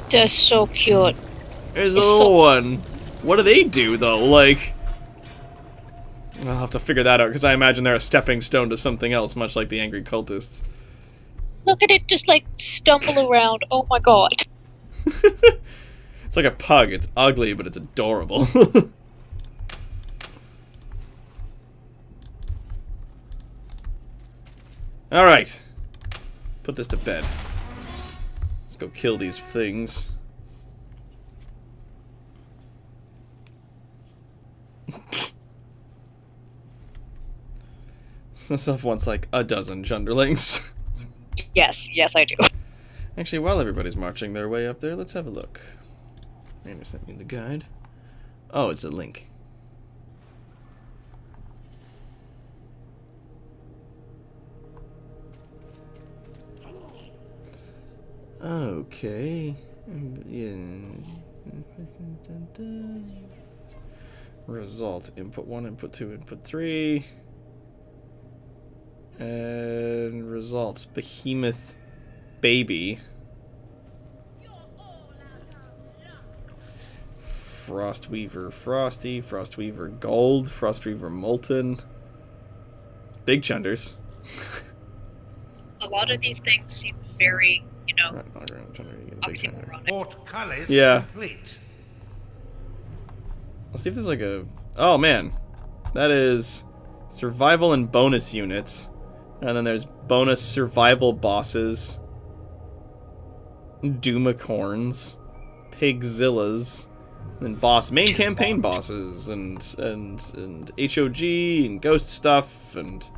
They're so cute. There's a little one. What do they do, though? Like... I'll have to figure that out, because I imagine they're a stepping stone to something else, much like the angry cultists. Look at it just like stumble around. Oh my god. It's like a pug. It's ugly, but it's adorable. Alright. Put this to bed. Let's go kill these things. Stuff wants like a dozen chunderlings. Yes, yes I do. Actually, while everybody's marching their way up there, let's have a look. Rainer sent me the guide. Oh, it's a link. Okay. Yeah. Result. Input 1, input 2, input 3. And results. Behemoth baby. Frostweaver frosty. Frostweaver gold. Frostweaver molten. Big chunders. A lot of these things seem very, you know, Portcullis yeah. complete. Let's see if there's like a... Oh, man. That is survival and bonus units. And then there's bonus survival bosses. Doomicorns. Pigzillas. And main campaign bosses. And HOG and ghost stuff and...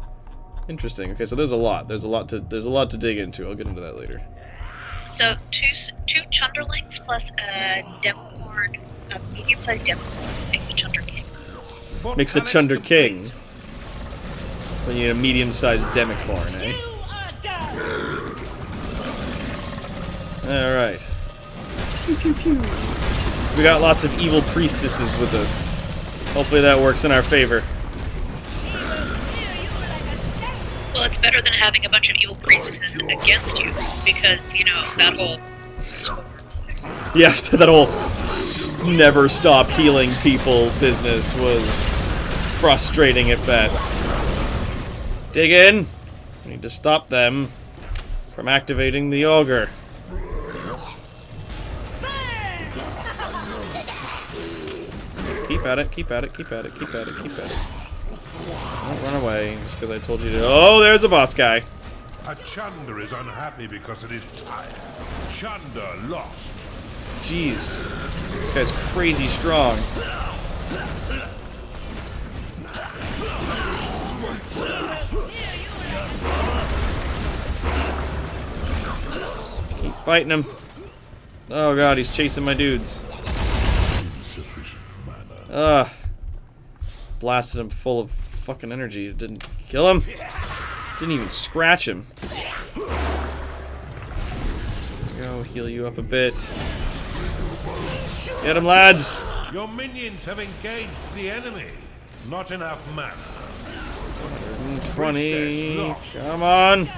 Interesting. Okay, so there's a lot. There's a lot to dig into. I'll get into that later. So two Chunderlings plus a Democorn, a medium-sized Democorn makes a Chunder King. Makes a Chunder King. When you need a medium-sized Demicorn, eh? Alright. Pew pew pew. So we got lots of evil priestesses with us. Hopefully that works in our favor. Well, it's better than having a bunch of evil priestesses against you, because, you know, that whole sword thing. Yeah, that whole never stop healing people business was frustrating at best. Dig in! We need to stop them from activating the auger. Keep at it, keep at it, keep at it, keep at it, keep at it. Don't run away, just because I told you to. Oh, there's a boss guy. A Chunder is unhappy because it is tired. Chunder lost. Jeez. This guy's crazy strong. Keep fighting him. Oh god, he's chasing my dudes. Blasted him full of fucking energy. It didn't kill him. Didn't even scratch him. Go heal you up a bit. Get him, lads. Your minions have engaged the enemy. Not enough mana. 120. Come on.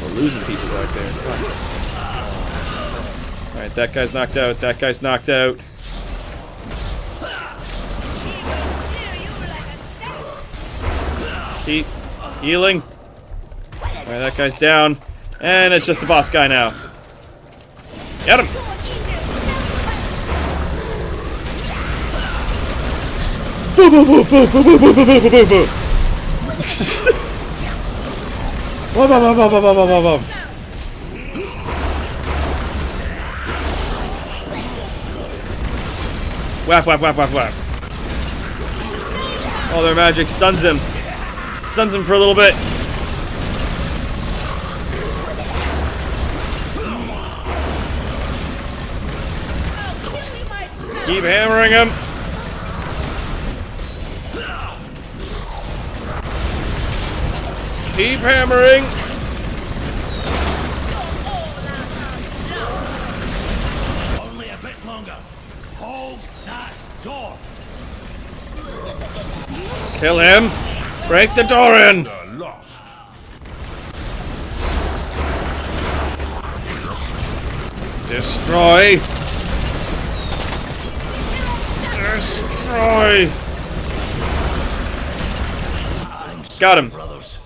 We're losing people back there. Alright, that guy's knocked out. That guy's knocked out. Keep healing. Alright, that guy's down. And it's just the boss guy now. Get him! Boo boo boo boo boo boo boo boo boo boo boo. Whoa, whoa, whoa, whoa, whoa, whoa, whoa, whoa. Whap, whap, whap, whap, whap. Oh, their magic stuns him. Stuns him for a little bit. Keep hammering him. Keep hammering. Only a bit longer. Hold that door. Kill him. Break the door in. Lost. Destroy. Destroy. Got him. Brothers,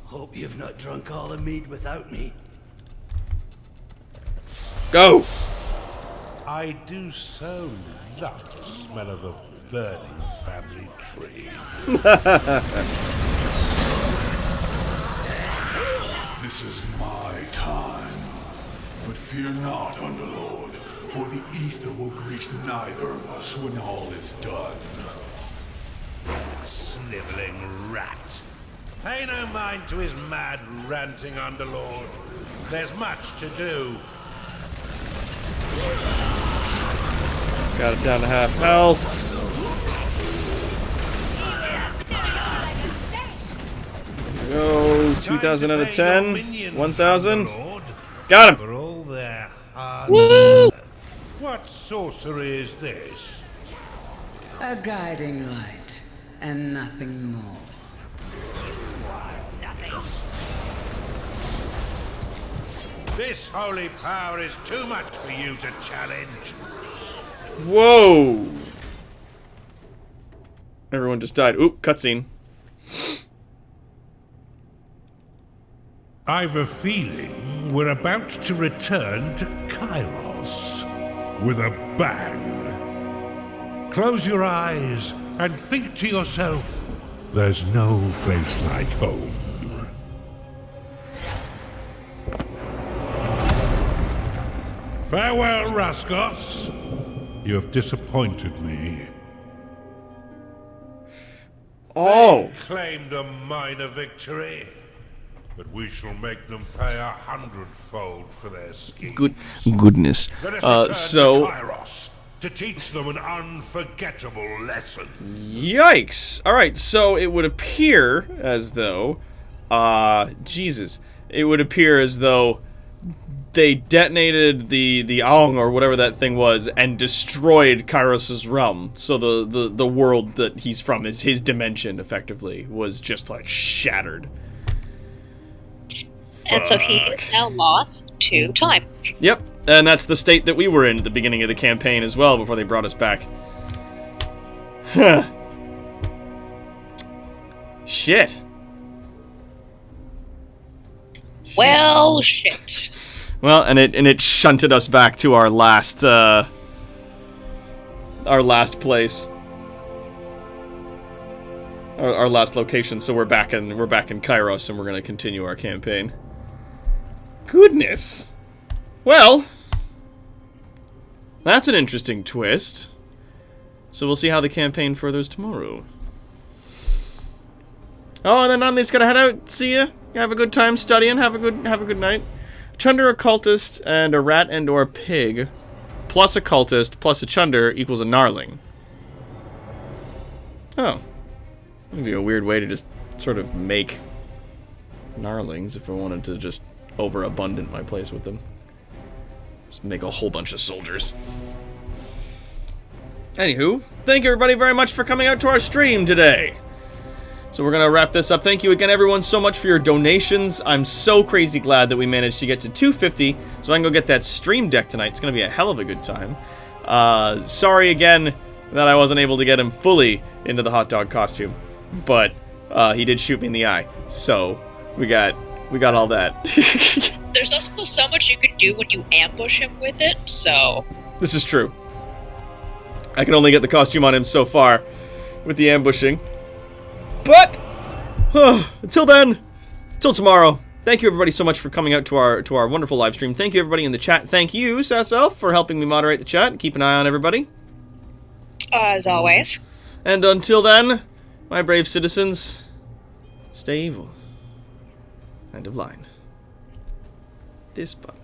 hope you've not drunk all the mead without me. Go. I do so love the smell of a burning family tree. This is my time. But fear not, Underlord, for the ether will greet neither of us when all is done. Sniveling rat. Pay no mind to his mad ranting, Underlord. There's much to do. Got it down to half health. Go 2,000 out of 10. 1,000. Got him. For all their hard Woo! work. What sorcery is this? A guiding light, and nothing more. This holy power is too much for you to challenge. Whoa. Everyone just died. Oop, cutscene. I've a feeling we're about to return to Kairos with a bang. Close your eyes and think to yourself, there's no place like home. Farewell, Raskos. You have disappointed me. Oh. They've claimed a minor victory, but we shall make them pay 100-fold for their schemes. Goodness. Let us return So. to Kairos to teach them an unforgettable lesson. Yikes. Alright, so it would appear as though. Jesus. It would appear as though they detonated the Aung or whatever that thing was and destroyed Kairos' realm. So the world that he's from, is his dimension effectively, was just like shattered. And so he is now lost to time. Yep, and that's the state that we were in at the beginning of the campaign as well, before they brought us back. Huh. Shit. Well, shit. Well, and it shunted us back to our last place, our last location. So we're back in Kairos, and we're gonna continue our campaign. Goodness. Well, that's an interesting twist. So we'll see how the campaign furthers tomorrow. Oh, and then Nunley's gonna head out. See ya. Have a good time studying. Have a good night. Chunder occultist and a rat and or pig plus a cultist plus a chunder equals a gnarling. Oh. That'd be a weird way to just sort of make gnarlings if I wanted to just overabundant my place with them. Just make a whole bunch of soldiers. Anywho, thank you everybody very much for coming out to our stream today. So we're going to wrap this up. Thank you again, everyone, so much for your donations. I'm so crazy glad that we managed to get to 250, so I can go get that stream deck tonight. It's going to be a hell of a good time. Sorry again that I wasn't able to get him fully into the hot dog costume, but he did shoot me in the eye, so we got all that. There's also so much you can do when you ambush him with it, so... This is true. I can only get the costume on him so far with the ambushing. But until then, till tomorrow. Thank you everybody so much for coming out to our wonderful live stream. Thank you everybody in the chat. Thank you, Sasself, for helping me moderate the chat. Keep an eye on everybody. As always. And until then, my brave citizens, stay evil. End of line. This button.